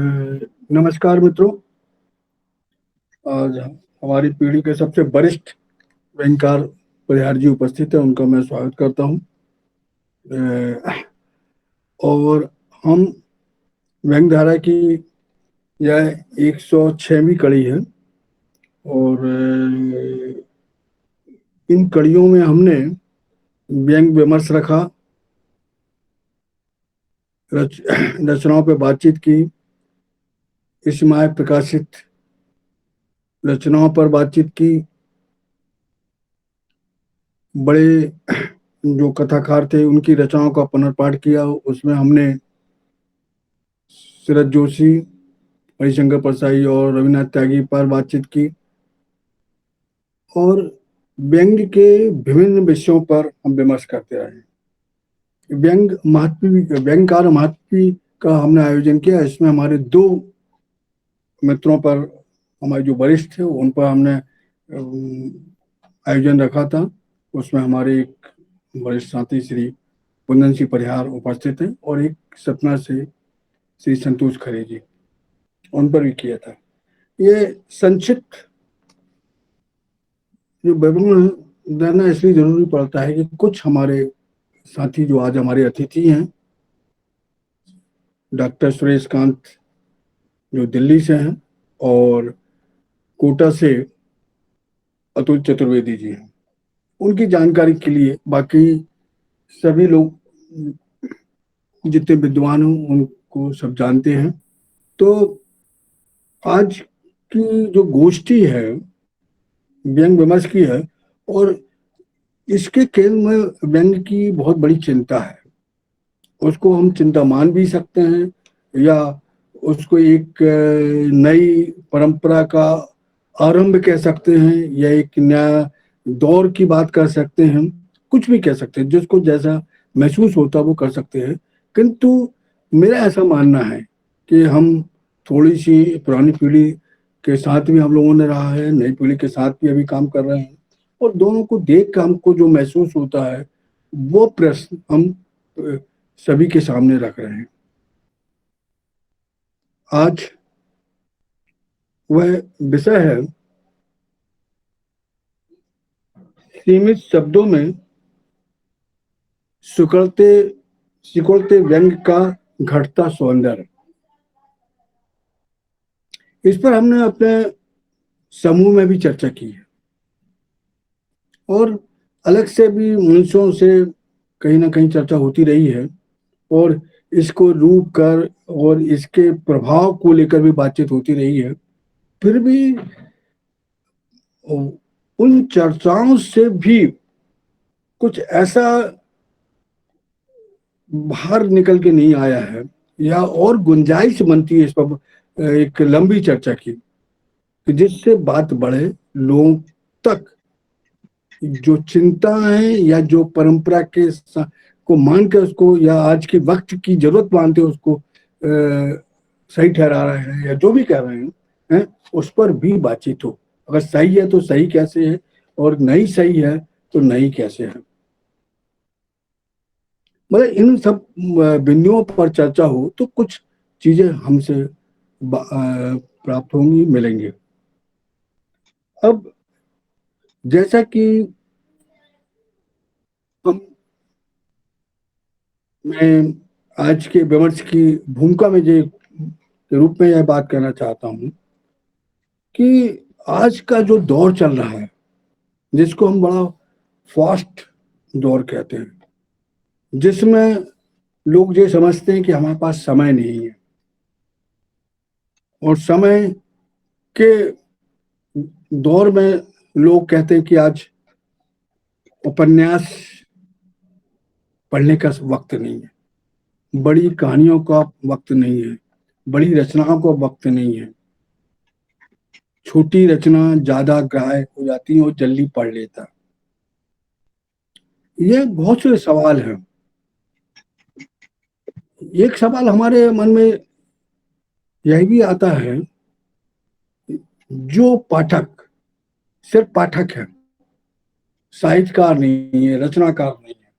नमस्कार मित्रों। आज हमारी पीढ़ी के सबसे वरिष्ठ व्यंगकार परिहार जी उपस्थित है, उनका मैं स्वागत करता हूं। और हम व्यंग धारा की यह 106वीं कड़ी है और इन कड़ियों में हमने व्यंग विमर्श रखा, रचनाओं पर बातचीत की, इस समय प्रकाशित रचनाओं पर बातचीत की, बड़े जो कथाकार थे उनकी रचनाओं का पुनर्पाठ किया। उसमें हमने शरद जोशी, हरिशंकर परसाई और रविनाथ त्यागी पर बातचीत की और व्यंग के विभिन्न विषयों पर हम विमर्श करते रहे। व्यंगकार महात्वी का हमने आयोजन किया। इसमें हमारे दो मित्रों पर, हमारे जो वरिष्ठ थे उन पर हमने आयोजन रखा था। उसमें हमारे एक वरिष्ठ साथी श्री कुंदन सिंह परिहार उपस्थित हैं और एक सतना से श्री संतोष खरे जी, उन पर भी किया था। ये संक्षिप्त जो विवरण देना इसलिए जरूरी पड़ता है कि कुछ हमारे साथी जो आज हमारे अतिथि हैं, डॉक्टर सुरेश कांत जो दिल्ली से हैं और कोटा से अतुल चतुर्वेदी जी हैं, उनकी जानकारी के लिए बाकी सभी लोग जितने विद्वान हों उनको सब जानते हैं। तो आज की जो गोष्ठी है व्यंग विमर्श की है और इसके केंद्र में व्यंग की बहुत बड़ी चिंता है। उसको हम चिंता मान भी सकते हैं या उसको एक नई परंपरा का आरंभ कह सकते हैं या एक नया दौर की बात कर सकते हैं। कुछ भी कह सकते हैं, जिसको जैसा महसूस होता है वो कर सकते हैं। किंतु मेरा ऐसा मानना है कि हम थोड़ी सी पुरानी पीढ़ी के साथ भी हम लोगों ने रहा है, नई पीढ़ी के साथ भी अभी काम कर रहे हैं और दोनों को देख कर हमको जो महसूस होता है वो प्रश्न हम सभी के सामने रख रहे हैं। आज वह विषय है सीमित शब्दों में सिकुड़ते सिकुड़ते व्यंग का घटता सौंदर्य। इस पर हमने अपने समूह में भी चर्चा की है और अलग से भी मनुष्यों से कहीं ना कहीं चर्चा होती रही है और इसको रूप कर और इसके प्रभाव को लेकर भी बातचीत होती रही है। फिर भी उन चर्चाओं से भी कुछ ऐसा बाहर निकल के नहीं आया है या और गुंजाइश बनती है इस पर एक लंबी चर्चा की, कि जिससे बात बढ़े, लोगों तक जो चिंता है या जो परंपरा के को मान के उसको या आज के वक्त की जरूरत मानते उसको सही ठहरा रहे हैं या जो भी कह रहे हैं, उस पर भी बातचीत हो। अगर सही है तो सही कैसे है और नहीं सही है तो नहीं कैसे है। मतलब इन सब बिंदुओं पर चर्चा हो तो कुछ चीजें हमसे प्राप्त होंगी, मिलेंगे। अब जैसा कि हम मैं आज के विमर्श की भूमिका में जो के रूप में यह बात कहना चाहता हूं कि आज का जो दौर चल रहा है, जिसको हम बड़ा फास्ट दौर कहते हैं, जिसमें लोग ये समझते हैं कि हमारे पास समय नहीं है और समय के दौर में लोग कहते हैं कि आज उपन्यास पढ़ने का वक्त नहीं है, बड़ी कहानियों का वक्त नहीं है, बड़ी रचनाओं का वक्त नहीं है, छोटी रचना ज्यादा ग्राह्य हो जाती है और जल्दी पढ़ लेता। ये बहुत से सवाल हैं। एक सवाल हमारे मन में यह भी आता है, जो पाठक सिर्फ पाठक है, साहित्यकार नहीं है, रचनाकार नहीं है,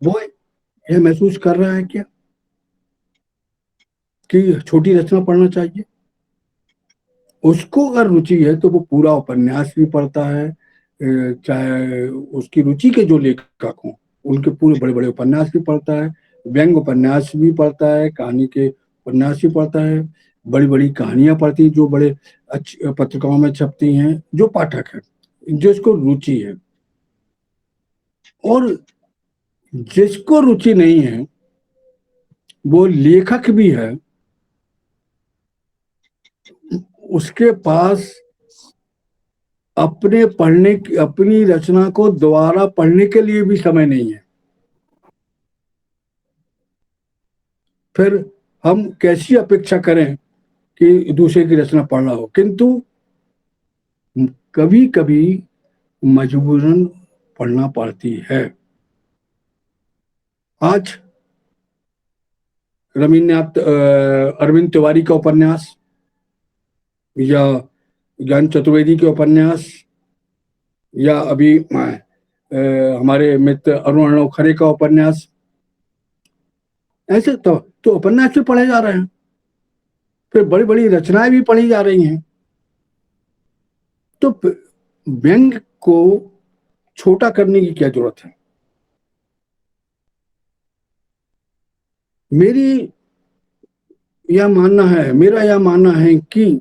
वो यह महसूस कर रहा है क्या कि छोटी रचना पढ़ना चाहिए। उसको अगर रुचि है तो वो पूरा उपन्यास भी पढ़ता है, चाहे उसकी रुचि के जो लेखक हों उनके पूरे बड़े बड़े उपन्यास भी पढ़ता है, व्यंग उपन्यास भी पढ़ता है, कहानी के उपन्यास भी पढ़ता है, बड़ी बड़ी कहानियां पढ़ती हैं जो बड़े अच्छी पत्रिकाओं में छपती हैं, जो पाठक है, जिसको रुचि है। और जिसको रुचि नहीं है, वो लेखक भी है, उसके पास अपनी रचना को दोबारा पढ़ने के लिए भी समय नहीं है। फिर हम कैसी अपेक्षा करें कि दूसरे की रचना पढ़ना हो। किंतु कभी कभी मजबूरन पढ़ना पड़ती है। आज रवीन्द्रनाथ अरविंद तिवारी का उपन्यास या ज्ञान चतुर्वेदी के उपन्यास या अभी हमारे मित्र अरुण अर्णव खरे का उपन्यास, ऐसे तो उपन्यास भी पढ़े जा रहे हैं, फिर बड़ी बड़ी रचनाएं भी पढ़ी जा रही हैं। तो व्यंग को छोटा करने की क्या जरूरत है? मेरा यह मानना है कि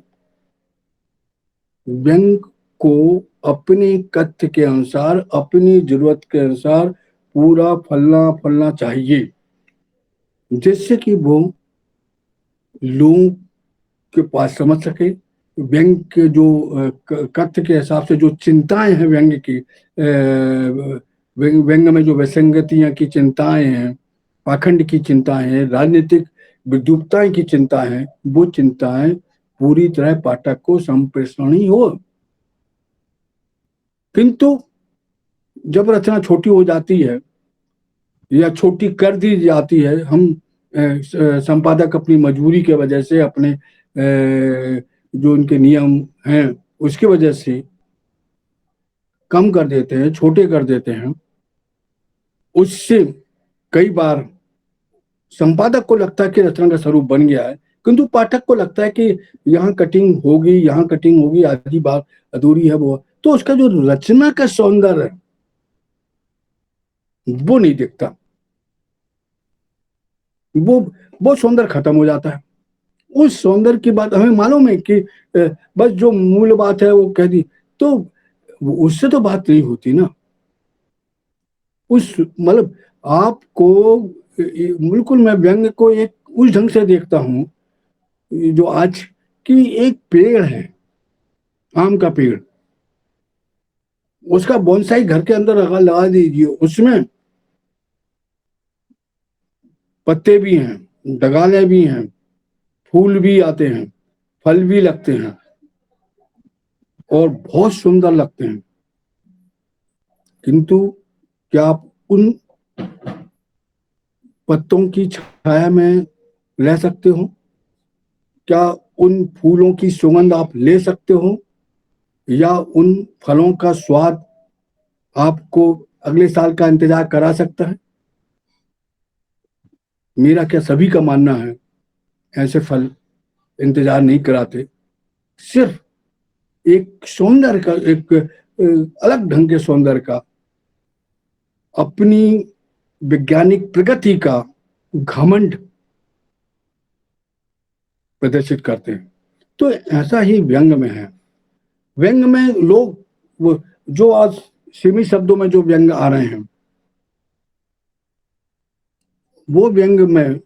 व्यंग को अपने कथ्य के अनुसार, अपनी जरूरत के अनुसार पूरा फलना फलना चाहिए, जिससे कि वो लोगों के पास समझ सके। व्यंग के जो कथ्य के हिसाब से जो चिंताएं हैं व्यंग की, व्यंग में जो विसंगतियां की चिंताएं हैं, पाखंड की चिंताएं हैं, राजनीतिक विद्रूपताएं की चिंताएं हैं, वो चिंताएं पूरी तरह पाठक को संप्रेषणी हो। किंतु जब रचना छोटी हो जाती है या छोटी कर दी जाती है, हम संपादक अपनी मजबूरी के वजह से, अपने जो उनके नियम हैं उसकी वजह से कम कर देते हैं, छोटे कर देते हैं। उससे कई बार संपादक को लगता है कि रचना का स्वरूप बन गया है, किंतु पाठक को लगता है कि यहाँ कटिंग होगी, यहाँ कटिंग होगी, आधी बात अधूरी है, तो उसका जो रचना का सौंदर्य है वो नहीं दिखता, वो सौंदर्य खत्म हो जाता है। उस सौंदर्य की बात हमें मालूम है कि बस जो मूल बात है वो कह दी, तो उससे तो बात नहीं होती ना। उस मतलब आपको बिल्कुल, मैं व्यंग को एक उस ढंग से देखता हूं जो आज की एक पेड़ है, आम का पेड़, उसका बोनसाई घर के अंदर लगा दीजिए, उसमें पत्ते भी हैं, डगाले भी हैं, फूल भी आते हैं, फल भी लगते हैं और बहुत सुंदर लगते हैं। किंतु क्या आप उन पत्तों की छाया में रह सकते हो? क्या उन फूलों की सुगंध आप ले सकते हो? या उन फलों का स्वाद आपको अगले साल का इंतजार करा सकता है? मेरा क्या सभी का मानना है ऐसे फल इंतजार नहीं कराते। सिर्फ एक सौंदर्य का, एक अलग ढंग के सौंदर्य का, अपनी वैज्ञानिक प्रगति का घमंड प्रदर्शित करते हैं। तो ऐसा ही व्यंग में है। व्यंग में लोग वो जो आज सीमित शब्दों में जो व्यंग आ रहे हैं, वो व्यंग में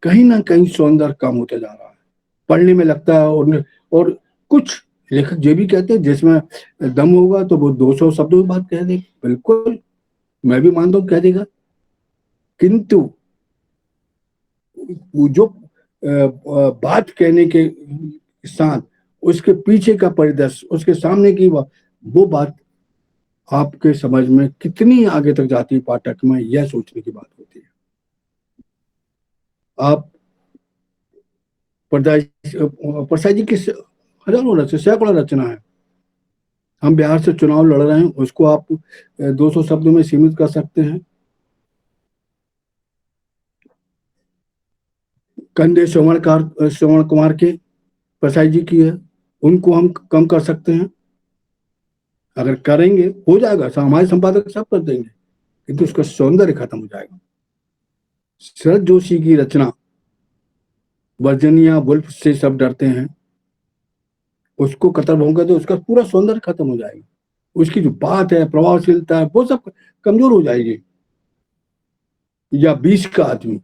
कहीं ना कहीं सौंदर्य कम होता जा रहा है, पढ़ने में लगता है। और कुछ लेखक ये भी कहते हैं जिसमें दम होगा तो वो 200 शब्दों में बात कह देगा, बिल्कुल मैं भी मानता हूँ कह देगा। किंतु वो जो बात कहने के साथ उसके पीछे का परिदृश्य, उसके सामने की वो बात आपके समझ में कितनी आगे तक जाती है, पाठक में यह सोचने की बात होती है। आप परसाई जी की हजारों रचना, सैकड़ों रचना है। हम बिहार से चुनाव लड़ रहे हैं, उसको आप 200 शब्दों में सीमित कर सकते हैं? कंधे श्रवण कुमार के प्रसाद जी की है, उनको हम कम कर सकते हैं। अगर करेंगे हो जाएगा, हमारे संपादक सब कर देंगे, किंतु उसका सौंदर्य खत्म हो जाएगा। शरद जोशी की रचना वर्जीनिया वुल्फ से सब डरते हैं, उसको खत्म होगा तो उसका पूरा सौंदर्य खत्म हो जाएगा। उसकी जो बात है, प्रभावशीलता है, वो सब कमजोर हो जाएगी। या 20 का आदमी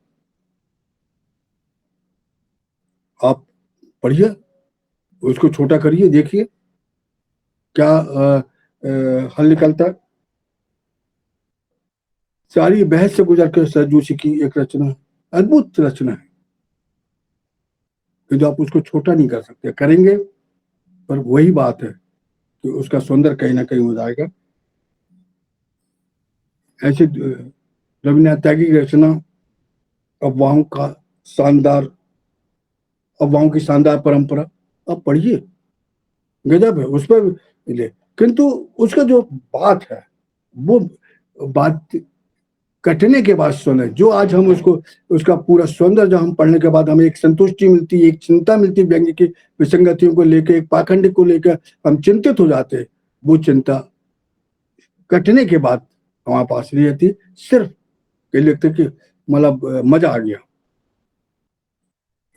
आप पढ़िए, उसको छोटा करिए, देखिए क्या हल निकलता है। सारी बहस से गुजर कर शरद जोशी की एक रचना है, अद्भुत रचना है, किंतु आप उसको छोटा नहीं कर सकते। करेंगे पर वही बात है कि उसका सौंदर्य कहीं ना कहीं हो जाएगा। ऐसे रविन्द्रनाथ टैगोर की रचना अफवाहों का शानदार अफवाहों की शानदार परंपरा, आप पढ़िए, गजब है उस पर मिले। किंतु उसका जो बात है, वो बात कटने के बाद सुने, जो आज हम उसको उसका पूरा सौंदर्य जो हम पढ़ने के बाद हमें एक संतुष्टि मिलती है, एक चिंता मिलती है, व्यंग्य की विसंगतियों को लेकर, एक पाखंड को लेकर हम चिंतित हो जाते हैं, वो चिंता कटने के बाद हमारे पास नहीं रहती। सिर्फ ये लगता कि मतलब मजा आ गया।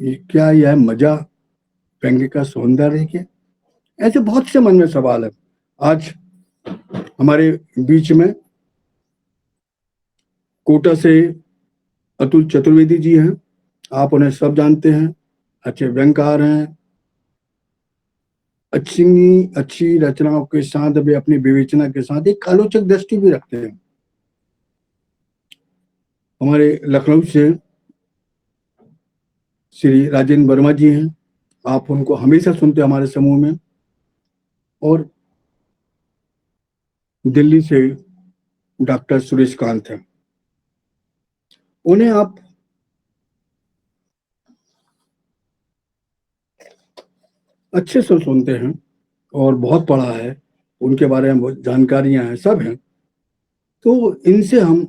क्या यह मजा व्यंग्य का सौंदर्य है क्या? ऐसे बहुत से मन में सवाल है। आज हमारे बीच में कोटा से अतुल चतुर्वेदी जी हैं, आप उन्हें सब जानते हैं, अच्छे व्यंग्यकार हैं, अच्छी रचनाओं के साथ वे अपनी विवेचना के साथ एक आलोचक दृष्टि भी रखते हैं। हमारे लखनऊ से श्री राजेंद्र वर्मा जी हैं, आप उनको हमेशा सुनते हैं हमारे समूह में। और दिल्ली से डॉक्टर सुरेश कांत हैं, उन्हें आप अच्छे से सुनते हैं और बहुत पढ़ा है, उनके बारे में बहुत जानकारियां हैं, सब हैं। तो इनसे हम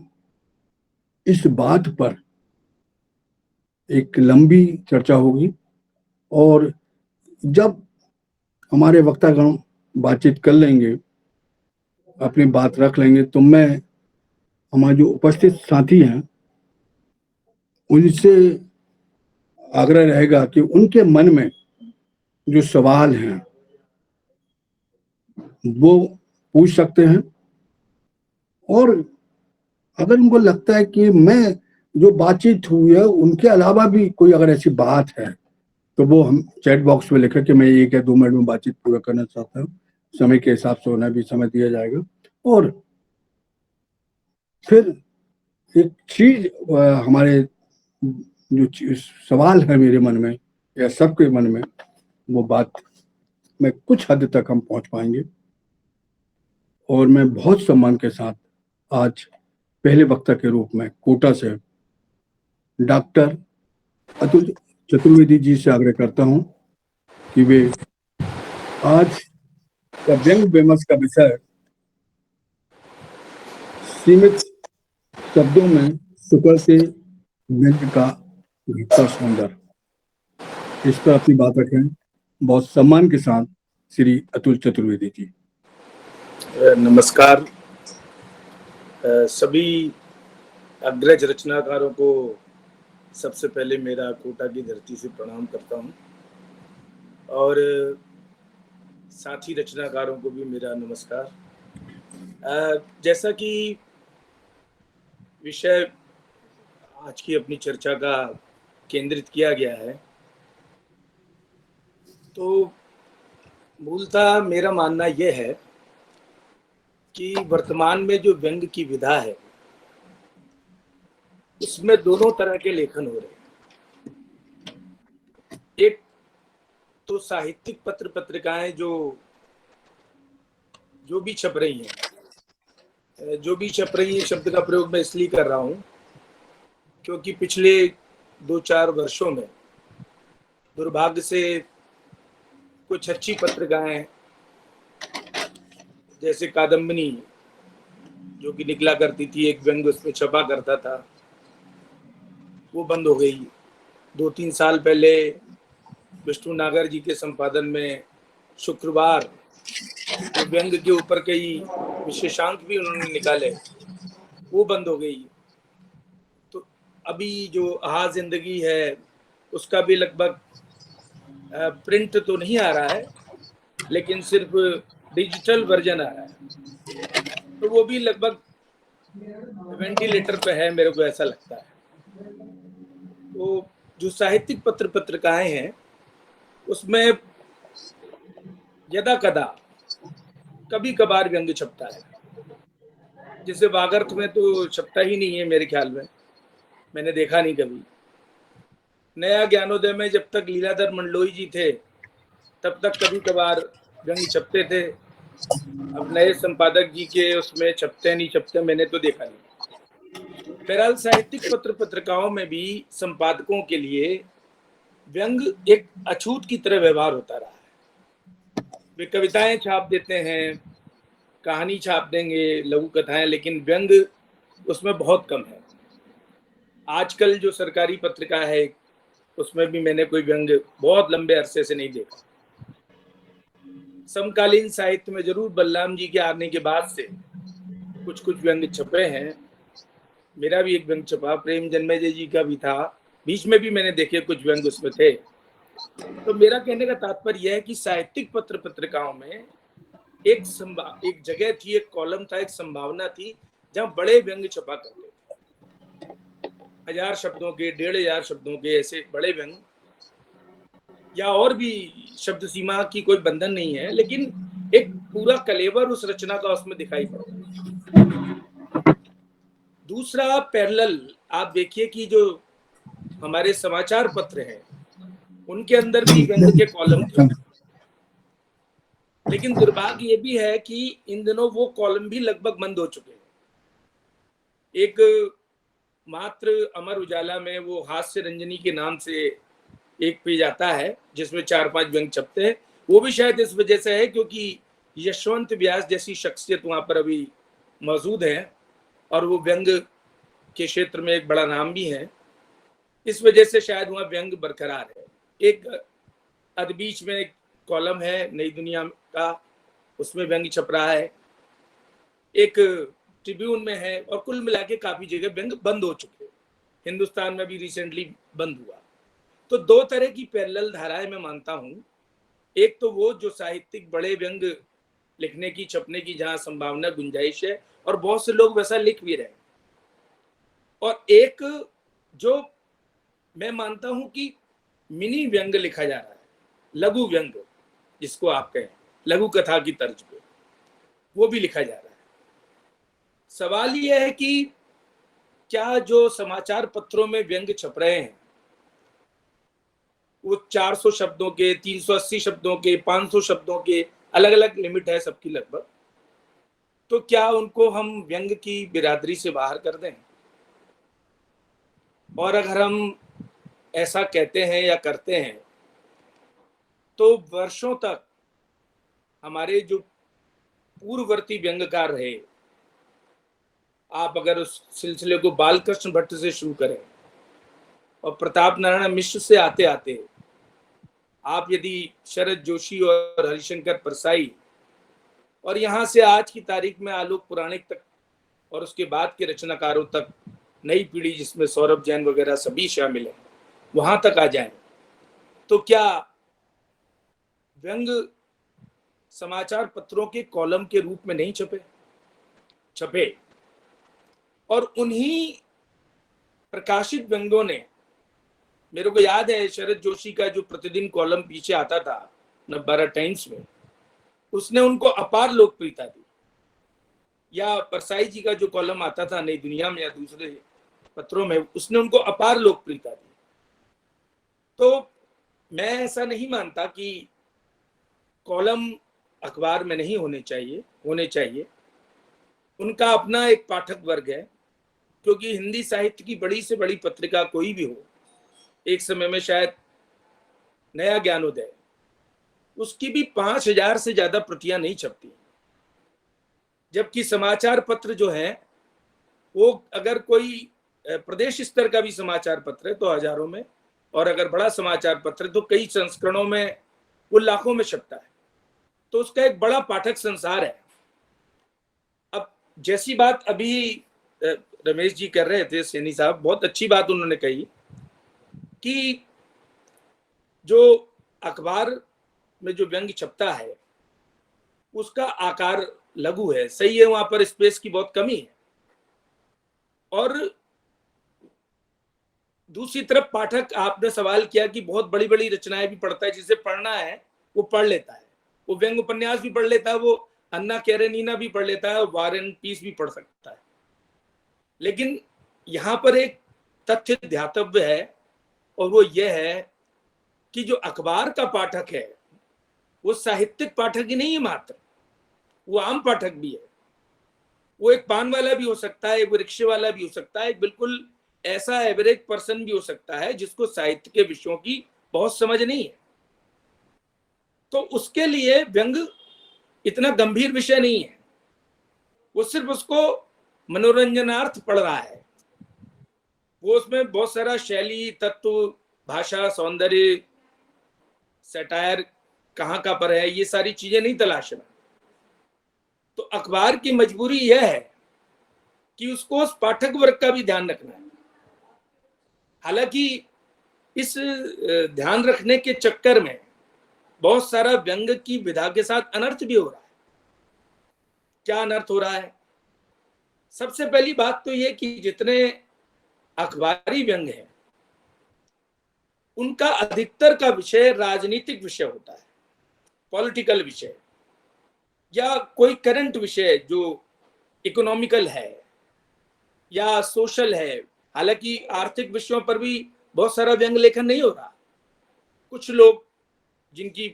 इस बात पर एक लंबी चर्चा होगी, और जब हमारे वक्तागण बातचीत कर लेंगे, अपनी बात रख लेंगे, तो मैं हमारे जो उपस्थित साथी हैं उनसे आग्रह रहेगा कि उनके मन में जो सवाल हैं वो पूछ सकते हैं। और अगर उनको लगता है कि मैं जो बातचीत हुई है उनके अलावा भी कोई अगर ऐसी बात है, तो वो हम चैट बॉक्स में लिखे कि मैं 1 या 2 मिनट में बातचीत पूरा करना चाहता हूँ। समय के हिसाब से उन्हें भी समय दिया जाएगा। और फिर एक चीज हमारे जो सवाल है मेरे मन में या सबके मन में, वो बात में कुछ हद तक हम पहुंच पाएंगे। और मैं बहुत सम्मान के साथ आज पहले वक्ता के रूप में कोटा से डॉक्टर अतुल चतुर्वेदी जी से आग्रह करता हूं कि वे आज का व्यंग्य विमर्श का विषय सीमित शब्दों में शुक्र से व्यंग्य का घटता सौंदर्य, इस पर अपनी बात रखें। बहुत सम्मान के साथ श्री अतुल चतुर्वेदी जी। नमस्कार। सभी अग्रज रचनाकारों को सबसे पहले मेरा कोटा की धरती से प्रणाम करता हूं, और साथी रचनाकारों को भी मेरा नमस्कार। जैसा कि विषय आज की अपनी चर्चा का केंद्रित किया गया है, तो मूलतः मेरा मानना यह है कि वर्तमान में जो व्यंग्य की विधा है उसमें दोनों तरह के लेखन हो रहे हैं। एक तो साहित्यिक पत्र पत्रिकाएं जो भी छप रही हैं, शब्द का प्रयोग मैं इसलिए कर रहा हूं क्योंकि पिछले 2-4 वर्षों में दुर्भाग्य से कुछ अच्छी पत्रिकाएं जैसे कादम्बिनी, जो कि निकला करती थी, एक व्यंग्य उसमें छपा करता था, वो बंद हो गई। 2-3 साल पहले विष्णु नागर जी के संपादन में शुक्रवार जो व्यंग के ऊपर कई विशेषांक भी उन्होंने निकाले, वो बंद हो गई। तो अभी जो आहा जिंदगी है उसका भी लगभग प्रिंट तो नहीं आ रहा है, लेकिन सिर्फ डिजिटल वर्जन आ रहा है, तो वो भी लगभग वेंटिलेटर पे है, मेरे को ऐसा लगता है। तो जो साहित्यिक पत्र पत्रिकाएं हैं उसमें यदा कदा कभी कभार व्यंग छपता है, जैसे वागर्थ में तो छपता ही नहीं है मेरे ख्याल में, मैंने देखा नहीं कभी। नया ज्ञानोदय में जब तक लीलाधर मंडलोई जी थे तब तक कभी कभार व्यंग छपते थे, अब नए संपादक जी के उसमें छपते नहीं छपते मैंने तो देखा नहीं। बहरहाल साहित्यिक पत्र पत्रिकाओं में भी संपादकों के लिए व्यंग एक अछूत की तरह व्यवहार होता रहा है। वे कविताएं छाप देते हैं, कहानी छाप देंगे, लघु कथाएं, लेकिन व्यंग उसमें बहुत कम है। आजकल जो सरकारी पत्रिका है उसमें भी मैंने कोई व्यंग बहुत लंबे अरसे से नहीं देखा। समकालीन साहित्य में जरूर बलराम जी के आने के बाद से कुछ कुछ व्यंग छपे हैं। मेरा भी एक व्यंग छपा, प्रेम जन्मेजय जी का भी था, बीच में भी मैंने देखे कुछ व्यंग उसमें थे। तो मेरा कहने का तात्पर्य यह है कि साहित्यिक पत्र पत्रिकाओं में एक जगह थी, एक कॉलम था, एक संभावना थी जहां बड़े व्यंग छपा करते थे, 1000 शब्दों के, 1500 शब्दों के, ऐसे बड़े व्यंग, या और भी शब्द सीमा की कोई बंधन नहीं है, लेकिन एक पूरा कलेवर उस रचना का उसमें दिखाई पड़ता है। दूसरा पैरेलल आप देखिए कि जो हमारे समाचार पत्र हैं उनके अंदर भी व्यंग के कॉलम थे, लेकिन दुर्भाग्य ये भी है कि इन दिनों वो कॉलम भी लगभग बंद हो चुके हैं। एक मात्र अमर उजाला में वो हास्य रंजनी के नाम से एक पेज आता है जिसमें 4-5 व्यंग छपते हैं, वो भी शायद इस वजह से है क्योंकि यशवंत व्यास जैसी शख्सियत वहां पर अभी मौजूद है और वो व्यंग के क्षेत्र में एक बड़ा नाम भी है, इस वजह से शायद वहां व्यंग बरकरार है। एक अदबीच में एक कॉलम है नई दुनिया का, उसमें व्यंग छप रहा है, एक ट्रिब्यून में है, और कुल मिला के काफी जगह व्यंग बंद हो चुके, हिंदुस्तान में भी रिसेंटली बंद हुआ। तो दो तरह की पैरेलल धाराएं मैं मानता हूं, एक तो वो जो साहित्यिक बड़े व्यंग लिखने की, छपने की जहां संभावना, गुंजाइश है और बहुत से लोग वैसा लिख भी रहे, और एक जो मैं मानता हूं कि मिनी व्यंग लिखा जा रहा है, लघु व्यंग जिसको आप कहें, लघु कथा की तर्ज पे वो भी लिखा जा रहा है। सवाल यह है कि क्या जो समाचार पत्रों में व्यंग छप रहे हैं वो 400 शब्दों के, 380 शब्दों के, 500 शब्दों के, अलग अलग लिमिट है सबकी लगभग, तो क्या उनको हम व्यंग की बिरादरी से बाहर कर दें? और अगर हम ऐसा कहते हैं या करते हैं तो वर्षों तक हमारे जो पूर्ववर्ती व्यंगकार रहे, आप अगर उस सिलसिले को बालकृष्ण भट्ट से शुरू करें और प्रताप नारायण मिश्र से आते आते आप यदि शरद जोशी और हरिशंकर परसाई और यहाँ से आज की तारीख में आलोक पुराणिक तक और उसके बाद के रचनाकारों तक, नई पीढ़ी जिसमें सौरभ जैन वगैरह सभी शामिल हैं, वहां तक आ जाएं, तो क्या व्यंग समाचार पत्रों के कॉलम के रूप में नहीं छपे? और उन्हीं प्रकाशित व्यंगों ने, मेरे को याद है शरद जोशी का जो प्रतिदिन कॉलम पीछे आता था नवभारत टाइम्स में, उसने उनको अपार लोकप्रियता दी, या परसाई जी का जो कॉलम आता था नई दुनिया में या दूसरे पत्रों में, उसने उनको अपार लोकप्रियता दी। तो मैं ऐसा नहीं मानता कि कॉलम अखबार में नहीं होने चाहिए, उनका अपना एक पाठक वर्ग है, क्योंकि हिंदी साहित्य की बड़ी से बड़ी पत्रिका कोई भी हो, एक समय में शायद नया ज्ञानोदय, उसकी भी 5000 से ज्यादा प्रतियां नहीं छपती, जबकि समाचार पत्र जो है वो अगर कोई प्रदेश स्तर का भी समाचार पत्र है तो हजारों में, और अगर बड़ा समाचार पत्र तो कई संस्करणों में वो लाखों में छपता है, तो उसका एक बड़ा पाठक संसार है। अब जैसी बात अभी रमेश जी कर रहे थे, सैनी साहब, बहुत अच्छी बात उन्होंने कही कि जो अखबार में जो व्यंग्य छपता है उसका आकार लघु है, सही है, वहां पर स्पेस की बहुत कमी है। और दूसरी तरफ पाठक, आपने सवाल किया कि बहुत बड़ी बड़ी रचनाएं भी पढ़ता है, जिसे पढ़ना है वो पढ़ लेता है, वो व्यंग्य उपन्यास भी पढ़ लेता है, वो अन्ना कैरेनिना भी पढ़ लेता है, वार एंड पीस भी पढ़ सकता है। लेकिन यहां पर एक तथ्य ध्यातव्य है, और वो ये है कि जो अखबार का पाठक है वो साहित्यिक पाठक ही नहीं है मात्र, वो आम पाठक भी है। वो एक पान वाला भी हो सकता है, एक रिक्शे वाला भी हो सकता है, एक बिल्कुल ऐसा एवरेज पर्सन भी हो सकता है जिसको साहित्य के विषयों की बहुत समझ नहीं है। तो उसके लिए व्यंग्य इतना गंभीर विषय नहीं है, वो सिर्फ उसको मनोरंजनार्थ पढ़ रहा है। वो उसमें बहुत सारा शैली, तत्व, भाषा, सौंदर्य, सटायर कहाँ का पर है, ये सारी चीजें नहीं तलाश रहा। तो अखबार की मजबूरी यह है कि उसको उस पाठक वर्ग का भी ध्यान रखना है। हालांकि इस ध्यान रखने के चक्कर में बहुत सारा व्यंग्य की विधा के साथ अनर्थ भी हो रहा है। क्या अनर्थ हो रहा है? सबसे पहली बात तो यह कि जितने अखबारी व्यंग्य हैं उनका अधिकतर का विषय राजनीतिक विषय होता है, पॉलिटिकल विषय, या कोई करंट विषय जो इकोनॉमिकल है या सोशल है। हालांकि आर्थिक विषयों पर भी बहुत सारा व्यंग्य लेखन नहीं हो रहा। कुछ लोग जिनकी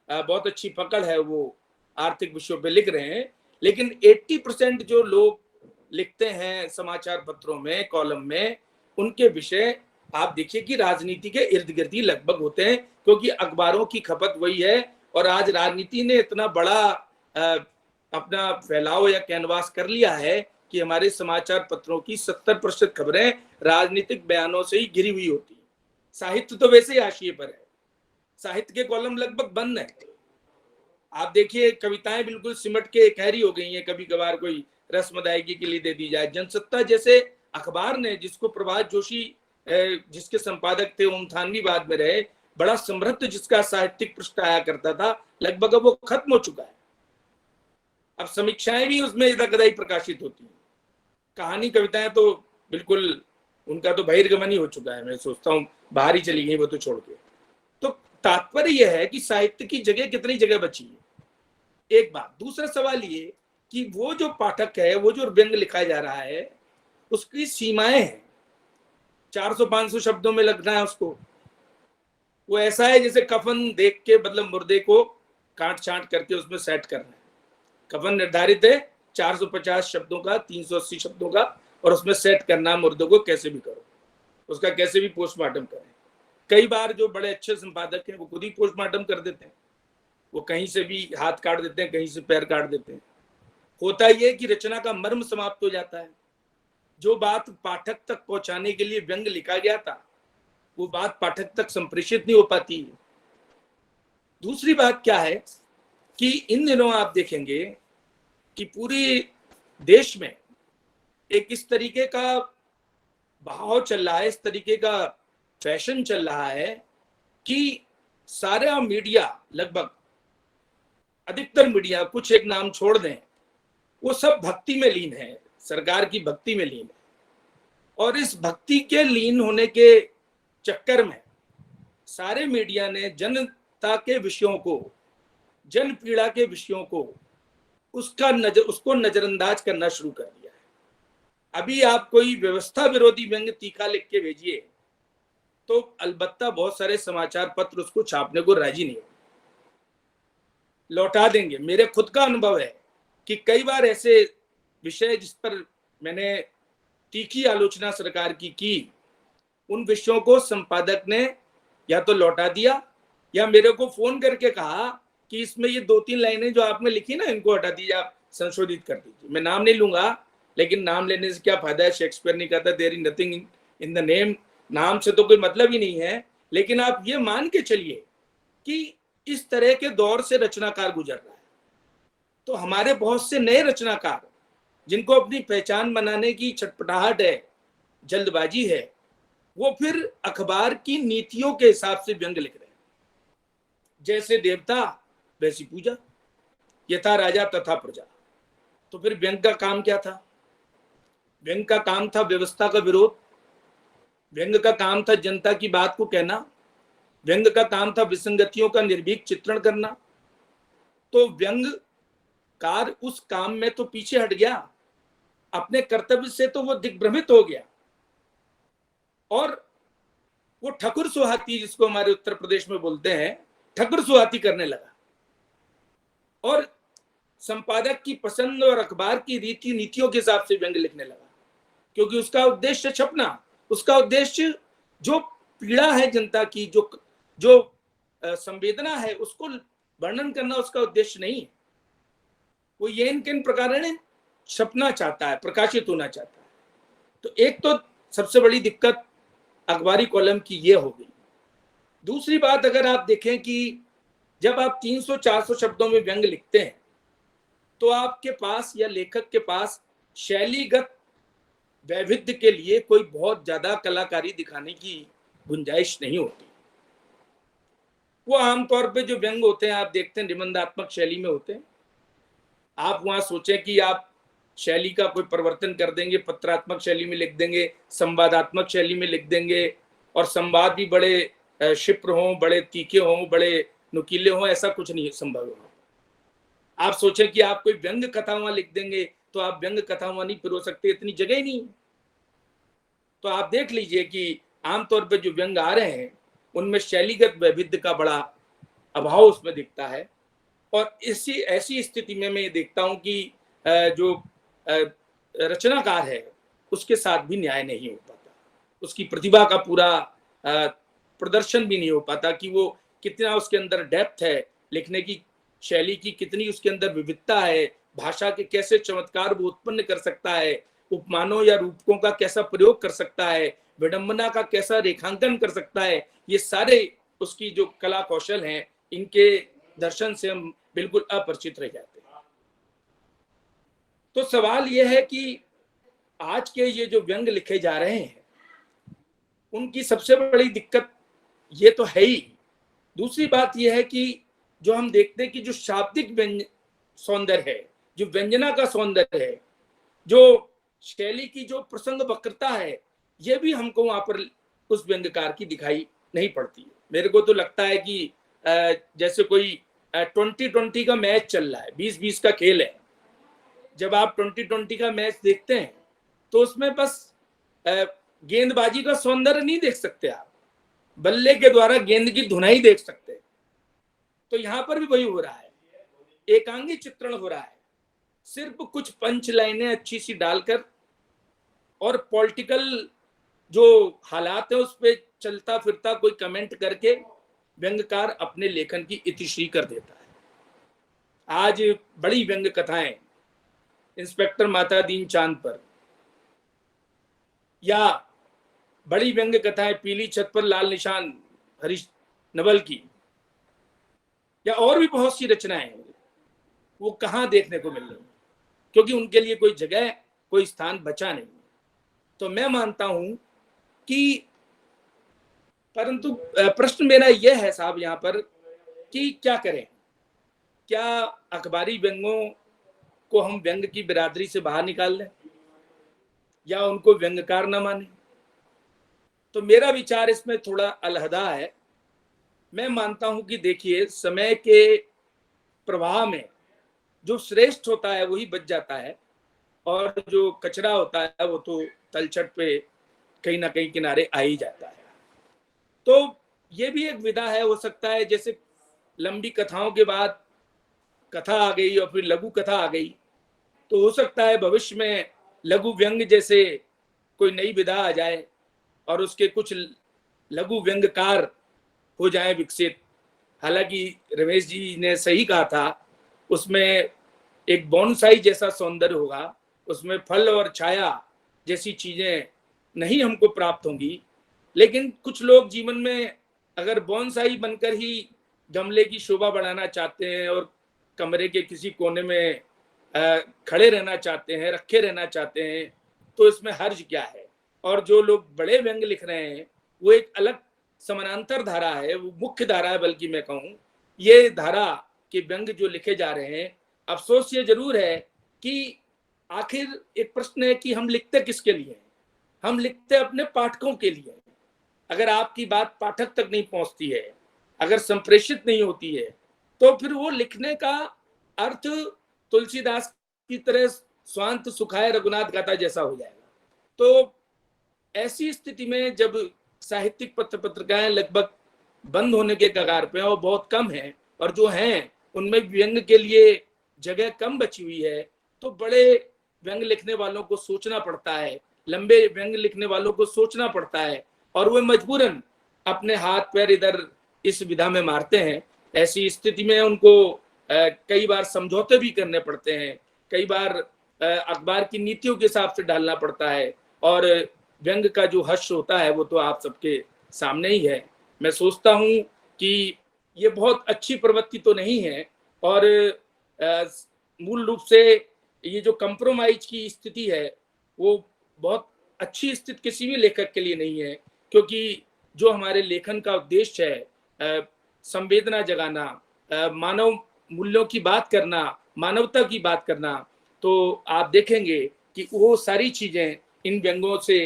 बहुत अच्छी पकड़ है वो आर्थिक विषयों पे लिख रहे हैं, लेकिन 80% जो लोग लिखते हैं समाचार पत्रों में, कॉलम में, उनके विषय आप देखिए कि राजनीति के इर्द गिर्द ही लगभग होते हैं, क्योंकि अखबारों की खपत वही है। और आज राजनीति ने इतना बड़ा अपना फैलाव या कैनवास कर लिया है कि हमारे समाचार पत्रों की 70% खबरें राजनीतिक बयानों से ही घिरी हुई होती है। साहित्य तो वैसे ही हाशिए पर है, साहित्य के कॉलम लगभग बंद है। आप देखिए कविताएं बिल्कुल सिमट के एकहरी हो गई हैं, कभी कभार कोई रस्म अदायगी के लिए दे दी जाए। जनसत्ता जैसे अखबार ने, जिसको प्रभात जोशी जिसके संपादक थे, ओम थानवी बाद में रहे, बड़ा समृद्ध जिसका साहित्यिक पृष्ठ आया करता था, लगभग अब वो खत्म हो चुका है। अब समीक्षाएं भी उसमें इधर कदाई प्रकाशित होती हैं, कहानी कविताएं तो बिल्कुल उनका तो बहिर्गमन ही हो चुका है। मैं सोचता हूँ बाहर ही चली गई वो तो छोड़ के। तो तात्पर्य यह है कि साहित्य की जगह कितनी जगह बची है, एक बात। दूसरा सवाल ये कि वो जो पाठक है, वो जो व्यंग्य लिखा जा रहा है, उसकी सीमाएं हैं। 400-500 शब्दों में लगना है उसको। वो ऐसा है जैसे कफन देख के, मतलब मुर्दे को काट छांट करके उसमें सेट करना है। कफन निर्धारित है 450 शब्दों का, 380 शब्दों का, और उसमें सेट करना मुर्दे को कैसे भी करो, उसका कैसे भी पोस्टमार्टम करें। कई बार जो बड़े अच्छे संपादक हैं वो खुद ही पोस्टमार्टम कर देते हैं, वो कहीं से भी हाथ काट देते हैं, कहीं से पैर काट देते हैं। होता ये कि रचना का मर्म समाप्त हो जाता है। जो बात पाठक तक पहुंचाने के लिए व्यंग्य लिखा गया था वो बात पाठक तक संप्रेषित नहीं हो पाती है। दूसरी बात क्या है कि इन दिनों आप देखेंगे कि पूरी देश में एक इस तरीके का भाव चल रहा है, इस तरीके का फैशन चल रहा है कि सारा मीडिया, लगभग अधिकतर मीडिया, कुछ एक नाम छोड़ दें, वो सब भक्ति में लीन है, सरकार की भक्ति में लीन है। और इस भक्ति के लीन होने के चक्कर में सारे मीडिया ने जनता के विषयों को, जन पीड़ा के विषयों को, उसको नजरअंदाज करना शुरू कर दिया है। अभी आप कोई व्यवस्था विरोधी व्यंग्य तीखा लिख के भेजिए तो अलबत्ता बहुत सारे समाचार पत्र उसको छापने को राजी नहीं, लौटा देंगे। मेरे खुद का अनुभव है कि कई बार ऐसे विषय जिस पर मैंने तीखी आलोचना सरकार की, उन विषयों को संपादक ने या तो लौटा दिया या मेरे को फोन करके कहा कि इसमें ये 2-3 लाइनें जो आपने लिखी ना, इनको हटा दीजिए, आप संशोधित कर दीजिए। मैं नाम नहीं लूंगा, लेकिन नाम लेने से क्या फायदा है। शेक्सपियर ने कहा था there is nothing in the name, नाम से तो कोई मतलब ही नहीं है। लेकिन आप ये मान के चलिए कि इस तरह के दौर से रचनाकार गुजर रहा है, तो हमारे बहुत से नए रचनाकार जिनको अपनी पहचान बनाने की छटपटाहट है, जल्दबाजी है, वो फिर अखबार की नीतियों के हिसाब से व्यंग लिख रहे हैं। जैसे देवता वैसी पूजा, यथा राजा तथा प्रजा। तो फिर व्यंग का काम क्या था? व्यंग का काम था व्यवस्था का विरोध, व्यंग का काम था जनता की बात को कहना, व्यंग का काम था विसंगतियों का निर्भीक चित्रण करना। तो व्यंगकार उस काम में तो पीछे हट गया, अपने कर्तव्य से तो वो दिग्भ्रमित हो गया और वो ठकुर सुहाती, जिसको हमारे उत्तर प्रदेश में बोलते हैं, ठकुर सुहाती करने लगा और संपादक की पसंद और अखबार की रीति नीतियों के हिसाब से व्यंग लिखने लगा, क्योंकि उसका उद्देश्य छपना, उसका उद्देश्य जो पीड़ा है जनता की, जो संवेदना है, उसको वर्णन करना उसका उद्देश्य नहीं है। वो ये किन प्रकार ने छपना चाहता है, प्रकाशित होना चाहता है। तो एक तो सबसे बड़ी दिक्कत अखबारी कॉलम की ये हो गई। दूसरी बात, अगर आप देखें कि जब आप 300-400 शब्दों में व्यंग लिखते हैं तो आपके पास या लेखक के पास शैलीगत वैविध्य के लिए कोई बहुत ज्यादा कलाकारी दिखाने की गुंजाइश नहीं होती। वो आमतौर पे जो व्यंग होते हैं आप देखते हैं निबंधात्मक शैली में होते हैं। आप वहां सोचें कि आप शैली का कोई परिवर्तन कर देंगे, पत्रात्मक शैली में लिख देंगे, संवादात्मक शैली में लिख देंगे, और संवाद भी बड़े क्षिप्र हों, बड़े तीखे हों, बड़े नुकीले हों, ऐसा कुछ नहीं संभव होगा। आप सोचें कि आप कोई व्यंग कथा वहां लिख देंगे तो आप व्यंग कथा वहां नहीं पिरो सकते, इतनी जगह ही नहीं। तो आप देख लीजिए कि आमतौर पर जो व्यंग आ रहे हैं उनमें शैलीगत वैविध्य का बड़ा अभाव उसमें दिखता है। और ऐसी स्थिति में मैं ये देखता हूं कि जो रचनाकार है उसके साथ भी न्याय नहीं हो पाता, उसकी प्रतिभा का पूरा प्रदर्शन भी नहीं हो पाता कि वो कितना उसके अंदर डेप्थ है, लिखने की शैली की कितनी उसके अंदर विविधता है, भाषा के कैसे चमत्कार वो उत्पन्न कर सकता है, उपमानों या रूपकों का कैसा प्रयोग कर सकता है, विडंबना का कैसा रेखांकन कर सकता है। ये सारे उसकी जो कला कौशल हैं, इनके दर्शन से हम बिल्कुल अपरिचित रह जाते हैं। तो सवाल यह है कि आज के ये जो व्यंग लिखे जा रहे हैं उनकी सबसे बड़ी दिक्कत ये तो है ही। दूसरी बात यह है कि जो हम देखते हैं कि जो शाब्दिक सौंदर्य है, जो व्यंजना का सौंदर्य है, जो शैली की जो प्रसंग वक्रता है, ये भी हमको वहां पर उस व्यंग्यकार की दिखाई नहीं पड़ती है। मेरे को तो लगता है कि जैसे कोई 20-20 का मैच चल रहा है, 20-20 का खेल है, जब आप 20-20 का मैच देखते हैं तो उसमें बस गेंदबाजी का सौंदर्य नहीं देख सकते आप, बल्ले के द्वारा गेंद की धुनाई देख सकते हैं। तो यहां पर भी वही हो रहा है, एकांगी चित्रण हो रहा है, सिर्फ कुछ पंच लाइनें अच्छी सी डालकर और पॉलिटिकल जो हालात है उस पर चलता फिरता कोई कमेंट करके व्यंग्यकार अपने लेखन की इतिश्री कर देता है। आज बड़ी व्यंग्य कथाएं इंस्पेक्टर माता दीन चांद पर, या बड़ी व्यंग्य कथाएं पीली छत पर लाल निशान हरीश नवल की, या और भी बहुत सी रचनाएं, वो कहाँ देखने को मिल रही, क्योंकि उनके लिए कोई जगह, कोई स्थान बचा नहीं। तो मैं मानता हूं कि, परंतु प्रश्न मेरा यह है साहब यहाँ पर कि क्या करें? क्या अखबारी व्यंग्यों को हम व्यंग की बिरादरी से बाहर निकाल लें या उनको व्यंग्यकार न माने? तो मेरा विचार इसमें थोड़ा अलहदा है। मैं मानता हूं कि देखिए, समय के प्रवाह में जो श्रेष्ठ होता है वही बच जाता है, और जो कचरा होता है वो तो तलछट पे कहीं ना कहीं किनारे आ ही जाता है। तो ये भी एक विधा है, हो सकता है जैसे लंबी कथाओं के बाद कथा आ गई और फिर लघु कथा आ गई, तो हो सकता है भविष्य में लघु व्यंग जैसे कोई नई विधा आ जाए और उसके कुछ लघु व्यंग्यकार हो जाए विकसित। हालांकि रमेश जी ने सही कहा था, उसमें एक बोनसाई जैसा सौंदर्य होगा, उसमें फल और छाया जैसी चीजें नहीं हमको प्राप्त होंगी, लेकिन कुछ लोग जीवन में अगर बोनसाई बनकर ही गमले की शोभा बढ़ाना चाहते हैं और कमरे के किसी कोने में खड़े रहना चाहते हैं, रखे रहना चाहते हैं, तो इसमें हर्ज क्या है। और जो लोग बड़े व्यंग लिख रहे हैं वो एक अलग समानांतर धारा है, वो मुख्य धारा है, बल्कि मैं कहूँ ये धारा के व्यंग जो लिखे जा रहे हैं, अफसोस ये जरूर है कि आखिर एक प्रश्न है कि हम लिखते किसके लिए हैं? हम लिखते अपने पाठकों के लिए। अगर आपकी बात पाठक तक नहीं पहुंचती है, अगर संप्रेषित नहीं होती है, तो फिर वो लिखने का अर्थ तुलसीदास की तरह स्वांत सुखाए रघुनाथ गाथा जैसा हो जाएगा। तो ऐसी स्थिति में जब साहित्यिक पत्र पत्रिकाएं लगभग बंद होने के कगार पे और बहुत कम है, और जो हैं उनमें व्यंग के लिए जगह कम बची हुई है, तो बड़े व्यंग लिखने वालों को सोचना पड़ता है, लंबे व्यंग लिखने वालों को सोचना पड़ता है, और वे मजबूरन अपने हाथ पैर इधर इस विधा में मारते हैं। ऐसी स्थिति में उनको कई बार समझौते भी करने पड़ते हैं, कई बार अखबार की नीतियों के हिसाब से डालना पड़ता है, और व्यंग का जो हर्ष होता है वो तो आप सबके सामने ही है। मैं सोचता हूँ कि ये बहुत अच्छी प्रवृत्ति तो नहीं है, और मूल रूप से ये जो कंप्रोमाइज की स्थिति है वो बहुत अच्छी स्थिति किसी भी लेखक के लिए नहीं है, क्योंकि जो हमारे लेखन का उद्देश्य है संवेदना जगाना, मानव मूल्यों की बात करना, मानवता की बात करना, तो आप देखेंगे कि वो सारी चीजें इन व्यंगों से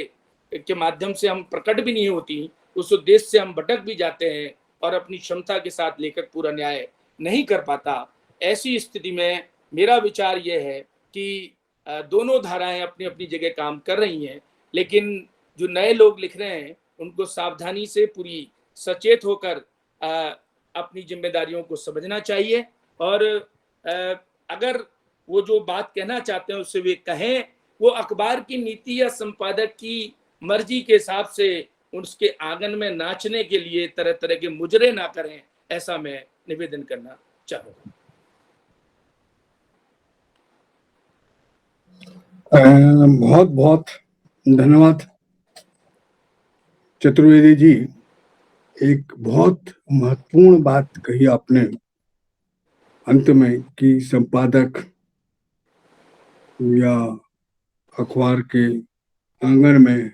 के माध्यम से हम प्रकट भी नहीं होती। उस उद्देश्य से हम भटक भी जाते हैं और अपनी क्षमता के साथ लेखक पूरा न्याय नहीं कर पाता। ऐसी स्थिति में मेरा विचार यह है कि दोनों धाराएं अपनी अपनी जगह काम कर रही हैं, लेकिन जो नए लोग लिख रहे हैं उनको सावधानी से पूरी सचेत होकर अपनी जिम्मेदारियों को समझना चाहिए, और अगर वो जो बात कहना चाहते हैं उससे वे कहें। वो अखबार की नीति या संपादक की मर्जी के हिसाब से उसके आंगन में नाचने के लिए तरह तरह के मुजरे ना करें, ऐसा मैं निवेदन करना चाहूंगा। बहुत बहुत धन्यवाद चतुर्वेदी जी। एक बहुत महत्वपूर्ण बात कही आपने अंत में कि संपादक या अखबार के आंगन में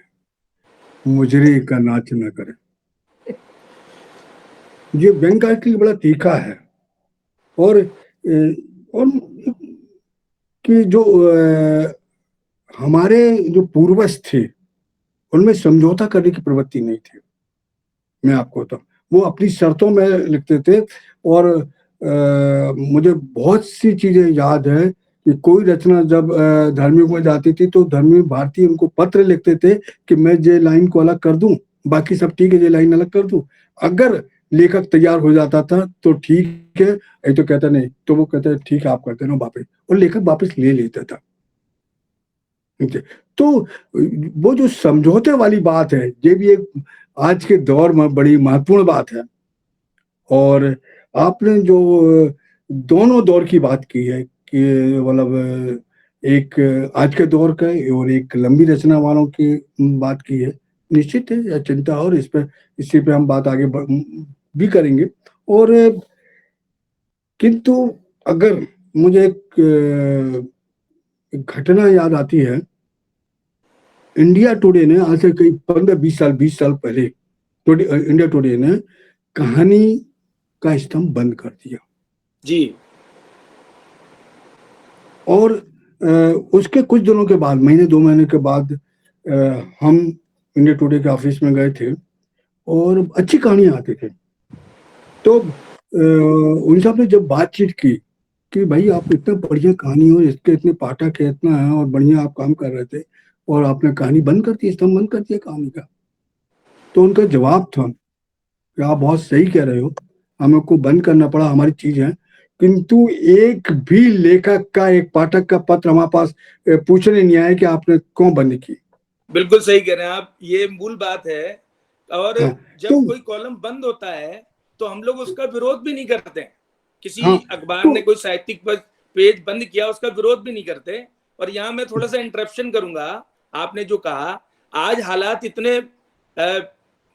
मुजरे का नाच न करे। ये व्यंग की बड़ा तीखा है, और कि जो हमारे जो पूर्वज थे उनमें समझौता करने की प्रवृत्ति नहीं थी। मैं आपको बताऊं, वो अपनी शर्तों में लिखते थे, और मुझे बहुत सी चीजें याद है कि कोई रचना जब धर्मियों में जाती थी तो धर्मी भारतीय उनको पत्र लिखते थे कि मैं ये लाइन को अलग कर दूं, बाकी सब ठीक है, ये लाइन अलग कर दूं। अगर लेखक तैयार हो जाता था तो ठीक है, ये तो कहता नहीं, तो वो कहता है ठीक है आप कर देना वापस, और लेखक वापस ले लेता था। तो वो जो समझौते वाली बात है, ये भी एक आज के दौर में बड़ी महत्वपूर्ण बात है। और आपने जो दोनों दौर की बात की है कि मतलब एक आज के दौर का और एक लंबी रचना वालों की बात की है, निश्चित है या चिंता, और इसी पे हम बात आगे भी करेंगे। और किंतु अगर मुझे एक घटना याद आती है, इंडिया टुडे ने आज से कई 15-20 साल पहले इंडिया टुडे ने कहानी का स्तंभ बंद कर दिया जी। और उसके कुछ दिनों के बाद, महीने 2 महीने के बाद हम इंडिया टुडे के ऑफिस में गए थे और अच्छी कहानियां आती थी। तो उन सब ने जब बातचीत की कि भाई आप इतना बढ़िया कहानी हो, इसके इतने पाठक है, इतना है, और बढ़िया आप काम कर रहे थे, और आपने कहानी बंद कर दी, स्तंभ बंद कर दिया कहानी का। तो उनका जवाब था कि आप बहुत सही कह रहे हो, हमें को बंद करना पड़ा, हमारी चीज है, किंतु एक भी लेखक का, एक पाठक का पत्र हमारे पास पूछने नहीं आया कि आपने क्यों बंद की। बिल्कुल सही कह रहे हैं आप, ये मूल बात है। और हाँ, जब कोई कॉलम बंद होता है तो हम लोग उसका विरोध भी नहीं करते। किसी हाँ, अखबार तो ने कोई साहित्यिक पेज बंद किया, उसका विरोध भी नहीं करते। और यहाँ मैं थोड़ा सा इंटरप्शन करूंगा। आपने जो कहा, आज हालात इतने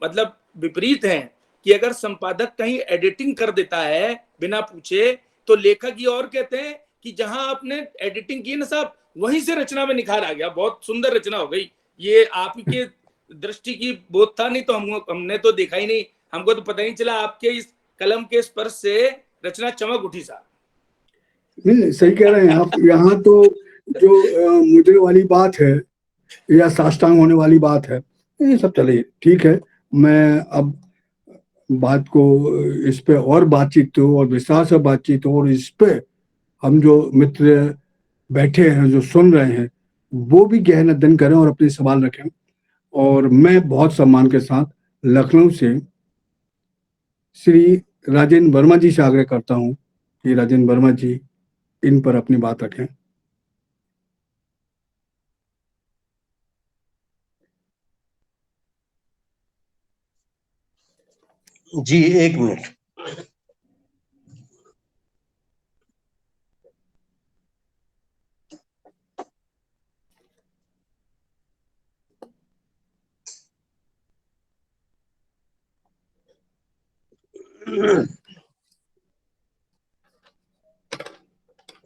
मतलब विपरीत हैं कि अगर संपादक कहीं एडिटिंग कर देता है बिना पूछे, तो लेखक ये और कहते हैं कि जहां आपने एडिटिंग की ना साहब, वहीं से रचना में निखार आ गया, बहुत सुंदर रचना हो गई। ये आपके दृष्टि की बोध था, नहीं तो हमने तो देखा ही नहीं, हमको तो पता ही नहीं चला। आपके इस कलम के स्पर्श से रचना चमक उठी साहब। नहीं, सही कह रहे हैं आप। यहाँ तो जो मुद्रे वाली बात है या साष्टांग होने वाली बात है, ये सब चलिए ठीक है। मैं अब बात को इस पे और बातचीत हो और विस्तार से बातचीत हो, और इस पे हम जो मित्र बैठे हैं जो सुन रहे हैं वो भी गहन अध्ययन करें और अपने सवाल रखें। और मैं बहुत सम्मान के साथ लखनऊ से श्री राजेंद्र वर्मा जी से आग्रह करता हूं कि राजेंद्र वर्मा जी इन पर अपनी बात रखें। जी, 1 मिनट।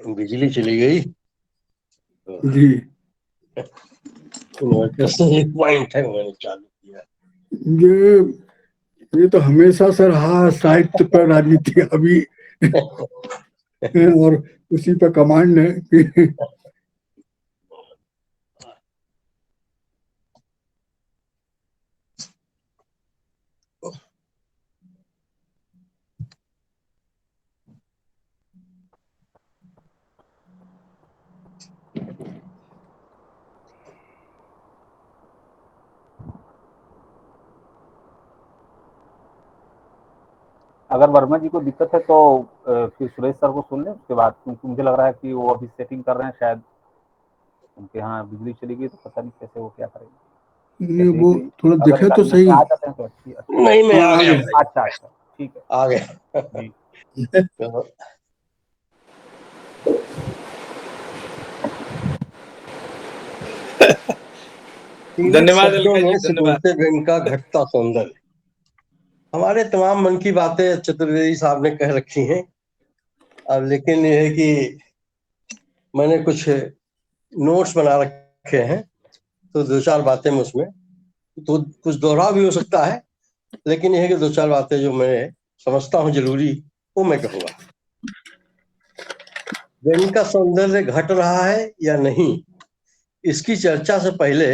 बिजली चली गई जी। इन्वर्टर से एक पॉइंट है, मैंने चालू किया। ये तो हमेशा से रहा साहित्य पर राजनीति अभी और उसी पर कमांड है कि अगर वर्मा जी को दिक्कत है तो फिर सुरेश सर को सुन लें उसके बाद, क्योंकि मुझे लग रहा है कि वो अभी सेटिंग कर रहे हैं, शायद उनके यहाँ बिजली चली गई तो पता नहीं कैसे वो क्या करेंगे। वो थोड़ा अगर दिखे तो टाइम सही। में आ जाते हैं तो अच्छी। नहीं, मैं आ गया। अच्छा अच्छा, ठीक है, आ गया जी। धन्यवाद शब्दों अलका जी, में धन्यवाद। सिकुड़ते व्यंग का घटता सौंदर्य। हमारे तमाम मन की बातें चतुर्वेदी साहब ने कह रखी हैं। अब लेकिन ये है कि मैंने कुछ नोट्स बना रखे हैं, तो 2-4 बातें मैं उसमें, तो कुछ दोहराव भी हो सकता है, लेकिन यह है कि 2-4 बातें जो मैं समझता हूँ जरूरी, वो मैं कहूँगा। व्यंग का सौंदर्य घट रहा है या नहीं, इसकी चर्चा से पहले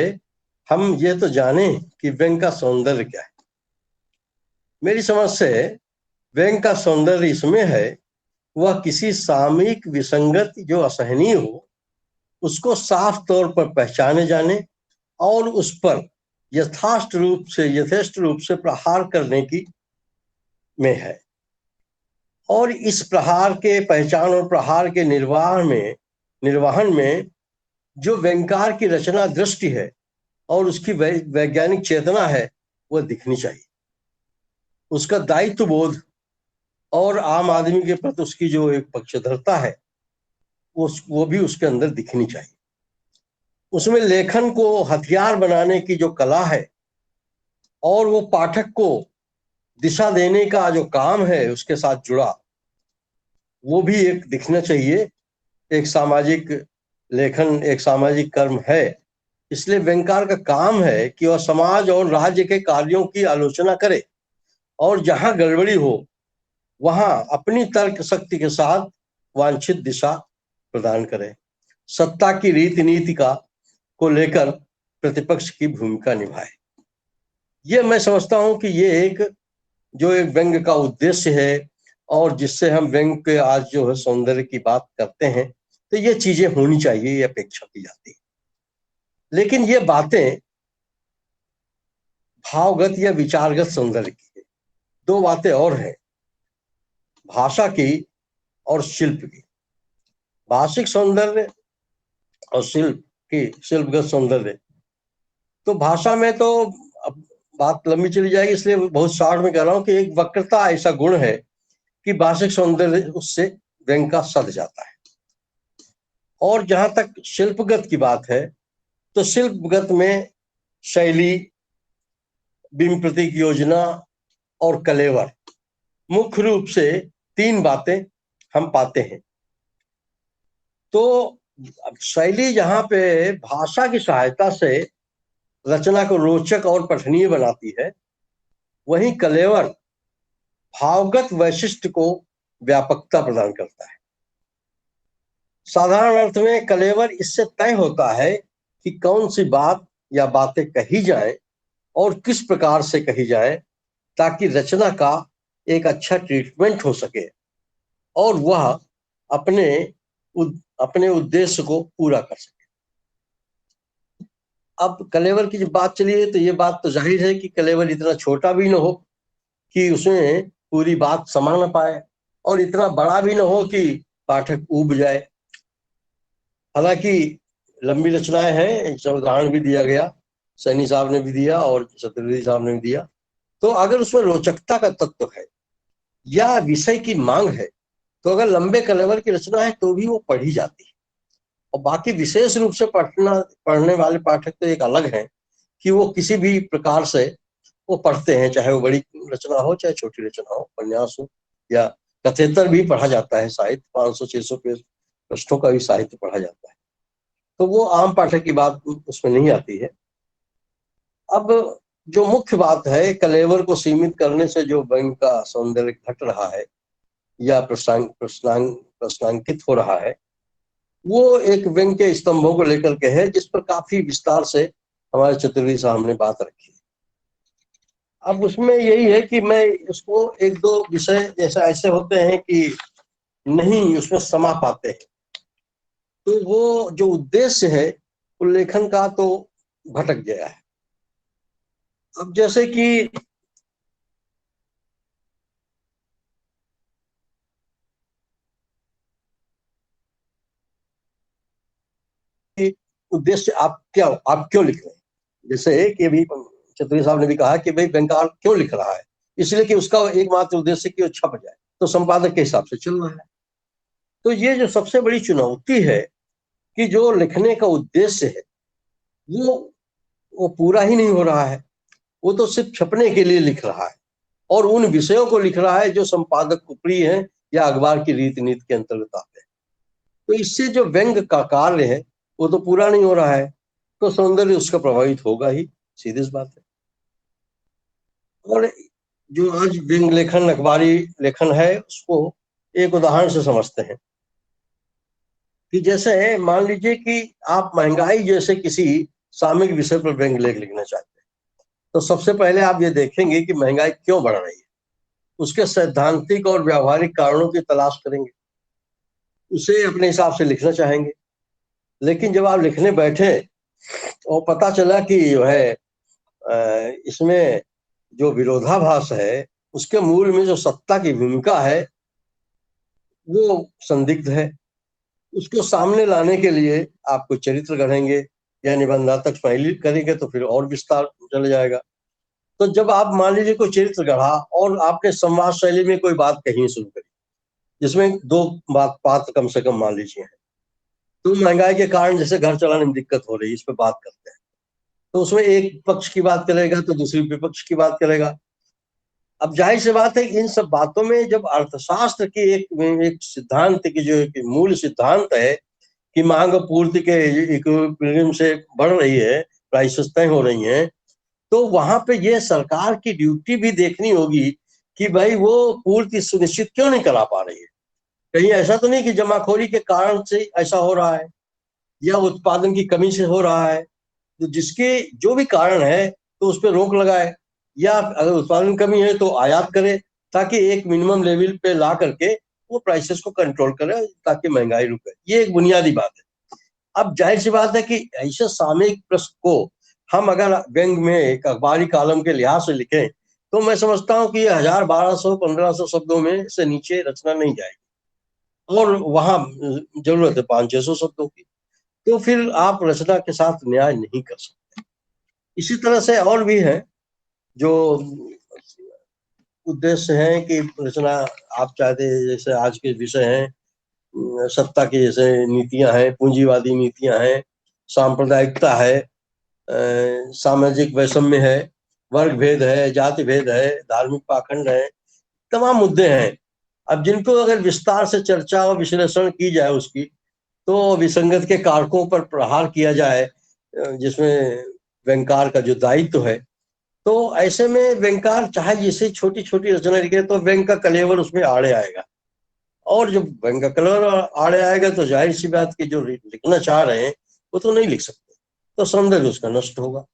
हम ये तो जाने कि व्यंग का सौंदर्य क्या है। मेरी समझ से व्यंग का सौंदर्य इसमें है, वह किसी सामयिक विसंगति जो असहनीय हो उसको साफ तौर पर पहचाने जाने और उस पर यथेष्ट रूप से प्रहार करने की में है। और इस प्रहार के पहचान और प्रहार के निर्वहन में जो व्यंगकार की रचना दृष्टि है और उसकी वैज्ञानिक चेतना है, वह दिखनी चाहिए। उसका दायित्व बोध और आम आदमी के प्रति उसकी जो एक पक्षधरता है, वो भी उसके अंदर दिखनी चाहिए। उसमें लेखन को हथियार बनाने की जो कला है और वो पाठक को दिशा देने का जो काम है उसके साथ जुड़ा, वो भी एक दिखना चाहिए। एक सामाजिक लेखन एक सामाजिक कर्म है, इसलिए व्यंगकार का काम है कि वह समाज और राज्य के कार्यों की आलोचना करे और जहां गड़बड़ी हो वहां अपनी तर्क शक्ति के साथ वांछित दिशा प्रदान करे। सत्ता की रीति नीति को लेकर प्रतिपक्ष की भूमिका निभाए। ये मैं समझता हूं कि ये एक व्यंग का उद्देश्य है, और जिससे हम व्यंग के आज जो है सौंदर्य की बात करते हैं, तो ये चीजें होनी चाहिए, ये अपेक्षा की जाती है। लेकिन ये बातें भावगत या विचारगत सौंदर्य की है। 2 बातें और हैं, भाषा की और शिल्प की। भाषिक सौंदर्य और शिल्पगत सौंदर्य। तो भाषा में तो अब बात लंबी चली जाएगी, इसलिए बहुत शॉर्ट में कह रहा हूं कि एक वक्रता ऐसा गुण है कि भाषिक सौंदर्य उससे व्यंग का सध जाता है। और जहां तक शिल्पगत की बात है, तो शिल्पगत में शैली, बिंब प्रतीक योजना और कलेवर, मुख्य रूप से 3 बातें हम पाते हैं। तो शैली जहां पे भाषा की सहायता से रचना को रोचक और पठनीय बनाती है, वहीं कलेवर भावगत वैशिष्ट्य को व्यापकता प्रदान करता है। साधारण अर्थ में कलेवर इससे तय होता है कि कौन सी बात या बातें कही जाए और किस प्रकार से कही जाए, ताकि रचना का एक अच्छा ट्रीटमेंट हो सके और वह अपने उद्देश्य को पूरा कर सके। अब कलेवर की जब बात चली है तो ये बात तो जाहिर है कि कलेवर इतना छोटा भी न हो कि उसमें पूरी बात समा न पाए और इतना बड़ा भी न हो कि पाठक ऊब जाए। हालांकि लंबी रचनाएं हैं, इसका उदाहरण भी दिया गया, सैनी साहब ने भी दिया और चतुर्वेदी साहब ने भी दिया। तो अगर उसमें रोचकता का तत्व है या विषय की मांग है, तो अगर लंबे कलेवर की रचना है तो भी वो पढ़ी जाती है। और बाकी विशेष रूप से पढ़ने वाले पाठक तो एक अलग है कि वो किसी भी प्रकार से वो पढ़ते हैं, चाहे वो बड़ी रचना हो चाहे छोटी रचना हो, उपन्यास हो या कथेतर भी पढ़ा जाता है। साहित्य 500-600 पृष्ठों का भी साहित्य पढ़ा जाता है, तो वो आम पाठक की बात उसमें नहीं आती है। अब जो मुख्य बात है, कलेवर को सीमित करने से जो व्यंग का सौंदर्य घट रहा है या प्रश्नांकित हो रहा है, वो एक व्यंग के स्तंभों को लेकर के है, जिस पर काफी विस्तार से हमारे चतुर्वेदी साहब ने बात रखी। अब उसमें यही है कि मैं उसको 1-2 विषय जैसे ऐसे होते हैं कि नहीं उसमें समा पाते हैं, तो वो जो उद्देश्य है उल्लेखन का तो भटक गया है। अब जैसे कि उद्देश्य आप क्यों लिख रहे हैं, जैसे कि अभी चतुर्वेदी साहब ने भी कहा कि भाई व्यंग्यकार क्यों लिख रहा है, इसलिए कि उसका एकमात्र उद्देश्य कि वो छप जाए, तो संपादक के हिसाब से चल रहा है। तो ये जो सबसे बड़ी चुनौती है कि जो लिखने का उद्देश्य है वो पूरा ही नहीं हो रहा है, वो तो सिर्फ छपने के लिए लिख रहा है और उन विषयों को लिख रहा है जो संपादक को प्रिय है या अखबार की रीति नीति के अंतर्गत आते हैं। तो इससे जो व्यंग का कार्य है वो तो पूरा नहीं हो रहा है, तो सौंदर्य उसका प्रभावित होगा ही, सीधी सी बात है। और जो आज व्यंग लेखन अखबारी लेखन है, उसको एक उदाहरण से समझते हैं कि जैसे मान लीजिए कि आप महंगाई जैसे किसी सामयिक विषय पर व्यंग लेख लिखना चाहते हैं, तो सबसे पहले आप ये देखेंगे कि महंगाई क्यों बढ़ रही है, उसके सैद्धांतिक और व्यावहारिक कारणों की तलाश करेंगे, उसे अपने हिसाब से लिखना चाहेंगे। लेकिन जब आप लिखने बैठे और पता चला कि जो है इसमें जो विरोधाभास है उसके मूल में जो सत्ता की भूमिका है वो संदिग्ध है, उसको सामने लाने के लिए आपको चरित्र गढ़ेंगे या निबंधात्मक शैली करेंगे, तो फिर और विस्तार चल जाएगा। तो जब आप मान लीजिए कोई चरित्र गढ़ा और आपने संवाद शैली में कोई बात कही शुरू करी जिसमें 2 पात्र कम से कम मान लीजिए हैं, तो महंगाई के कारण जैसे घर चलाने में दिक्कत हो रही है, इस पे बात करते हैं, तो उसमें एक पक्ष की बात करेगा तो दूसरी विपक्ष की बात करेगा। अब जाहिर सी बात है इन सब बातों में जब अर्थशास्त्र की एक सिद्धांत की जो एक मूल सिद्धांत है कि मांग और पूर्ति के इक्विलिब्रियम से बढ़ रही है, प्राइसेस तय हो रही हैं, तो वहां पे ये सरकार की ड्यूटी भी देखनी होगी कि भाई वो पूर्ति सुनिश्चित क्यों नहीं करा पा रही है। कहीं ऐसा तो नहीं कि जमाखोरी के कारण से ऐसा हो रहा है या उत्पादन की कमी से हो रहा है, तो जिसके जो भी कारण है तो उस पर रोक लगाए, या अगर उत्पादन कमी है तो आयात करे, ताकि एक मिनिमम लेवल पे ला करके वो प्राइसेस को कंट्रोल करे ताकि महंगाई रुके। ये एक बुनियादी बात है। अब जाहिर सी बात है कि ऐसे सामयिक प्रश्न को हम अगर व्यंग में एक अखबारी कॉलम के लिहाज से लिखें तो मैं समझता हूँ कि ये 1000, 1200, 1500 शब्दों में से नीचे रचना नहीं जाएगी और वहां जरूरत है 500-600 शब्दों की, तो फिर आप रचना के साथ न्याय नहीं कर सकते। इसी तरह से और भी है जो उद्देश्य है कि रचना आप चाहते हैं, जैसे आज के विषय हैं सत्ता की, जैसे नीतियां हैं, पूंजीवादी नीतियां हैं, सांप्रदायिकता है, सामाजिक वैषम्य है, वर्ग भेद है, जाति भेद है, धार्मिक पाखंड है, तमाम मुद्दे हैं। अब जिनको अगर विस्तार से चर्चा और विश्लेषण की जाए उसकी, तो विसंगत के कारकों पर प्रहार किया जाए, जिसमें व्यंगकार का जो दायित्व है, तो ऐसे में व्यंगकार चाहे जिसे छोटी छोटी रचना लिखे तो व्यंग का कलेवर उसमें आड़े आएगा, और जब व्यंग का कलेवर आड़े आएगा तो जाहिर सी बात की जो लिखना चाह रहे हैं वो तो नहीं लिख सकते, तो सौंदर्य उसका नष्ट होगा।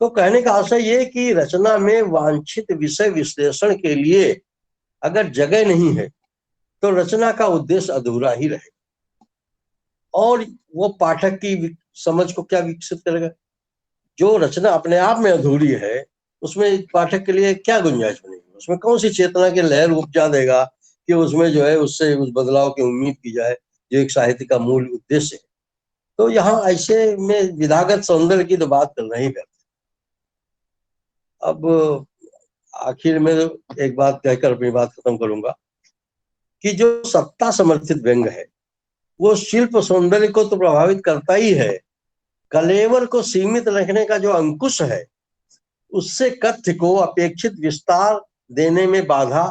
तो कहने का आशय ये कि रचना में वांछित विषय विश्लेषण के लिए अगर जगह नहीं है तो रचना का उद्देश्य अधूरा ही रहेगा, और वो पाठक की समझ को क्या विकसित करेगा? जो रचना अपने आप में अधूरी है उसमें पाठक के लिए क्या गुंजाइश बनेगी? उसमें कौन सी चेतना की लहर उपजा देगा कि उसमें जो है उससे उस बदलाव की उम्मीद की जाए जो एक साहित्य का मूल उद्देश्य है। तो यहाँ ऐसे में विधागत सौंदर्य की तो बात करना ही करते। अब आखिर में एक बात कहकर अपनी बात खत्म करूंगा कि जो सत्ता समर्थित व्यंग है वो शिल्प सौंदर्य को तो प्रभावित करता ही है, कलेवर को सीमित रखने का जो अंकुश है उससे कथ्य को अपेक्षित विस्तार देने में बाधा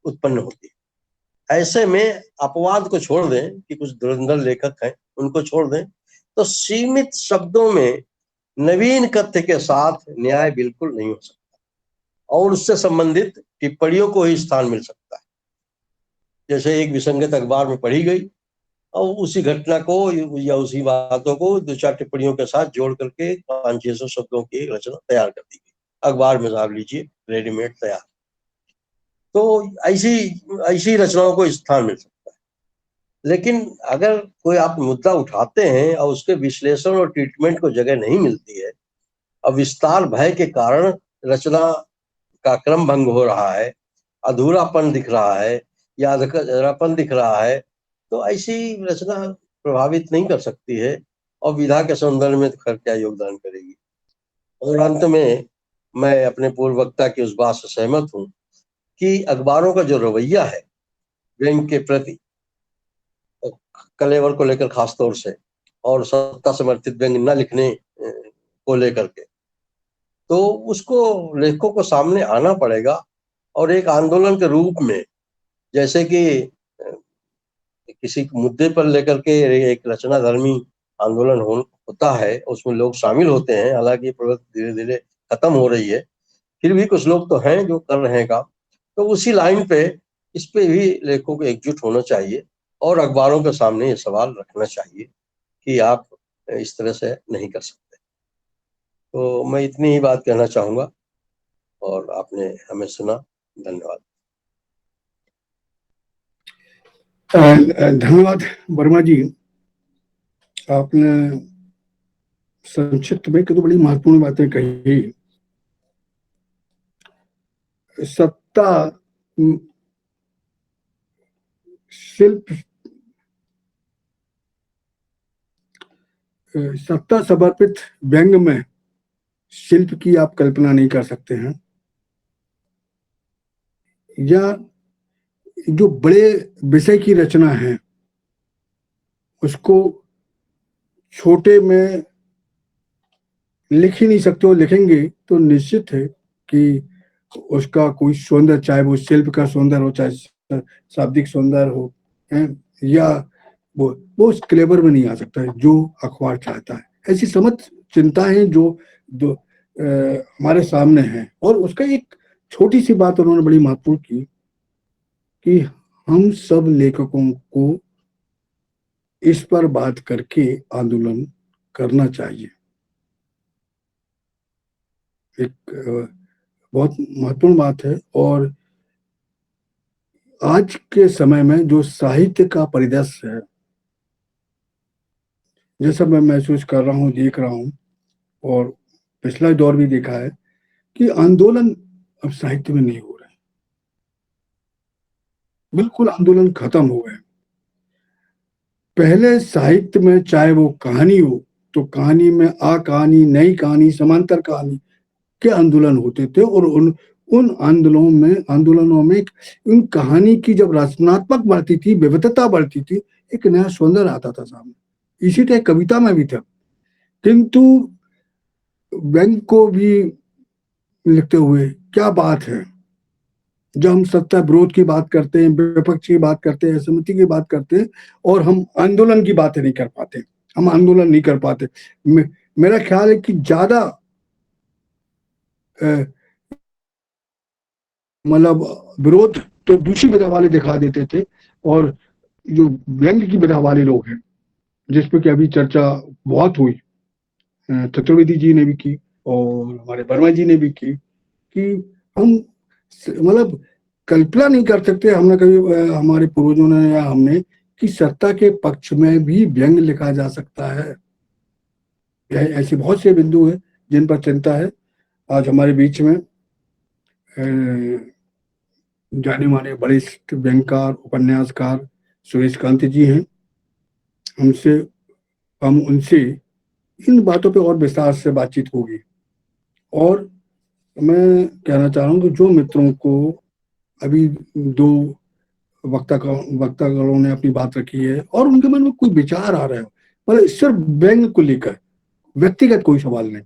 उत्पन्न होती है। ऐसे में अपवाद को छोड़ दें कि कुछ धुरंधर लेखक हैं उनको छोड़ दें, तो सीमित शब्दों में नवीन कथ्य के साथ न्याय बिल्कुल नहीं हो सकता, और उससे संबंधित टिप्पणियों को ही स्थान मिल सकता है। जैसे एक विसंगत अखबार में पढ़ी गई और उसी घटना को या उसी बातों को 2-4 टिप्पणियों के साथ जोड़ करके 500-600 शब्दों की रचना तैयार कर दी गई, अखबार में साहब लीजिए रेडीमेड तैयार। तो ऐसी रचनाओं को स्थान मिल सकता है। लेकिन अगर कोई आप मुद्दा उठाते हैं और उसके विश्लेषण और ट्रीटमेंट को जगह नहीं मिलती है, अब विस्तार भय के कारण रचना का क्रम भंग हो रहा है, अधूरापन दिख रहा है या अधूरापन दिख रहा है, तो ऐसी रचना प्रभावित नहीं कर सकती है और विधा के सौंदर्य में तो खैर क्या योगदान करेगी। और अंत में मैं अपने पूर्व वक्ता की उस बात से सहमत हूं कि अखबारों का जो रवैया है व्यंग के प्रति, कलेवर को लेकर खास तौर से, और सत्ता समर्थित व्यंग न लिखने को लेकर के, तो उसको लेखकों को सामने आना पड़ेगा और एक आंदोलन के रूप में, जैसे कि किसी मुद्दे पर लेकर के एक रचना धर्मी आंदोलन होता है, उसमें लोग शामिल होते हैं, हालांकि प्रवृत्ति धीरे धीरे खत्म हो रही है, फिर भी कुछ लोग तो हैं जो कर रहे हैं काम। तो उसी लाइन पे इस पे भी लेखकों को एकजुट होना चाहिए और अखबारों के सामने ये सवाल रखना चाहिए कि आप इस तरह से नहीं कर सकते। तो मैं इतनी ही बात कहना चाहूंगा और आपने हमें सुना, धन्यवाद। धन्यवाद वर्मा जी, आपने संक्षिप्त में तो बड़ी महत्वपूर्ण बातें कही। सत्ता शिल्प सत्ता समर्पित व्यंग में शिल्प की आप कल्पना नहीं कर सकते हैं, या जो बड़े विषय की रचना है उसको छोटे में लिख ही नहीं सकते हो। लिखेंगे तो निश्चित है कि उसका कोई सौंदर्य, चाहे वो शिल्प का सौंदर्य हो, चाहे शाब्दिक सौंदर्य हो, या वो उस क्लेवर में नहीं आ सकता है जो अखबार चाहता है। ऐसी समझ चिंताएं जो हमारे सामने हैं। और उसका एक छोटी सी बात उन्होंने बड़ी महत्वपूर्ण की कि हम सब लेखकों को इस पर बात करके आंदोलन करना चाहिए। एक बहुत महत्वपूर्ण बात है। और आज के समय में जो साहित्य का परिदृश्य है, जैसा मैं महसूस कर रहा हूँ, देख रहा हूँ, और पिछला दौर भी देखा है कि आंदोलन अब साहित्य में नहीं हो रहे, बिल्कुल आंदोलन खत्म हो गए। पहले साहित्य में चाहे वो कहानी हो तो कहानी में कहानी, नई कहानी, समांतर कहानी के आंदोलन होते थे, और उन आंदोलनों में उन कहानी की जब रचनात्मक बढ़ती थी, विविधता बढ़ती थी, एक नया सौंदर्य आता था सामने। इसी तरह कविता में भी था। किंतु व्यंग को भी लिखते हुए, क्या बात है, जब हम सत्ता विरोध की बात करते हैं, विपक्ष की बात करते हैं, असहमति की बात करते हैं, और हम आंदोलन की बातें नहीं कर पाते, हम आंदोलन नहीं कर पाते। मेरा ख्याल है कि ज्यादा मतलब विरोध तो दूसरी विधा वाले दिखा देते थे, और जो व्यंग की विधा वाले लोग हैं, जिसपे कि अभी चर्चा बहुत हुई, चतुर्वेदी जी ने भी की और हमारे वर्मा जी ने भी की, कि हम मतलब कल्पना नहीं कर सकते, हमने कभी हमारे पूर्वजों ने या हमने, कि सत्ता के पक्ष में भी व्यंग लिखा जा सकता है। ऐसे बहुत से बिंदु हैं जिन पर चिंता है। आज हमारे बीच में जाने माने बड़े व्यंगकार, उपन्यासकार सुरेश कांत जी हैं। हम उनसे इन बातों पे और विस्तार से बातचीत होगी। और मैं कहना चाह रहा हूँ कि जो मित्रों को अभी दो वक्तागणों ने अपनी बात रखी है और उनके मन में कोई विचार आ रहा है, मतलब सिर्फ व्यंग को लेकर, व्यक्तिगत कोई सवाल नहीं,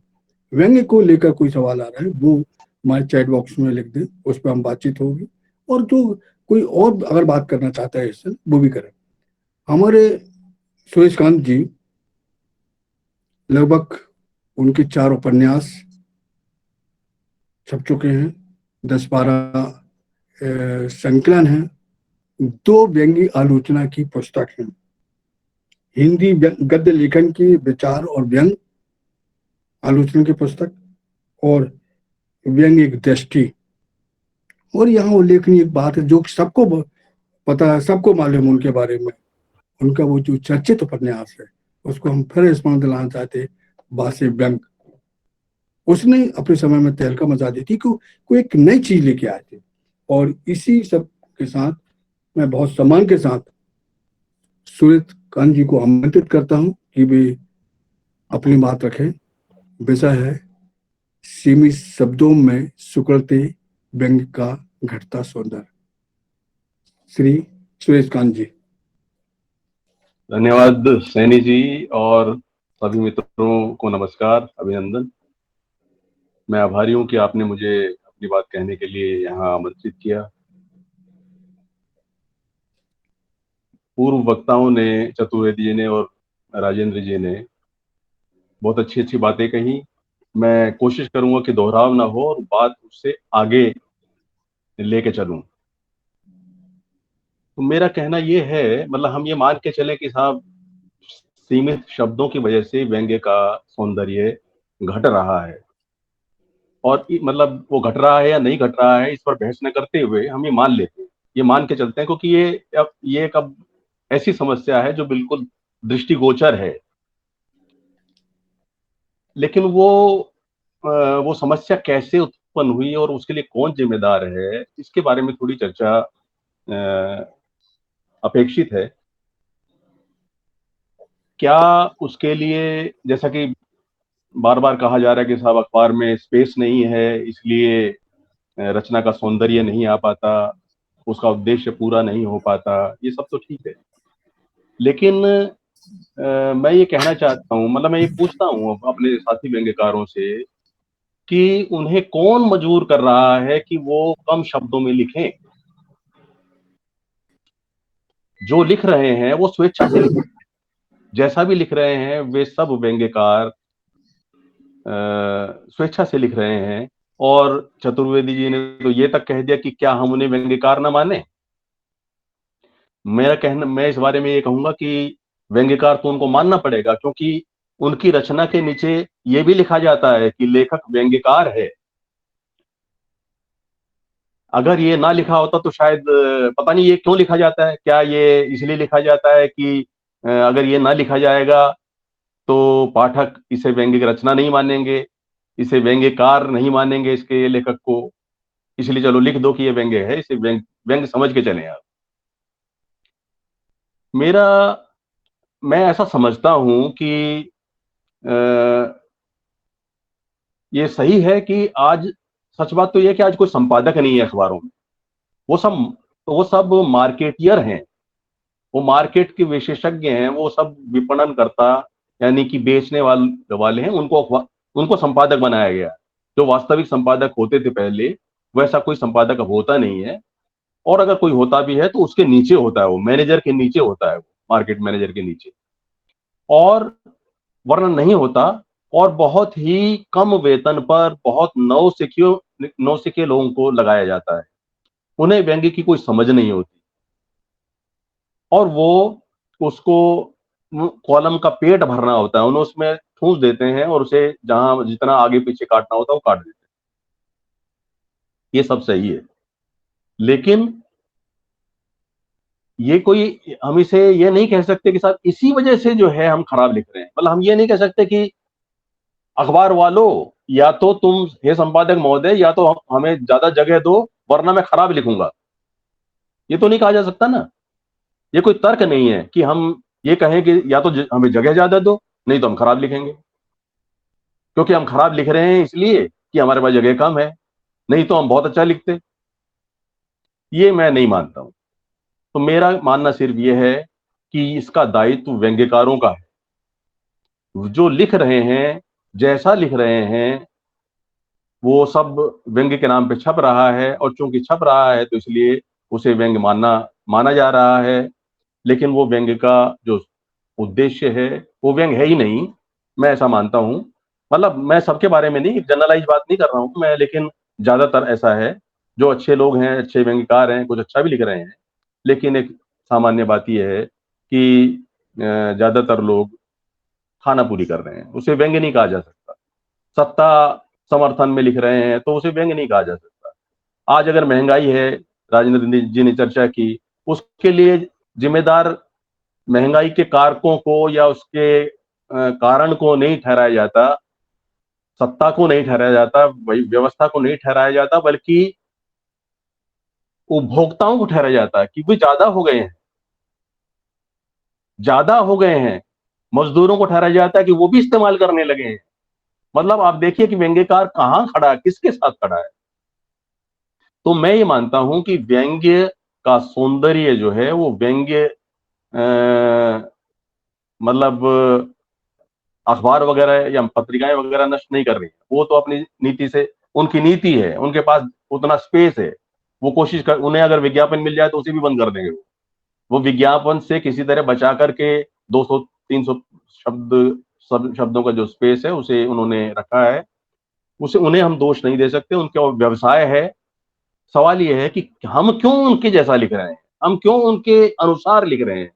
व्यंग को लेकर कोई सवाल आ रहा है, वो हमारे चैट बॉक्स में लिख दें, उस पर हम बातचीत होगी। और जो कोई और अगर बात करना चाहता है इससे, वो भी करें। हमारे सुरेश कांत जी लगभग उनके 4 उपन्यास छप चुके हैं, 10-12 संकलन हैं, 2 व्यंग्य आलोचना की पुस्तक है, हिंदी गद्य लेखन की विचार और व्यंग आलोचना की पुस्तक, और व्यंग एक दृष्टि। और यहाँ उल्लेखनीय एक बात है जो सबको पता है, सबको मालूम उनके बारे में, उनका वो जो चर्चित उपन्यास है, उसको हम फिर स्मरण दिलाना चाहते, बासे व्यंग। उसने अपने समय में तहलका मचा दी थी, कोई एक नई चीज लेके आए थे। और इसी सब के साथ मैं बहुत सम्मान के साथ सुरेश कांत जी को आमंत्रित करता हूं कि वे अपनी बात रखें। विषय है सीमित शब्दों में सुकृति व्यंग का घटता सौंदर्य। श्री सुरेश कांत जी। धन्यवाद सैनी जी, और सभी मित्रों को नमस्कार, अभिनंदन। मैं आभारी हूं कि आपने मुझे अपनी बात कहने के लिए यहाँ आमंत्रित किया। पूर्व वक्ताओं ने, चतुर्वेदी जी ने और राजेंद्र जी ने बहुत अच्छी अच्छी बातें कही। मैं कोशिश करूंगा कि दोहराव ना हो और बात उससे आगे लेके चलूं। तो मेरा कहना ये है, मतलब हम ये मान के चलें कि साहब सीमित शब्दों की वजह से व्यंग्य का सौंदर्य घट रहा है, और मतलब वो घट रहा है या नहीं घट रहा है, इस पर बहस न करते हुए हम ये मान लेते हैं, ये मान के चलते हैं, क्योंकि ये एक अब ऐसी समस्या है जो बिल्कुल दृष्टिगोचर है। लेकिन वो समस्या कैसे उत्पन्न हुई और उसके लिए कौन जिम्मेदार है, इसके बारे में थोड़ी चर्चा अपेक्षित है। क्या उसके लिए, जैसा कि बार बार कहा जा रहा है कि साहब अखबार में स्पेस नहीं है, इसलिए रचना का सौंदर्य नहीं आ पाता, उसका उद्देश्य पूरा नहीं हो पाता, ये सब तो ठीक है। लेकिन मैं ये कहना चाहता हूँ, मतलब मैं ये पूछता हूँ अपने साथी व्यंग्यकारों से कि उन्हें कौन मजबूर कर रहा है कि वो कम शब्दों में लिखें। जो लिख रहे हैं वो स्वेच्छा से लिख रहे हैं, जैसा भी लिख रहे हैं वे सब व्यंग्यकार स्वेच्छा से लिख रहे हैं। और चतुर्वेदी जी ने तो ये तक कह दिया कि क्या हम उन्हें व्यंग्यकार न माने। मैं इस बारे में ये कहूंगा कि व्यंग्यकार तो उनको मानना पड़ेगा, क्योंकि उनकी रचना के नीचे ये भी लिखा जाता है कि लेखक व्यंग्यकार है। अगर ये ना लिखा होता तो शायद पता नहीं ये क्यों लिखा जाता है। क्या ये इसलिए लिखा जाता है कि अगर ये ना लिखा जाएगा तो पाठक इसे व्यंग्य रचना नहीं मानेंगे, इसे व्यंग्यकार नहीं मानेंगे इसके लेखक को, इसलिए चलो लिख दो कि ये व्यंग्य है, इसे व्यंग्य समझ के चलें आप। मैं ऐसा समझता हूं कि ये सही है कि आज, सच बात तो ये है कि आज कोई संपादक नहीं है अखबारों में, वो सब मार्केटियर हैं, वो मार्केट के विशेषज्ञ हैं, वो सब विपणन करता यानी कि बेचने वाले हैं, उनको संपादक बनाया गया। जो वास्तविक संपादक होते थे पहले, वैसा कोई संपादक अब होता नहीं है। और अगर कोई होता भी है तो उसके नीचे होता है, वो मैनेजर के नीचे होता है, वो मार्केट मैनेजर के नीचे, और वरना नहीं होता। और बहुत ही कम वेतन पर बहुत नौसिखिए लोगों को लगाया जाता है। उन्हें व्यंग्य की कोई समझ नहीं होती, और वो उसको कॉलम का पेट भरना होता है, उन्हें उसमें ठूस देते हैं और उसे जहां जितना आगे पीछे काटना होता है वो काट देते हैं। ये सब सही है, लेकिन ये कोई, हम इसे ये नहीं कह सकते कि साहब इसी वजह से जो है हम खराब लिख रहे हैं। मतलब हम ये नहीं कह सकते कि अखबार वालों, या तो तुम हे संपादक महोदय, या तो हमें ज्यादा जगह दो वरना मैं खराब लिखूंगा। ये तो नहीं कहा जा सकता ना। ये कोई तर्क नहीं है कि हम ये कहें कि या तो हमें जगह ज्यादा दो, नहीं तो हम खराब लिखेंगे। क्योंकि हम खराब लिख रहे हैं इसलिए कि हमारे पास जगह कम है, नहीं तो हम बहुत अच्छा लिखते। ये मैं नहीं मानता हूं। तो मेरा मानना सिर्फ ये है कि इसका दायित्व व्यंग्यकारों का है। जो लिख रहे हैं, जैसा लिख रहे हैं, वो सब व्यंग्य के नाम पे छप रहा है, और चूंकि छप रहा है तो इसलिए उसे व्यंग्य माना जा रहा है। लेकिन वो व्यंग्य का जो उद्देश्य है वो व्यंग्य है ही नहीं, मैं ऐसा मानता हूं। मतलब मैं सबके बारे में नहीं, जनरलाइज बात नहीं कर रहा हूं मैं, लेकिन ज्यादातर ऐसा है। जो अच्छे लोग हैं, अच्छे व्यंग्यकार हैं, कुछ अच्छा भी लिख रहे हैं, लेकिन एक सामान्य बात यह है कि ज्यादातर लोग खाना पूरी कर रहे हैं, उसे व्यंग्य नहीं कहा जा सकता। सत्ता समर्थन में लिख रहे हैं तो उसे व्यंग्य नहीं कहा जा सकता। आज अगर महंगाई है, राजेंद्र जी ने चर्चा की, उसके लिए जिम्मेदार महंगाई के कारकों को या उसके कारण को नहीं ठहराया जाता, सत्ता को नहीं ठहराया जाता, व्यवस्था को नहीं ठहराया जाता, बल्कि उपभोक्ताओं को ठहराया जाता है कि वे ज्यादा हो गए हैं। मजदूरों को ठहराया जाता है कि वो भी इस्तेमाल करने लगे हैं। मतलब आप देखिए कि व्यंग्यकार कहां खड़ा है, किसके साथ खड़ा है। तो मैं ये मानता हूं कि व्यंग्य का सौंदर्य जो है वो व्यंग्य मतलब अखबार वगैरह या पत्रिकाएं वगैरह नष्ट नहीं कर रही है। वो तो अपनी नीति से, उनकी नीति है, उनके पास उतना स्पेस है, वो कोशिश कर, उन्हें अगर विज्ञापन मिल जाए तो उसे भी बंद कर देंगे। वो विज्ञापन से किसी तरह बचा करके 200-300 शब्दों का जो स्पेस है उसे उन्होंने रखा है। उसे, उन्हें हम दोष नहीं दे सकते, उनका व्यवसाय है। सवाल यह है कि हम क्यों उनके जैसा लिख रहे हैं, हम क्यों उनके अनुसार लिख रहे हैं,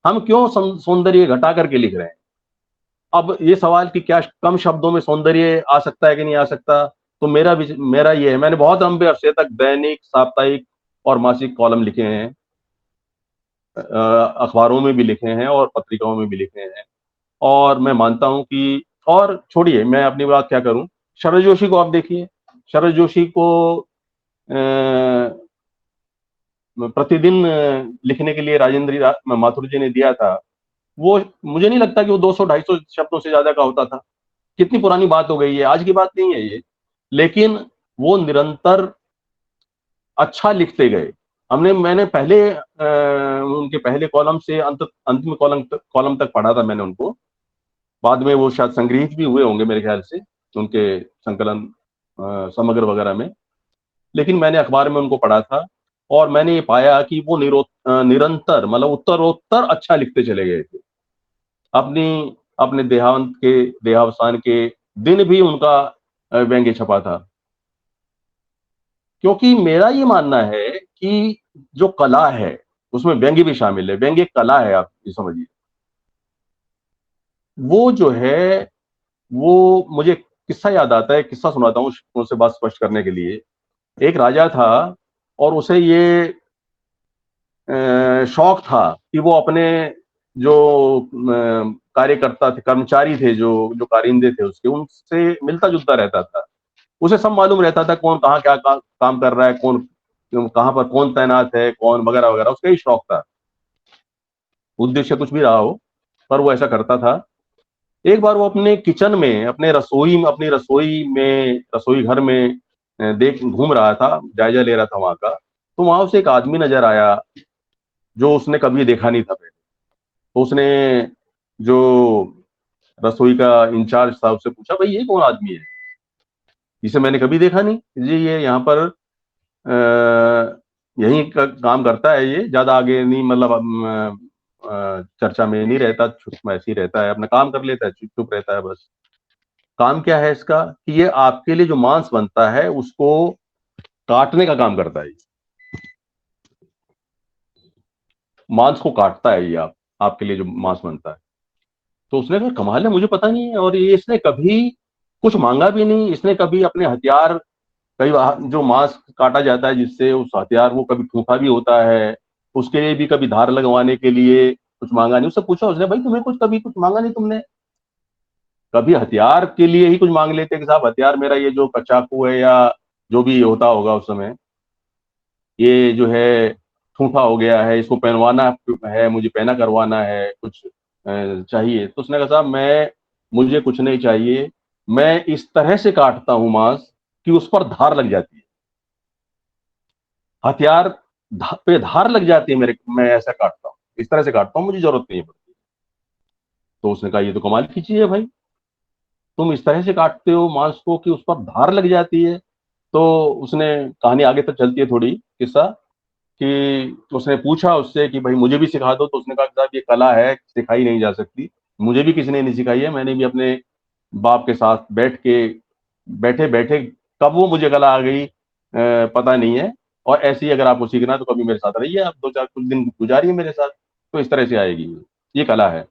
हम क्यों सौंदर्य घटा करके लिख रहे हैं। अब ये सवाल कि क्या कम शब्दों में सौंदर्य आ सकता है कि नहीं आ सकता, तो मेरा ये है, मैंने बहुत लंबे अरसे तक दैनिक, साप्ताहिक और मासिक कॉलम लिखे हैं, अखबारों में भी लिखे हैं और पत्रिकाओं में भी लिखे हैं। और मैं मानता हूं कि, और छोड़िए मैं अपनी बात क्या करूं, शरद जोशी को आप देखिए। शरद जोशी को प्रतिदिन लिखने के लिए राजेंद्र माथुर जी ने दिया था। वो, मुझे नहीं लगता कि वो 200-250 शब्दों से ज्यादा का होता था। कितनी पुरानी बात हो गई है, आज की बात नहीं है ये। लेकिन वो निरंतर अच्छा लिखते गए। मैंने पहले उनके पहले कॉलम से अंतिम कॉलम तक पढ़ा था मैंने उनको। बाद में वो शायद संग्रहित भी हुए होंगे मेरे ख्याल से, उनके संकलन समग्र वगैरह में। लेकिन मैंने अखबार में उनको पढ़ा था, और मैंने ये पाया कि वो निरंतर, मतलब उत्तरोत्तर अच्छा लिखते चले गए थे। अपने देहावसान के दिन भी उनका व्यंग्य छपा था। क्योंकि मेरा ये मानना है कि जो कला है उसमें व्यंग्य भी शामिल है। व्यंग्य एक कला है, आप ये समझिए। वो जो है, वो मुझे किस्सा याद आता है, किस्सा सुनाता हूँ उनसे बात स्पष्ट करने के लिए। एक राजा था, और उसे ये शौक था कि वो अपने जो कार्यकर्ता थे, कर्मचारी थे, जो जो कारिंदे थे उसके, उनसे मिलता जुलता रहता था। उसे सब मालूम रहता था कौन कहाँ क्या काम कर रहा है, कौन कहाँ पर कौन तैनात है, कौन वगैरह वगैरह। उसका ही शौक था, उद्देश्य कुछ भी रहा हो, पर वो ऐसा करता था। एक बार वो अपने किचन में, अपनी रसोई घर में देख घूम रहा था, जायजा ले रहा था वहां का। तो वहां उसे एक आदमी नजर आया जो उसने कभी देखा नहीं था पहले। तो उसने, जो रसोई का इंचार्ज था, उससे पूछा, भाई ये कौन आदमी है। जिसे मैंने कभी देखा नहीं जी। ये यहाँ पर यही काम करता है, ये ज्यादा आगे नहीं, मतलब चर्चा में नहीं रहता, चुप ऐसे ही रहता है, अपना काम कर लेता है, चुप चुप रहता है बस। काम क्या है इसका कि ये आपके लिए जो मांस बनता है उसको काटने का काम करता है। मांस को काटता है ये आपके लिए जो मांस बनता है। तो उसने कहा कमाल है, मुझे पता नहीं है। और ये इसने कभी कुछ मांगा भी नहीं, इसने कभी अपने हथियार, कई बार जो मांस काटा जाता है जिससे उस हथियार, वो कभी ठूंठा भी होता है, उसके लिए भी कभी धार लगवाने के लिए कुछ मांगा नहीं। उससे पूछा उसने, भाई तुम्हें कभी कुछ मांगा नहीं तुमने? कभी हथियार के लिए ही कुछ मांग लेते कि साहब हथियार मेरा ये जो चाकू है या जो भी होता होगा उस समय, ये जो है ठूंठा हो गया है, इसको पहनवाना है, मुझे पहना करवाना है, कुछ चाहिए। तो उसने कहा साहब मुझे कुछ नहीं चाहिए, मैं इस तरह से काटता हूं मांस कि उस पर धार लग जाती है, हथियार पे धार लग जाती है मेरे, मैं ऐसा काटता हूँ, इस तरह से काटता हूँ, मुझे जरूरत नहीं पड़ती। तो उसने कहा ये तो कमाल की चीज है भाई, तुम इस तरह से काटते हो मांस को कि उस पर धार लग जाती है। तो उसने, कहानी आगे तक चलती है थोड़ी किस्सा, कि उसने पूछा उससे कि भाई मुझे भी सिखा दो। तो उसने कहा साहब ये कला है, सिखाई नहीं जा सकती, मुझे भी किसी ने नहीं सिखाई है, मैंने भी अपने बाप के साथ बैठे बैठे कब वो मुझे कला आ गई पता नहीं है। और ऐसे ही अगर आपको सीखना है तो कभी मेरे साथ रहिए, आप 2-4 कुछ दिन गुजारिए मेरे साथ, तो इस तरह से आएगी, ये कला है।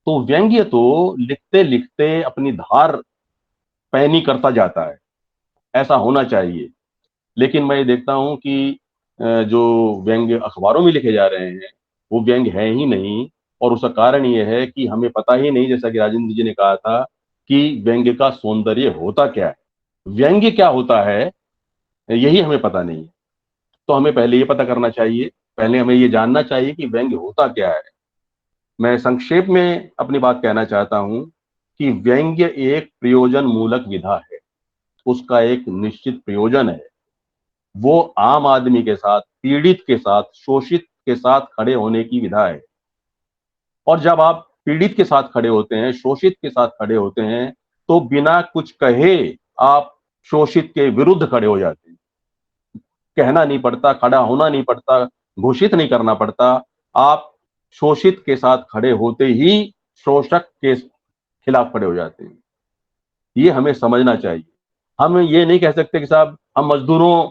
तो व्यंग्य तो लिखते लिखते अपनी धार पैनी करता जाता है, ऐसा होना चाहिए। लेकिन मैं ये देखता हूं कि जो व्यंग्य अखबारों में लिखे जा रहे हैं वो व्यंग्य है ही नहीं। और उसका कारण ये है कि हमें पता ही नहीं, जैसा कि राजेंद्र जी ने कहा था, कि व्यंग्य का सौंदर्य होता क्या है, व्यंग्य क्या होता है, यही हमें पता नहीं है। तो हमें पहले ये पता करना चाहिए, पहले हमें ये जानना चाहिए कि व्यंग्य होता क्या है। मैं संक्षेप में अपनी बात कहना चाहता हूं कि व्यंग्य एक प्रयोजन मूलक विधा है, उसका एक निश्चित प्रयोजन है। वो आम आदमी के साथ, पीड़ित के साथ, शोषित के साथ खड़े होने की विधा है। और जब आप पीड़ित के साथ खड़े होते हैं, शोषित के साथ खड़े होते हैं, तो बिना कुछ कहे आप शोषित के विरुद्ध खड़े हो जाते हैं। कहना नहीं पड़ता, खड़ा होना नहीं पड़ता, घोषित नहीं करना पड़ता, आप शोषित के साथ खड़े होते ही शोषक के खिलाफ खड़े हो जाते हैं। ये हमें समझना चाहिए। हम ये नहीं कह सकते कि साहब हम मजदूरों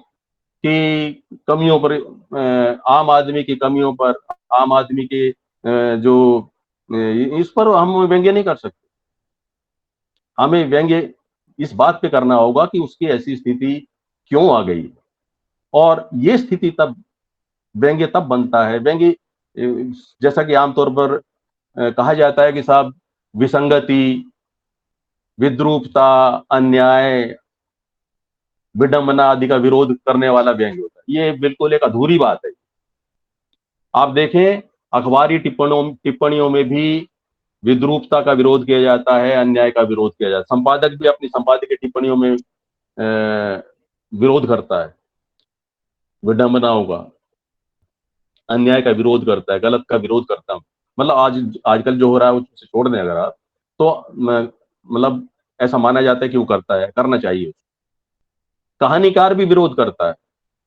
की कमियों पर, आम आदमी की कमियों पर, आम आदमी के जो इस पर हम व्यंग्य नहीं कर सकते। हमें व्यंग्य इस बात पे करना होगा कि उसकी ऐसी स्थिति क्यों आ गई, और ये स्थिति तब, व्यंग्य तब बनता है। व्यंग्य जैसा कि आमतौर पर कहा जाता है कि साहब विसंगति, विद्रूपता, अन्याय, विडंबना आदि का विरोध करने वाला व्यंग्य होता है। ये बिल्कुल एक अधूरी बात है। आप देखें अखबारी टिप्पणियों में भी विद्रूपता का विरोध किया जाता है, अन्याय का विरोध किया जाता है। संपादक भी अपनी संपादकीय टिप्पणियों में विरोध करता है, विडंबनाओं का, अन्याय का विरोध करता है, गलत का विरोध करता है। मतलब आजकल जो हो रहा है उसे छोड़ दें अगर आप, तो मतलब ऐसा माना जाता है कि वो करता है, करना चाहिए। कहानीकार भी विरोध करता है,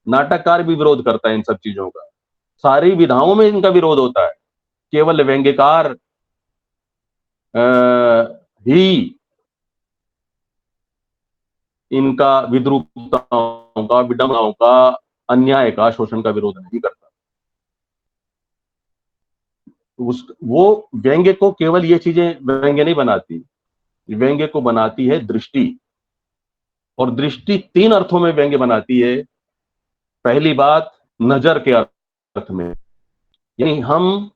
नाटककार भी विरोध करता है इन सब चीजों का, सारी विधाओं में इनका विरोध होता है। केवल व्यंग्यकार ही इनका विद्रूपताओं का, विडंबनाओं का, अन्याय का, शोषण का विरोध नहीं करता। वो व्यंग्य को केवल ये चीजें व्यंग्य नहीं बनाती, व्यंग्य को बनाती है दृष्टि। और दृष्टि 3 अर्थों में व्यंग्य बनाती है। पहली बात नजर के अर्थ में, यानी हम,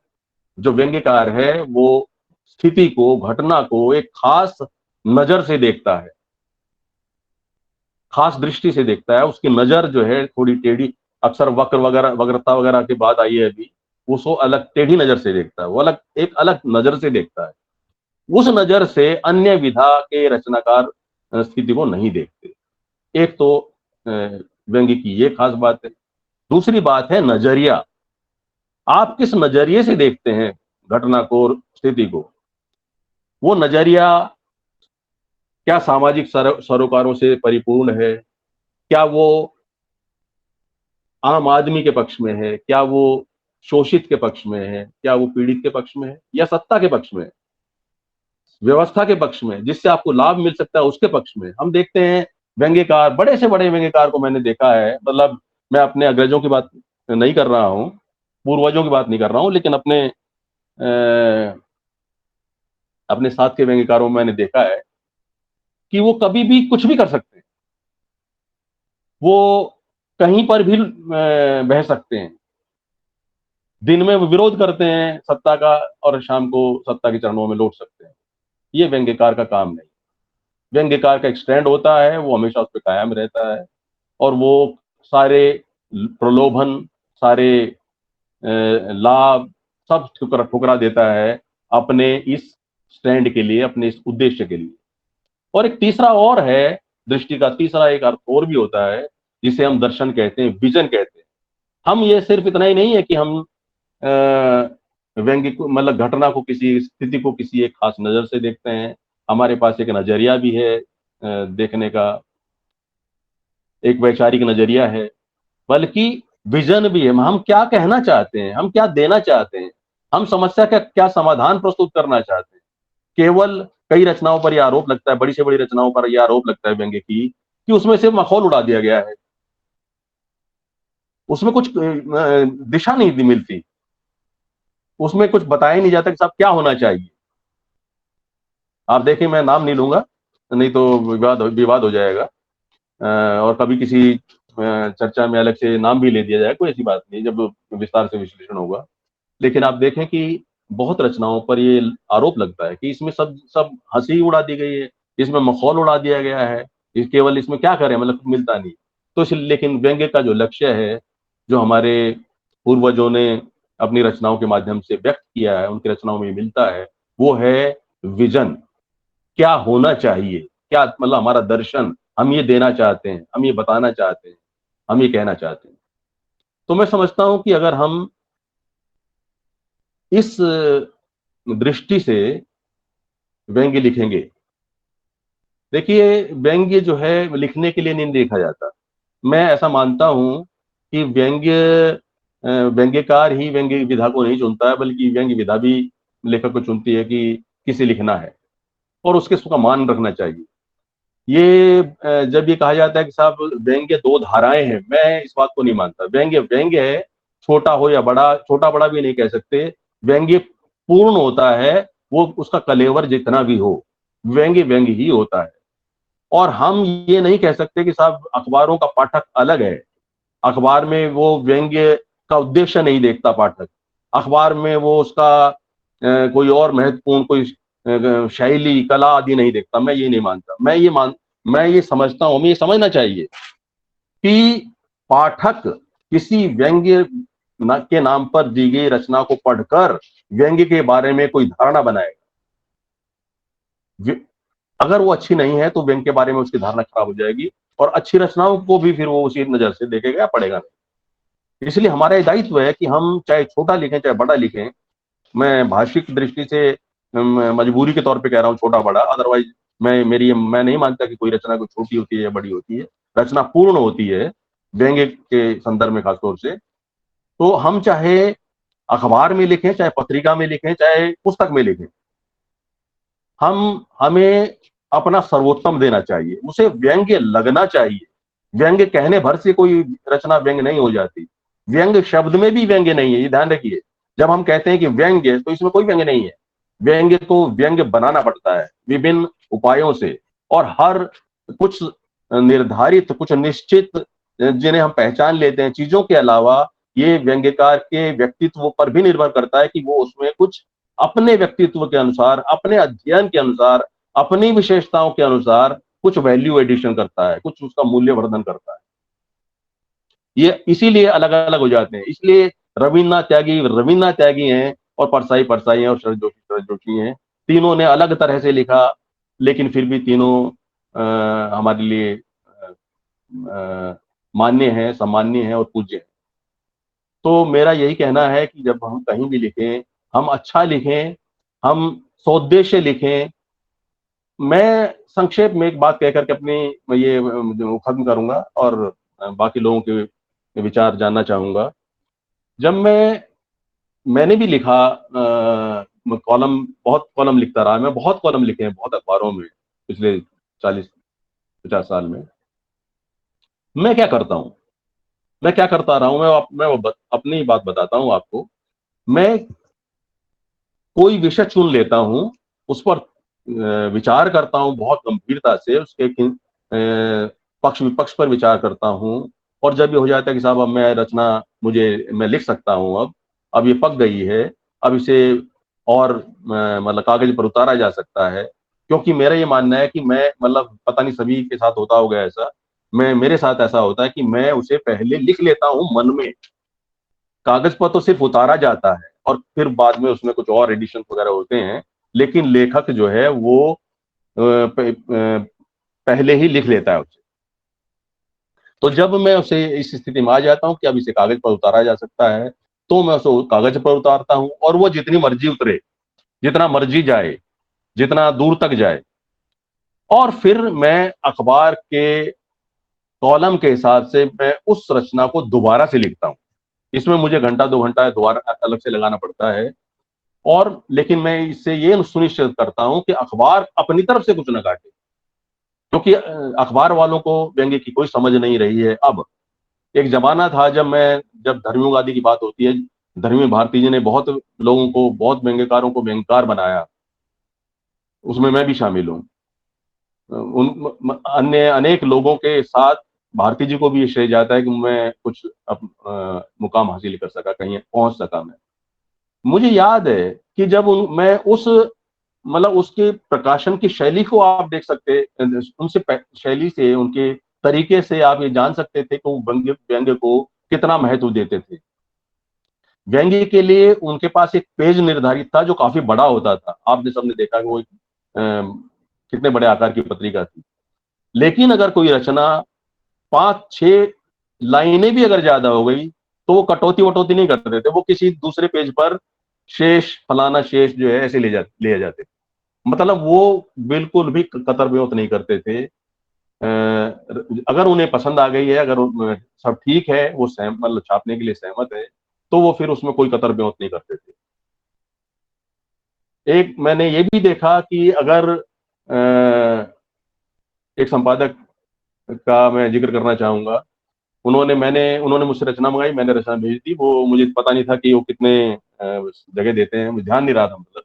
जो व्यंग्यकार है वो स्थिति को, घटना को एक खास नजर से देखता है, खास दृष्टि से देखता है। उसकी नजर जो है थोड़ी टेढ़ी, अक्सर वक्र वगैरह, वक्रता वगैरह की बात आई है अभी, उसको अलग टेढ़ी नजर से देखता है, वो अलग, एक अलग नजर से देखता है। उस नजर से अन्य विधा के रचनाकार स्थिति को नहीं देखते। एक तो व्यंग्य की ये खास बात है। दूसरी बात है नजरिया, आप किस नजरिए से देखते हैं घटना को, स्थिति को। वो नजरिया क्या सामाजिक सरोकारों से परिपूर्ण है, क्या वो आम आदमी के पक्ष में है, क्या वो शोषित के पक्ष में है, क्या वो पीड़ित के पक्ष में है, या सत्ता के पक्ष में है, व्यवस्था के पक्ष में, जिससे आपको लाभ मिल सकता है उसके पक्ष में। हम देखते हैं व्यंग्यकार, बड़े से बड़े व्यंग्यकार को मैंने देखा है, मतलब मैं अपने अग्रजों की बात नहीं कर रहा हूं, पूर्वजों की बात नहीं कर रहा हूं, लेकिन अपने साथ के व्यंग्यकारों में मैंने देखा है कि वो कभी भी कुछ भी कर सकते हैं, वो कहीं पर भी बह सकते हैं। दिन में वो विरोध करते हैं सत्ता का और शाम को सत्ता के चरणों में लौट सकते हैं। ये व्यंग्यकार का काम नहीं। व्यंग्यकार का एक स्टैंड होता है, वो हमेशा उस पर कायम रहता है, और वो सारे प्रलोभन, सारे लाभ सब ठुकरा देता है अपने इस स्टैंड के लिए, अपने इस उद्देश्य के लिए। और एक तीसरा और है, दृष्टि का तीसरा एक अर्थ और भी होता है, जिसे हम दर्शन कहते हैं, विजन कहते हैं। हम ये सिर्फ इतना ही नहीं है कि हम व्यंग्य को, मतलब घटना को, किसी स्थिति को किसी एक खास नजर से देखते हैं। हमारे पास एक नजरिया भी है देखने का, एक वैचारिक नजरिया है, बल्कि विजन भी है। हम क्या कहना चाहते हैं, हम क्या देना चाहते हैं, हम समस्या का क्या समाधान प्रस्तुत करना चाहते हैं। केवल कई रचनाओं पर यह आरोप लगता है, बड़ी से बड़ी रचनाओं पर यह आरोप लगता है व्यंग्य की, कि उसमें सिर्फ मखौल उड़ा दिया गया है, उसमें कुछ दिशा नहीं मिलती, उसमें कुछ बताया नहीं जाता कि साहब क्या होना चाहिए। आप देखें, मैं नाम नहीं लूंगा, नहीं तो विवाद हो जाएगा, और कभी किसी चर्चा में अलग से नाम भी ले दिया जाए, कोई ऐसी बात नहीं, जब विस्तार से विश्लेषण होगा। लेकिन आप देखें कि बहुत रचनाओं पर ये आरोप लगता है कि इसमें सब सब हंसी उड़ा दी गई है, इसमें मखौल उड़ा दिया गया है, केवल इसमें क्या करें, मतलब मिलता नहीं। तो लेकिन व्यंग्य का जो लक्ष्य है, जो हमारे पूर्वजों ने अपनी रचनाओं के माध्यम से व्यक्त किया है, उनकी रचनाओं में मिलता है, वो है विजन। क्या होना चाहिए, क्या मतलब हमारा दर्शन, हम ये देना चाहते हैं, हम ये बताना चाहते हैं, हम ये कहना चाहते हैं। तो मैं समझता हूं कि अगर हम इस दृष्टि से व्यंग्य लिखेंगे, देखिए व्यंग्य जो है लिखने के लिए नहीं देखा जाता। मैं ऐसा मानता हूं कि व्यंग्यकार ही व्यंग्य विधा को नहीं चुनता है, बल्कि व्यंग्य विधा भी लेखक को चुनती है कि किसे लिखना है, और उसके उसका मान रखना चाहिए। ये जब ये कहा जाता है कि साहब व्यंग्य दो धाराएं हैं, मैं इस बात को नहीं मानता। व्यंग्य व्यंग्य है, छोटा हो या बड़ा, छोटा बड़ा भी नहीं कह सकते। व्यंग्य पूर्ण होता है, वो उसका कलेवर जितना भी हो, व्यंग्य व्यंग्य ही होता है। और हम ये नहीं कह सकते कि साहब अखबारों का पाठक अलग है, अखबार में वो व्यंग्य का उद्देश्य नहीं देखता पाठक, अखबार में वो उसका कोई और महत्वपूर्ण कोई शैली, कला आदि नहीं देखता। मैं ये नहीं मानता। मैं ये समझता हूं, हमें ये समझना चाहिए कि पाठक किसी व्यंग्य के नाम पर दी गई रचना को पढ़कर व्यंग्य के बारे में कोई धारणा बनाएगा। अगर वो अच्छी नहीं है तो व्यंग्य के बारे में उसकी धारणा खराब हो जाएगी, और अच्छी रचनाओं को भी फिर वो उसी नजर से देखेगा, पढ़ेगा नहीं। इसलिए हमारा ये दायित्व है कि हम चाहे छोटा लिखें चाहे बड़ा लिखें। मैं भाषिक दृष्टि से मजबूरी के तौर पे कह रहा हूँ छोटा बड़ा, अदरवाइज मैं नहीं मानता कि कोई रचना कोई छोटी होती है या बड़ी होती है। रचना पूर्ण होती है व्यंग्य के संदर्भ में खासतौर से। तो हम चाहे अखबार में लिखें, चाहे पत्रिका में लिखें, चाहे पुस्तक में लिखें, हमें अपना सर्वोत्तम देना चाहिए, उसे व्यंग्य लगना चाहिए। व्यंग्य कहने भर से कोई रचना व्यंग्य नहीं हो जाती। व्यंग्य शब्द में भी व्यंग्य नहीं है, ये ध्यान रखिए। जब हम कहते हैं कि व्यंग्य, तो इसमें कोई व्यंग्य नहीं है। व्यंग्य को व्यंग्य बनाना पड़ता है विभिन्न उपायों से, और हर कुछ निर्धारित, कुछ निश्चित जिन्हें हम पहचान लेते हैं चीजों के अलावा, ये व्यंग्यकार के व्यक्तित्व पर भी निर्भर करता है कि वो उसमें कुछ अपने व्यक्तित्व के अनुसार, अपने अध्ययन के अनुसार, अपनी विशेषताओं के अनुसार कुछ वैल्यू एडिशन करता है, कुछ उसका मूल्यवर्धन करता है। ये इसीलिए अलग अलग हो जाते हैं। इसलिए रवीन्द्रनाथ त्यागी हैं, और परसाई परसाई हैं, और शरद जोशी हैं। तीनों ने अलग तरह से लिखा, लेकिन फिर भी तीनों हमारे लिए मान्य है, सम्मान्य है और पूज्य है। तो मेरा यही कहना है कि जब हम कहीं भी लिखें, हम अच्छा लिखें, हम सौद्देश्य लिखें, मैं संक्षेप में एक बात कहकर के अपनी ये जो खत्म करूंगा और बाकी लोगों के विचार जानना चाहूंगा। जब मैंने भी लिखा, कॉलम, बहुत कॉलम लिखता रहा मैं, बहुत कॉलम लिखे हैं बहुत अखबारों में पिछले 40-50 साल में। मैं क्या करता हूँ, मैं क्या करता रहा हूँ, अपनी ही बात बताता हूँ आपको। मैं कोई विषय चुन लेता हूँ, उस पर विचार करता हूँ बहुत गंभीरता से, उसके पक्ष विपक्ष पर विचार करता हूँ, और जब ये हो जाता है कि साहब अब मैं लिख सकता हूँ, अब ये पक गई है, अब इसे और मतलब कागज पर उतारा जा सकता है। क्योंकि मेरा ये मानना है कि मैं, मतलब पता नहीं सभी के साथ होता होगा ऐसा, मेरे साथ ऐसा होता है कि मैं उसे पहले लिख लेता हूँ मन में। कागज पर तो सिर्फ उतारा जाता है और फिर बाद में उसमें कुछ और एडिशन वगैरह होते हैं, लेकिन लेखक जो है वो पहले ही लिख लेता है उसे। तो जब मैं उसे इस स्थिति में आ जाता हूँ कि अब इसे कागज पर उतारा जा सकता है, तो मैं उसे कागज पर उतारता हूँ, और वो जितनी मर्जी उतरे, जितना मर्जी जाए, जितना दूर तक जाए, और फिर मैं अखबार के कॉलम के हिसाब से मैं उस रचना को दोबारा से लिखता हूँ। इसमें मुझे घंटा 2 घंटा दोबारा अलग से लगाना पड़ता है, और लेकिन मैं इससे ये सुनिश्चित करता हूं कि अखबार अपनी तरफ से कुछ न काटे, क्योंकि अखबार वालों को व्यंग्य की कोई समझ नहीं रही है। अब एक जमाना था जब धर्मयुग आदि की बात होती है, धर्मी भारती जी ने बहुत लोगों को, बहुत व्यंग्यकारों को व्यंग्यकार बनाया, उसमें मैं भी शामिल हूँ। अन्य अनेक लोगों के साथ भारती जी को भी ये श्रेय जाता है कि मैं कुछ मुकाम हासिल कर सका, कहीं पहुंच सका। मुझे याद है कि जब मैं उसके प्रकाशन की शैली को आप देख सकते, उनसे शैली से, उनके तरीके से आप ये जान सकते थे कि वो व्यंग्य को कितना महत्व देते थे। व्यंग्य के लिए उनके पास एक पेज निर्धारित था जो काफी बड़ा होता था। आपने सबने देखा कि वो कितने बड़े आकार की पत्रिका थी। लेकिन अगर कोई रचना 5-6 लाइनें भी अगर ज्यादा हो गई तो वो कटौती वटौती नहीं करते थे, वो किसी दूसरे पेज पर शेष, फलाना शेष जो है ऐसे ले जाते। मतलब वो बिल्कुल भी कतर ब्योत नहीं करते थे। अगर उन्हें पसंद आ गई है, अगर सब ठीक है, वो मतलब छापने के लिए सहमत है, तो वो फिर उसमें कोई कतर ब्योत नहीं करते थे। एक मैंने ये भी देखा कि अगर एक संपादक का मैं जिक्र करना चाहूंगा, उन्होंने मुझसे रचना मंगाई, मैंने रचना भेज दी। वो मुझे पता नहीं था कि वो कितने जगह देते हैं, मुझे ध्यान नहीं रहा था मतलब।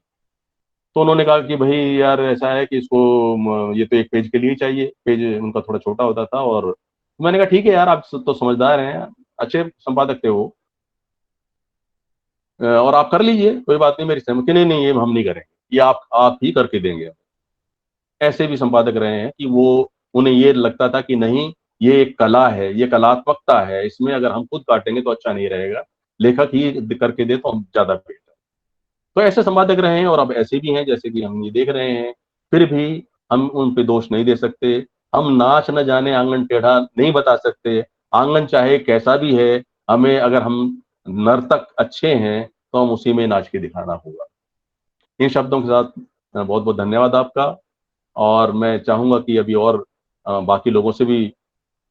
तो उन्होंने कहा कि भाई यार ऐसा है कि इसको ये तो एक पेज के लिए ही चाहिए, पेज उनका थोड़ा छोटा होता था। और मैंने कहा ठीक है यार, आप तो समझदार हैं, अच्छे संपादक थे वो, और आप कर लीजिए, कोई बात नहीं, मेरी सहमति। नहीं नहीं, ये हम नहीं करेंगे, ये आप ही करके देंगे। ऐसे भी संपादक रहे हैं कि वो, उन्हें ये लगता था कि नहीं, ये एक कला है, ये कलात्मकता है, इसमें अगर हम खुद काटेंगे तो अच्छा नहीं रहेगा, लेखक ही करके दे तो हम ज्यादा बेहतर। तो ऐसे संपादक रहे हैं, और अब ऐसे भी हैं जैसे कि हम ये देख रहे हैं। फिर भी हम उन पे दोष नहीं दे सकते। हम नाच न जाने आंगन टेढ़ा नहीं बता सकते। आंगन चाहे कैसा भी है, हमें, अगर हम नर्तक अच्छे हैं तो हम उसी में नाच के दिखाना होगा। इन शब्दों के साथ बहुत बहुत धन्यवाद आपका। और मैं चाहूंगा कि अभी और बाकी लोगों से भी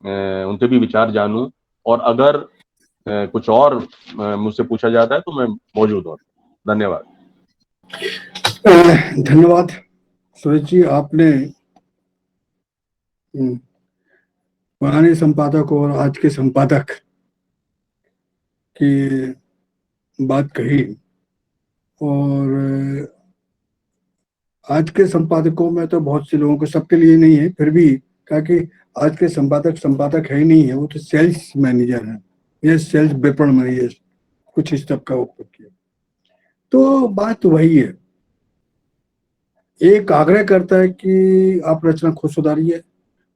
उनके भी विचार जानूं, और अगर कुछ और मुझसे पूछा जाता है तो मैं मौजूद हूँ। धन्यवाद। धन्यवाद सुरेश जी। आपने पुराने संपादक और आज के संपादक की बात कही, और आज के संपादकों में तो बहुत से लोगों को, सबके लिए नहीं है, फिर भी कहा कि आज के संपादक है ही नहीं है, वो तो सेल्स मैनेजर है, ये सेल्स विपणन मैनेजर, कुछ इस तब का ऊपर किया। तो बात वही है, एक आग्रह करता है कि आप रचना खुद सुधारिए,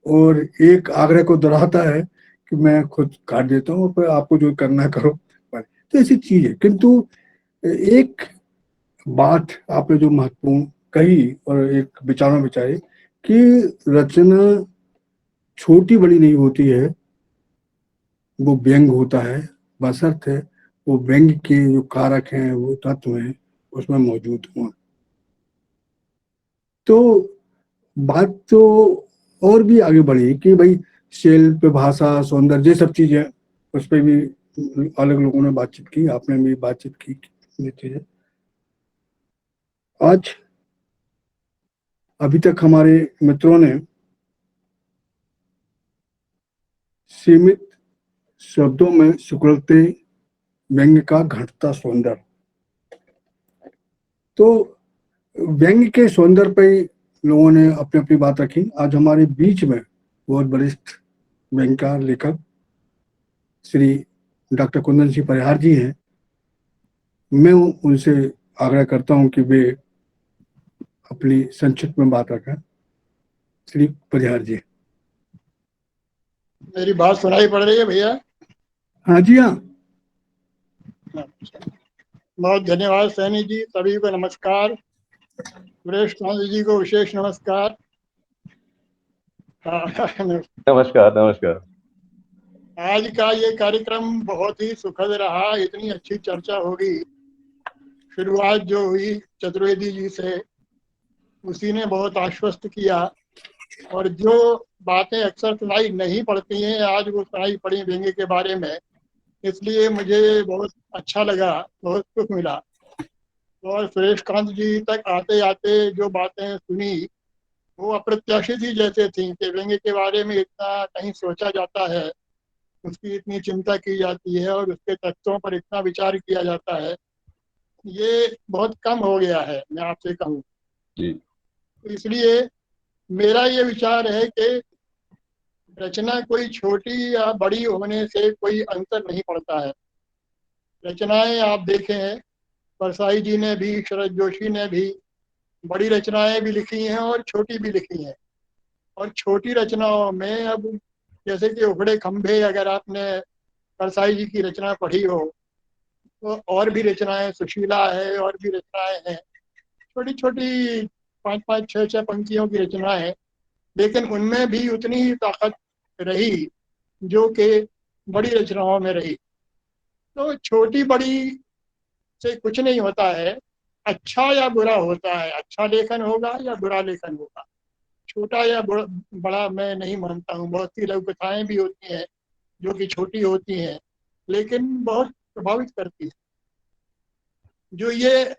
और एक आग्रह को दोहराता है कि मैं खुद काट देता हूँ, पर आपको जो करना करो। तो ऐसी चीज है। किंतु एक बात आपने जो महत्वपूर्ण कही और एक विचारों विचारे कि रचना छोटी बड़ी नहीं होती है, वो व्यंग होता है, बशर्ते वो व्यंग के जो कारक हैं, वो तत्व हैं, उसमें मौजूद हों। तो बात तो और भी आगे बढ़ी कि भाई शिल्प, भाषा, सौंदर्य, ये सब चीजें, उस पर भी अलग लोगों ने बातचीत की, आपने भी बातचीत की ये चीजें। आज अभी तक हमारे मित्रों ने सीमित शब्दों में सुकृते व्यंग्य का घटता सौंदर्य, तो व्यंग्य के सौंदर्य पे लोगों ने अपनी अपनी बात रखी। आज हमारे बीच में बहुत वरिष्ठ व्यंग्यकार लेखक श्री डॉक्टर कुंदन सिंह परिहार जी हैं। मैं उनसे आग्रह करता हूं कि वे अपनी संक्षिप्त में बात रखें। श्री परिहार जी। मेरी बात सुनाई पड़ रही है भैया? हाँ जी, हाँ। बहुत धन्यवाद सैनी जी, सभी को नमस्कार। सुरेश कांत जी को विशेष नमस्कार। नमस्कार नमस्कार। आज का ये कार्यक्रम बहुत ही सुखद रहा, इतनी अच्छी चर्चा होगी। शुरुआत जो हुई चतुर्वेदी जी से, उसी ने बहुत आश्वस्त किया, और जो बातें अक्सर सुनाई नहीं पड़ती हैं आज वो सुनाई पड़ी व्यंग्य के बारे में, इसलिए मुझे बहुत अच्छा लगा, बहुत सुख मिला। और सुरेश कांत जी तक आते आते जो बातें सुनी वो अप्रत्याशित ही जैसे थी कि व्यंग्य के बारे में इतना कहीं सोचा जाता है, उसकी इतनी चिंता की जाती है और उसके तत्वों पर इतना विचार किया जाता है, ये बहुत कम हो गया है, मैं आपसे कहूँ। तो इसलिए मेरा ये विचार है कि रचना कोई छोटी या बड़ी होने से कोई अंतर नहीं पड़ता है। रचनाएं आप देखें, परसाई जी ने भी, शरद जोशी ने भी बड़ी रचनाएं भी लिखी हैं और छोटी भी लिखी हैं। और छोटी रचनाओं में अब जैसे कि उखड़े खंभे, अगर आपने परसाई जी की रचना पढ़ी हो, तो और भी रचनाएं, सुशीला है, और भी रचनाएं हैं, छोटी छोटी 5-5, 6-6 पंक्तियों की रचनाएं, लेकिन उनमें भी उतनी ही ताकत रही जो कि बड़ी रचनाओं में रही। तो छोटी बड़ी से कुछ नहीं होता है, अच्छा या बुरा होता है, अच्छा लेखन होगा या बुरा लेखन होगा। छोटा या बड़ा मैं नहीं मानता हूँ। बहुत सी लघु कथाएं भी होती हैं जो कि छोटी होती हैं लेकिन बहुत प्रभावित करती है। जो ये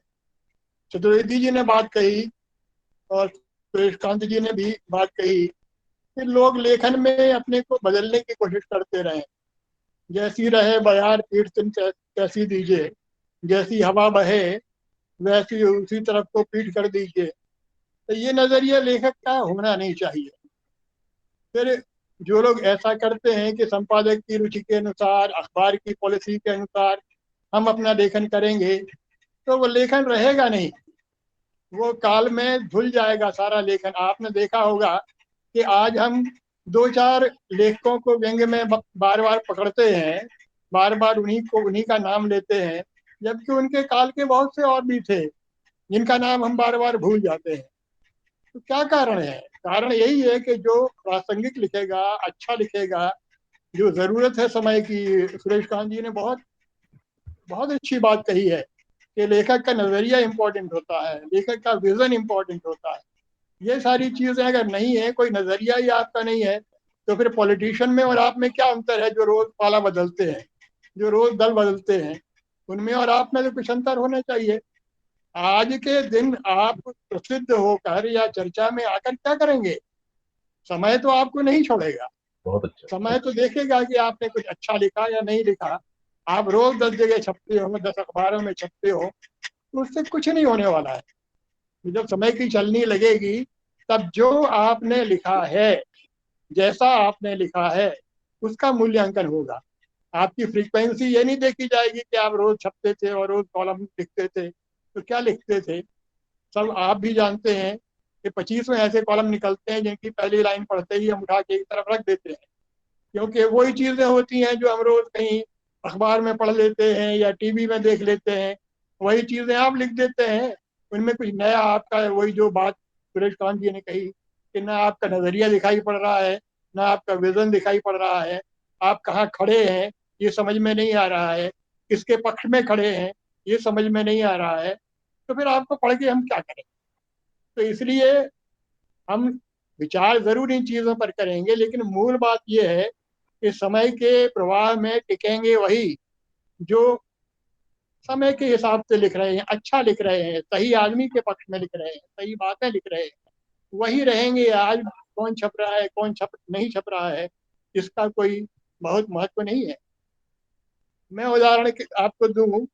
चतुर्वेदी जी ने बात कही और सुरेशकांत जी ने भी बात कही कि लोग लेखन में अपने को बदलने की कोशिश करते रहे। जैसी रहे बयार पीठ तुम कैसी दीजिए, जैसी हवा बहे वैसी उसी तरफ को पीठ कर दीजिए। तो ये नजरिया लेखक का होना नहीं चाहिए। फिर जो लोग ऐसा करते हैं कि संपादक की रुचि के अनुसार, अखबार की पॉलिसी के अनुसार हम अपना लेखन करेंगे, तो वो लेखन रहेगा नहीं, वो काल में धुल जाएगा सारा लेखन। आपने देखा होगा कि आज हम 2-4 लेखकों को व्यंग्य में बार बार पकड़ते हैं, बार बार उन्हीं का नाम लेते हैं, जबकि उनके काल के बहुत से और भी थे जिनका नाम हम बार बार भूल जाते हैं। तो क्या कारण है? कारण यही है कि जो प्रासंगिक लिखेगा, अच्छा लिखेगा, जो जरूरत है समय की। सुरेश कांत जी ने बहुत बहुत अच्छी बात कही है कि लेखक का नजरिया इंपॉर्टेंट होता है, लेखक का विजन इंपॉर्टेंट होता है। ये सारी चीजें अगर नहीं है, कोई नजरिया ही आपका नहीं है, तो फिर पॉलिटिशियन में और आप में क्या अंतर है? जो रोज पाला बदलते हैं, जो रोज दल बदलते हैं, उनमें और आप में तो कुछ अंतर होना चाहिए। आज के दिन आप प्रसिद्ध होकर या चर्चा में आकर क्या करेंगे? समय तो आपको नहीं छोड़ेगा। बहुत अच्छा। समय तो देखेगा कि आपने कुछ अच्छा लिखा या नहीं लिखा। आप रोज 10 जगह छपते हो, 10 अखबारों में छपते हो, तो उससे कुछ नहीं होने वाला है। जब समय की चलनी लगेगी, तब जो आपने लिखा है, जैसा आपने लिखा है, उसका मूल्यांकन होगा। आपकी फ्रीक्वेंसी ये नहीं देखी जाएगी कि आप रोज छपते थे और रोज कॉलम लिखते थे, तो क्या लिखते थे। सब आप भी जानते हैं कि 25 में ऐसे कॉलम निकलते हैं जिनकी पहली लाइन पढ़ते ही हम उठा के एक तरफ रख देते हैं, क्योंकि वही चीजें होती हैं जो हम रोज कहीं अखबार में पढ़ लेते हैं या टीवी में देख लेते हैं, वही चीजें आप लिख देते हैं। उनमें कुछ नया आपका, वही जो बात सुरेश कांत जी ने कही कि ना आपका नजरिया दिखाई पड़ रहा है, ना आपका विजन दिखाई पड़ रहा है, आप कहाँ खड़े हैं ये समझ में नहीं आ रहा है, किसके पक्ष में खड़े हैं ये समझ में नहीं आ रहा है, तो फिर आपको पढ़ के हम क्या करें। तो इसलिए हम विचार जरूर इन चीजों पर करेंगे, लेकिन मूल बात यह है कि समय के प्रवाह में टिकेंगे वही जो समय के हिसाब से लिख रहे हैं, अच्छा लिख रहे हैं, सही आदमी के पक्ष में लिख रहे हैं, सही बातें लिख रहे हैं, वही रहेंगे। आज कौन छप रहा है, कौन छप नहीं छप रहा है, इसका कोई बहुत महत्व नहीं है। मैं उदाहरण आपको दूं,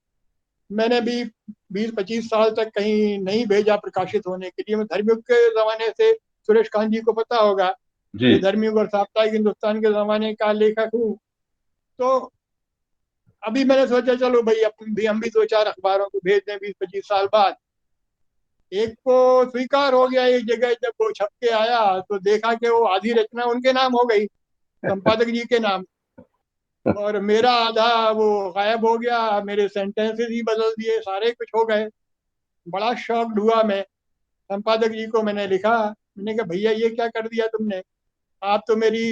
मैंने भी 20-25 साल तक कहीं नहीं भेजा प्रकाशित होने के लिए। मैं धर्मयुग के जमाने से, सुरेश कांत जी को पता होगा जी कि धर्मयुग और साप्ताहिक हिंदुस्तान के जमाने का लेखक हूँ। तो अभी मैंने सोचा चलो भाई हम भी 2-4 अखबारों को भेज दें 20-25 साल बाद। एक को स्वीकार हो गया, एक जगह जब वो छप के आया तो देखा कि वो आधी रचना उनके नाम हो गई, संपादक जी के नाम, और मेरा आधा वो गायब हो गया, मेरे सेंटेंसेस ही बदल दिए, सारे कुछ हो गए। बड़ा शॉक्ड हुआ मैं। संपादक जी को मैंने लिखा, मैंने कहा भैया ये क्या कर दिया तुमने, आप तो मेरी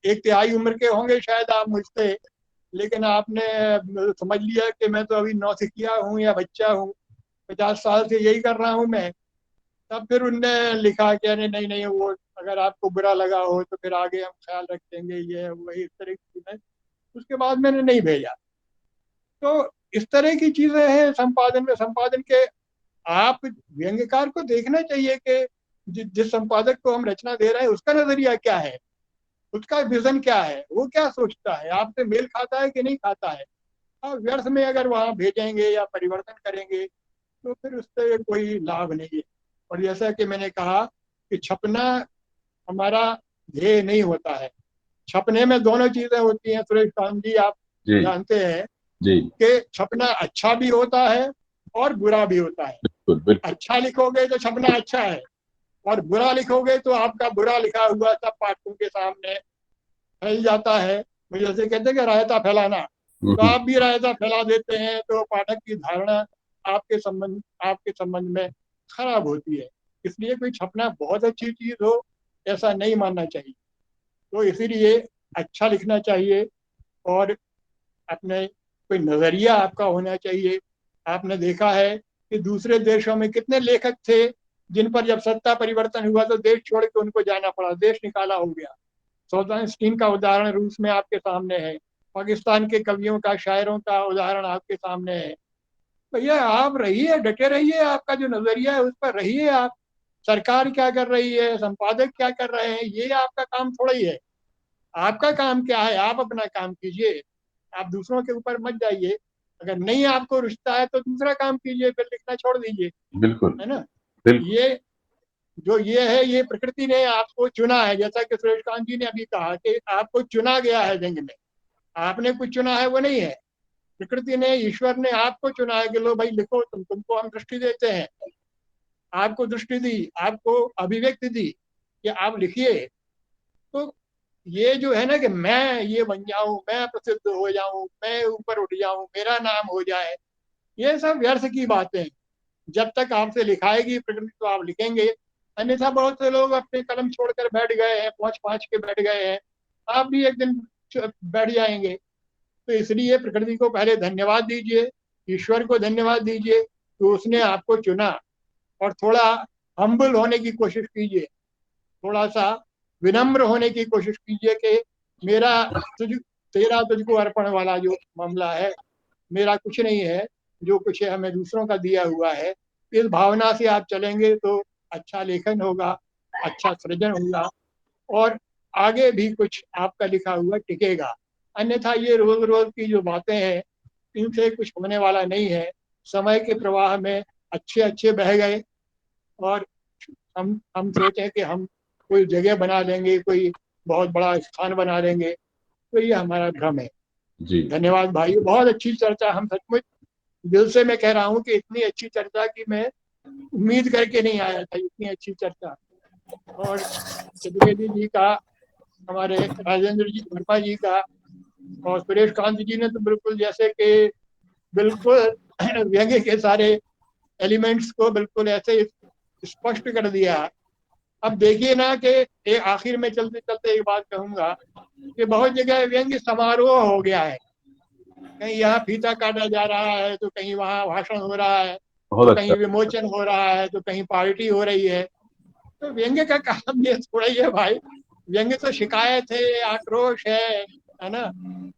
1/3 उम्र के होंगे शायद आप मुझसे, लेकिन आपने समझ लिया कि मैं तो अभी नौसिखिया हूँ या बच्चा हूँ, 50 साल से यही कर रहा हूँ मैं। तब फिर उनने लिखा कि अरे नहीं नहीं, वो अगर आपको बुरा लगा हो तो फिर आगे हम ख्याल रखेंगे, ये वही, इस तरह की चीजें। उसके बाद मैंने नहीं भेजा। तो इस तरह की चीजें हैं संपादन में। संपादन के आप व्यंग्यकार को देखना चाहिए कि जिस संपादक को हम रचना दे रहे हैं उसका नजरिया क्या है, उसका विजन क्या है, वो क्या सोचता है, आपसे मेल खाता है कि नहीं खाता है। आप व्यर्थ में अगर वहां भेजेंगे या परिवर्तन करेंगे तो फिर उससे कोई लाभ नहीं है। और जैसा कि मैंने कहा कि छपना हमारा ध्येय नहीं होता है। छपने में दोनों चीजें होती हैं सुरेश कांत जी, आप जी जानते हैं जी कि छपना अच्छा भी होता है और बुरा भी होता है। बिल्कुल बिल्कुल अच्छा लिखोगे तो छपना अच्छा है, और बुरा लिखोगे तो आपका बुरा लिखा हुआ सब पाठकों के सामने फैल जाता है। मुझे जैसे कहते हैं कि रायता फैलाना, तो हम्म, आप भी रायता फैला देते हैं तो पाठक की धारणा आपके संबंध में खराब होती है। इसलिए कोई छपना बहुत अच्छी चीज हो ऐसा नहीं मानना चाहिए। तो इसीलिए अच्छा लिखना चाहिए, और अपने कोई नजरिया आपका होना चाहिए। आपने देखा है कि दूसरे देशों में कितने लेखक थे जिन पर जब सत्ता परिवर्तन हुआ तो देश छोड़ के उनको जाना पड़ा, देश निकाला हो गया। सोल्जानिस्टीन का उदाहरण रूस में आपके सामने है, पाकिस्तान के कवियों का, शायरों का उदाहरण आपके सामने है। भैया आप रहिए, डटे रहिए, आपका जो नजरिया है उस पर रहिए आप। सरकार क्या कर रही है, संपादक क्या कर रहे हैं, ये आपका काम थोड़ा ही है। आपका काम क्या है, आप अपना काम कीजिए, आप दूसरों के ऊपर मत जाइए। अगर नहीं आपको रुचता है तो दूसरा काम कीजिए, फिर लिखना छोड़ दीजिए, बिल्कुल है ना। बिल्कुल ये जो ये है, ये प्रकृति ने आपको चुना है। जैसा कि सुरेश कांत जी ने अभी कहा कि आपको चुना गया है व्यंग में, आपने कुछ चुना है वो नहीं है। प्रकृति ने, ईश्वर ने आपको चुना है कि लो भाई लिखो, तुमको हम दृष्टि देते हैं। आपको दृष्टि दी, आपको अभिव्यक्ति दी कि आप लिखिए। तो ये जो है ना कि मैं ये बन जाऊं, मैं प्रसिद्ध हो जाऊं, मैं ऊपर उठ जाऊं, मेरा नाम हो जाए, ये सब व्यर्थ की बातें हैं। जब तक आपसे लिखाएगी प्रकृति तो आप लिखेंगे। अन्यथा बहुत से लोग अपने कलम छोड़कर बैठ गए हैं, पहुंच पहुंच के बैठ गए हैं, आप भी एक दिन बैठ जाएंगे। तो इसलिए प्रकृति को पहले धन्यवाद दीजिए, ईश्वर को धन्यवाद दीजिए तो उसने आपको चुना। और थोड़ा हम्बल होने की कोशिश कीजिए, थोड़ा सा विनम्र होने की कोशिश कीजिए कि मेरा तेरा तुझको अर्पण वाला जो मामला है, मेरा कुछ नहीं है, जो कुछ है हमें दूसरों का दिया हुआ है। इस भावना से आप चलेंगे तो अच्छा लेखन होगा, अच्छा सृजन होगा, और आगे भी कुछ आपका लिखा हुआ टिकेगा। अन्यथा ये रोज रोज की जो बातें हैं इनसे कुछ होने वाला नहीं है। समय के प्रवाह में अच्छे अच्छे बह गए, और हम सोचें कि हम कोई जगह बना लेंगे, कोई बहुत बड़ा स्थान बना लेंगे, तो ये हमारा भ्रम है। जी धन्यवाद भाई, बहुत अच्छी चर्चा। हम सचमुच दिल से मैं कह रहा हूँ कि इतनी अच्छी चर्चा की मैं उम्मीद करके नहीं आया था, इतनी अच्छी चर्चा। और चतुर्वेदी जी का, हमारे राजेंद्र जी वर्मा जी का, और सुरेश कांत जी ने तो बिल्कुल जैसे कि बिल्कुल व्यंग्य के सारे एलिमेंट्स को बिल्कुल ऐसे स्पष्ट कर दिया। अब देखिए ना कि एक आखिर में चलते चलते एक बात कहूंगा कि बहुत जगह व्यंग्य समारोह हो गया है। कहीं यहाँ फीता काटा जा रहा है तो कहीं वहाँ भाषण हो रहा है, बहुत तो अच्छा कहीं विमोचन हो रहा है, तो कहीं पार्टी हो रही है। तो व्यंग्य का काम ये थोड़ा ही है भाई, व्यंग्य तो शिकायत है, आक्रोश है ना,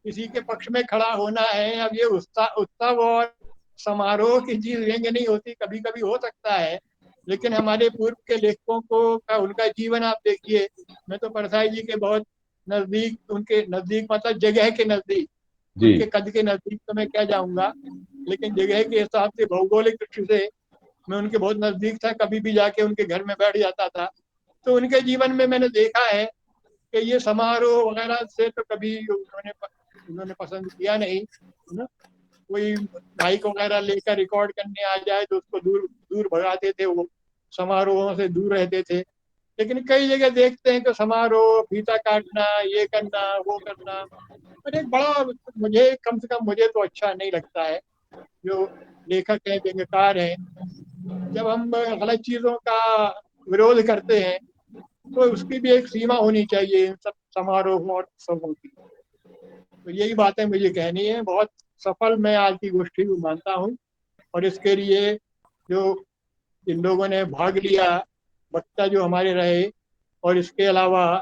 किसी के पक्ष में खड़ा होना है। अब ये उत्सव और समारोह की चीज व्यंग्य नहीं होती, कभी कभी हो सकता है, लेकिन हमारे पूर्व के लेखकों को का उनका जीवन आप देखिए। मैं तो परसाई जी के बहुत नजदीक, उनके नजदीक मतलब जगह के नजदीक, जी उनके कद के नजदीक तो मैं क्या जाऊंगा, लेकिन जगह के हिसाब से, भौगोलिक दृष्टि से मैं उनके बहुत नजदीक था, कभी भी जाके उनके घर में बैठ जाता था। तो उनके जीवन में मैंने देखा है कि ये समारोह वगैरह से तो कभी उन्होंने पसंद किया नहीं, है ना। कोई माइक वगैरह लेकर रिकॉर्ड करने आ जाए तो उसको दूर दूर भगाते थे, वो समारोहों से दूर रहते थे। लेकिन कई जगह देखते हैं कि समारोह, फीता काटना, ये करना, वो करना, और एक बड़ा, मुझे कम से कम मुझे तो अच्छा नहीं लगता है। जो लेखक हैं, व्यंग्यकार हैं, जब हम गलत चीजों का विरोध करते हैं तो उसकी भी एक सीमा होनी चाहिए इन सब समारोहों और उत्सवों की। तो यही बातें मुझे कहनी है। बहुत सफल मैं आज की गोष्ठी को मानता हूँ, और इसके लिए जो इन लोगों ने भाग लिया, वक्ता जो हमारे रहे, और इसके अलावा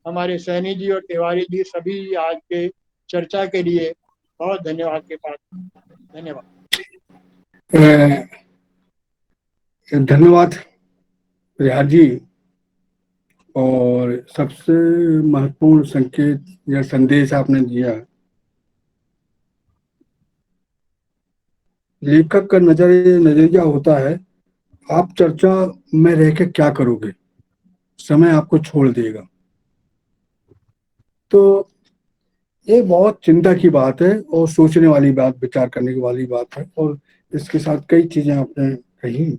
हमारे सैनी जी और तिवारी जी, सभी आज के चर्चा के लिए बहुत धन्यवाद के पात्र। धन्यवाद। धन्यवाद रिहार जी। और सबसे महत्वपूर्ण संकेत या संदेश आपने दिया। लेखक का नजरिया होता है, आप चर्चा में रह के क्या करोगे, समय आपको छोड़ देगा। तो ये बहुत चिंता की बात है और सोचने वाली बात, विचार करने वाली बात है। और इसके साथ कई चीजें आपने कही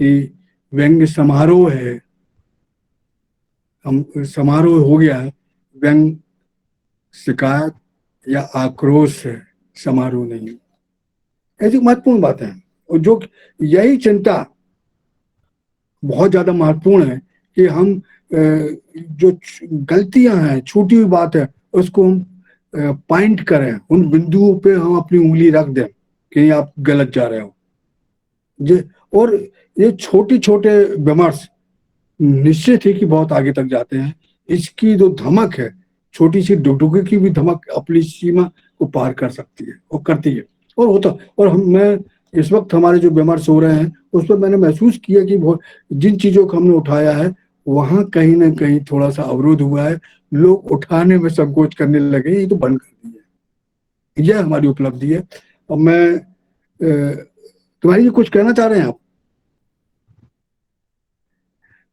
कि व्यंग्य समारोह है, हम समारोह हो गया है, व्यंग्य शिकायत या आक्रोश है, समारोह नहीं। ऐसी महत्वपूर्ण बात है, और जो यही चिंता बहुत ज्यादा महत्वपूर्ण है कि हम जो गलतियां हैं, छोटी हुई बात है, उसको हम पॉइंट करें, उन बिंदुओं पे हम अपनी उंगली रख दें कि आप गलत जा रहे हो। और ये छोटे छोटे विमर्श निश्चित ही कि बहुत आगे तक जाते हैं। इसकी जो धमक है, छोटी सी डुगडुगी की भी धमक अपनी सीमा को पार कर सकती है और करती है और होता। और मैं इस वक्त हमारे जो विमर्श हो रहे हैं उस पर मैंने महसूस किया कि जिन चीजों को हमने उठाया है वहां कहीं ना कहीं थोड़ा सा अवरोध हुआ है, लोग उठाने में संकोच करने लगे, ये तो बंद कर दिया। यह हमारी उपलब्धि है। और मैं तुम्हारी कुछ कहना चाह रहे हैं आप?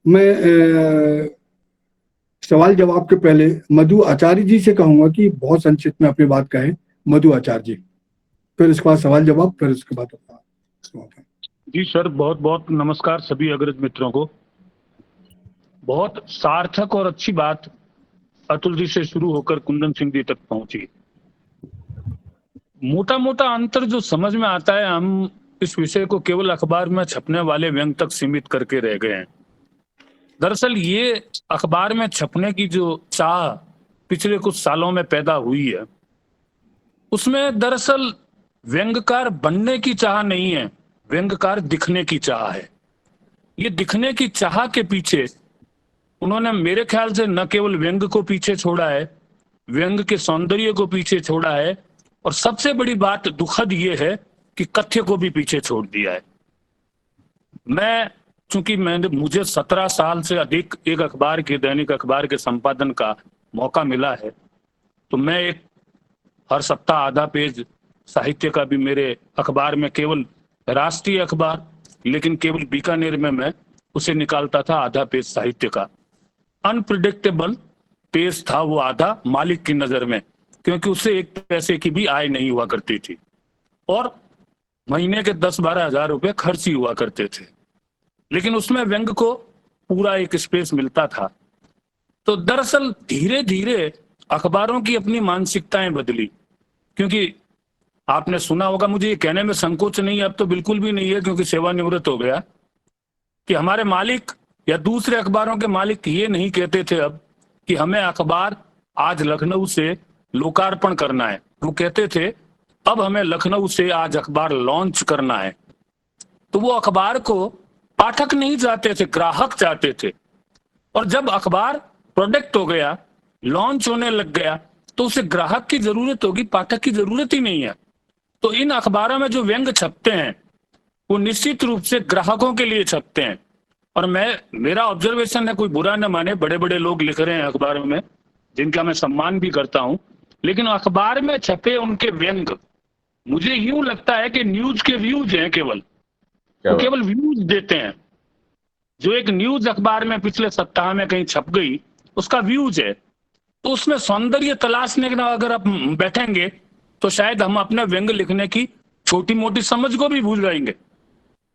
मैं सवाल जवाब के पहले मधु आचार्य जी से कहूंगा कि बहुत संक्षिप्त में अपनी बात कहें। मधु आचार्य जी, फिर इसके बाद सवाल जवाब, फिर इसके बाद जी सर, बहुत बहुत नमस्कार सभी अग्रज मित्रों को। बहुत सार्थक और अच्छी बात अतुल जी से शुरू होकर कुंदन सिंह जी तक पहुंची। मोटा मोटा अंतर जो समझ में आता है, हम इस विषय को केवल अखबार में छपने वाले व्यंग्य तक सीमित करके रह गए हैं। दरअसल ये अखबार में छपने की जो चाह पिछले कुछ सालों में पैदा हुई है, उसमें दरअसल व्यंग्यकार बनने की चाह नहीं है, व्यंग्यकार दिखने की चाह है। ये दिखने की चाह के पीछे उन्होंने मेरे ख्याल से न केवल व्यंग्य को पीछे छोड़ा है, व्यंग्य के सौंदर्य को पीछे छोड़ा है, और सबसे बड़ी बात दुखद ये है कि कथ्य को भी पीछे छोड़ दिया है। चूंकि मुझे 17 साल से अधिक एक अखबार के, दैनिक अखबार के संपादन का मौका मिला है, तो मैं एक हर सप्ताह आधा पेज साहित्य का भी मेरे अखबार में, केवल राष्ट्रीय अखबार लेकिन केवल बीकानेर में मैं उसे निकालता था आधा पेज साहित्य का। अनप्रिडिक्टेबल पेज था वो आधा मालिक की नजर में, क्योंकि उससे एक पैसे की भी आय नहीं हुआ करती थी और महीने के 10-12 हजार रुपए खर्च ही हुआ करते थे, लेकिन उसमें व्यंग्य को पूरा एक स्पेस मिलता था। तो दरअसल धीरे धीरे अखबारों की अपनी मानसिकताएं बदली, क्योंकि आपने सुना होगा, मुझे ये कहने में संकोच नहीं है, अब तो बिल्कुल भी नहीं है क्योंकि सेवानिवृत्त हो गया, कि हमारे मालिक या दूसरे अखबारों के मालिक ये नहीं कहते थे अब कि हमें अखबार आज लखनऊ से लोकार्पण करना है। वो कहते थे अब हमें लखनऊ से आज अखबार लॉन्च करना है। तो वो अखबार को पाठक नहीं चाहते थे, ग्राहक चाहते थे। और जब अखबार प्रोडक्ट हो गया, लॉन्च होने लग गया, तो उसे ग्राहक की जरूरत होगी, पाठक की जरूरत ही नहीं है। तो इन अखबारों में जो व्यंग छपते हैं वो निश्चित रूप से ग्राहकों के लिए छपते हैं। और मेरा ऑब्जर्वेशन है, कोई बुरा न माने, बड़े बड़े लोग लिख रहे हैं अखबारों में जिनका मैं सम्मान भी करता हूं, लेकिन अखबार में छपे उनके व्यंग मुझे यूं लगता है कि न्यूज के व्यूज हैं, केवल वो केवल व्यूज देते हैं। जो एक न्यूज अखबार में पिछले सप्ताह में कहीं छप गई, उसका व्यूज है, तो उसमें सौंदर्य तलाशने का अगर आप बैठेंगे तो शायद हम अपने व्यंग लिखने की छोटी मोटी समझ को भी भूल जाएंगे।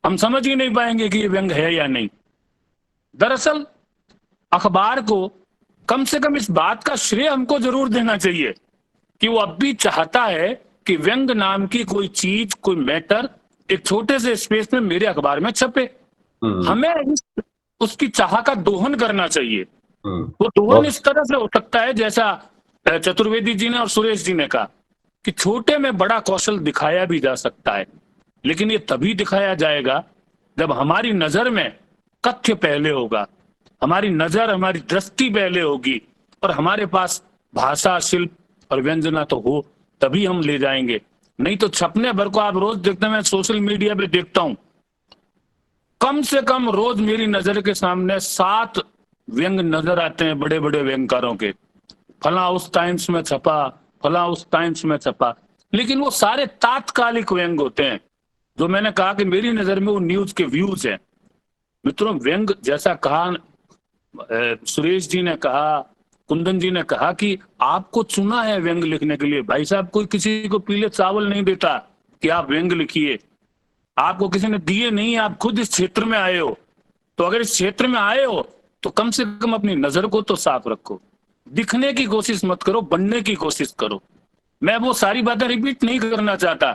हम समझ ही नहीं पाएंगे कि ये व्यंग है या नहीं। दरअसल अखबार को कम से कम इस बात का श्रेय हमको जरूर देना चाहिए कि वो अब भी चाहता है कि व्यंग नाम की कोई चीज, कोई मैटर एक छोटे से स्पेस में मेरे अखबार में छपे। हमें उसकी चाह का दोहन करना चाहिए। वो दोहन इस तरह से हो सकता है जैसा चतुर्वेदी जी ने और सुरेश जी ने कहा कि छोटे में बड़ा कौशल दिखाया भी जा सकता है, लेकिन ये तभी दिखाया जाएगा जब हमारी नजर में कथ्य पहले होगा, हमारी नजर, हमारी दृष्टि पहले होगी, और हमारे पास भाषा, शिल्प और व्यंजना तो हो, तभी हम ले जाएंगे। नहीं तो छपने भर को आप रोज देखते हैं, मैं सोशल मीडिया पे देखता हूं, कम से कम रोज मेरी नजर के सामने 7 व्यंग नजर आते हैं, बड़े बड़े व्यंगकारों के। फला उस टाइम्स में छपा, फला उस टाइम्स में छपा, लेकिन वो सारे तात्कालिक व्यंग होते हैं। जो मैंने कहा कि मेरी नजर में वो न्यूज के व्यूज हैं। मित्रों, व्यंग जैसा कहा सुरेश जी ने कहा, कुंदन जी ने कहा कि आपको चुना है व्यंग लिखने के लिए। भाई साहब, कोई किसी को पीले चावल नहीं देता कि आप व्यंग लिखिए। आपको किसी ने दिए नहीं, आप खुद इस क्षेत्र में आए हो। तो अगर इस क्षेत्र में आए हो तो कम से कम अपनी नजर को तो साफ रखो, दिखने की कोशिश मत करो, बनने की कोशिश करो। मैं वो सारी बातें रिपीट नहीं करना चाहता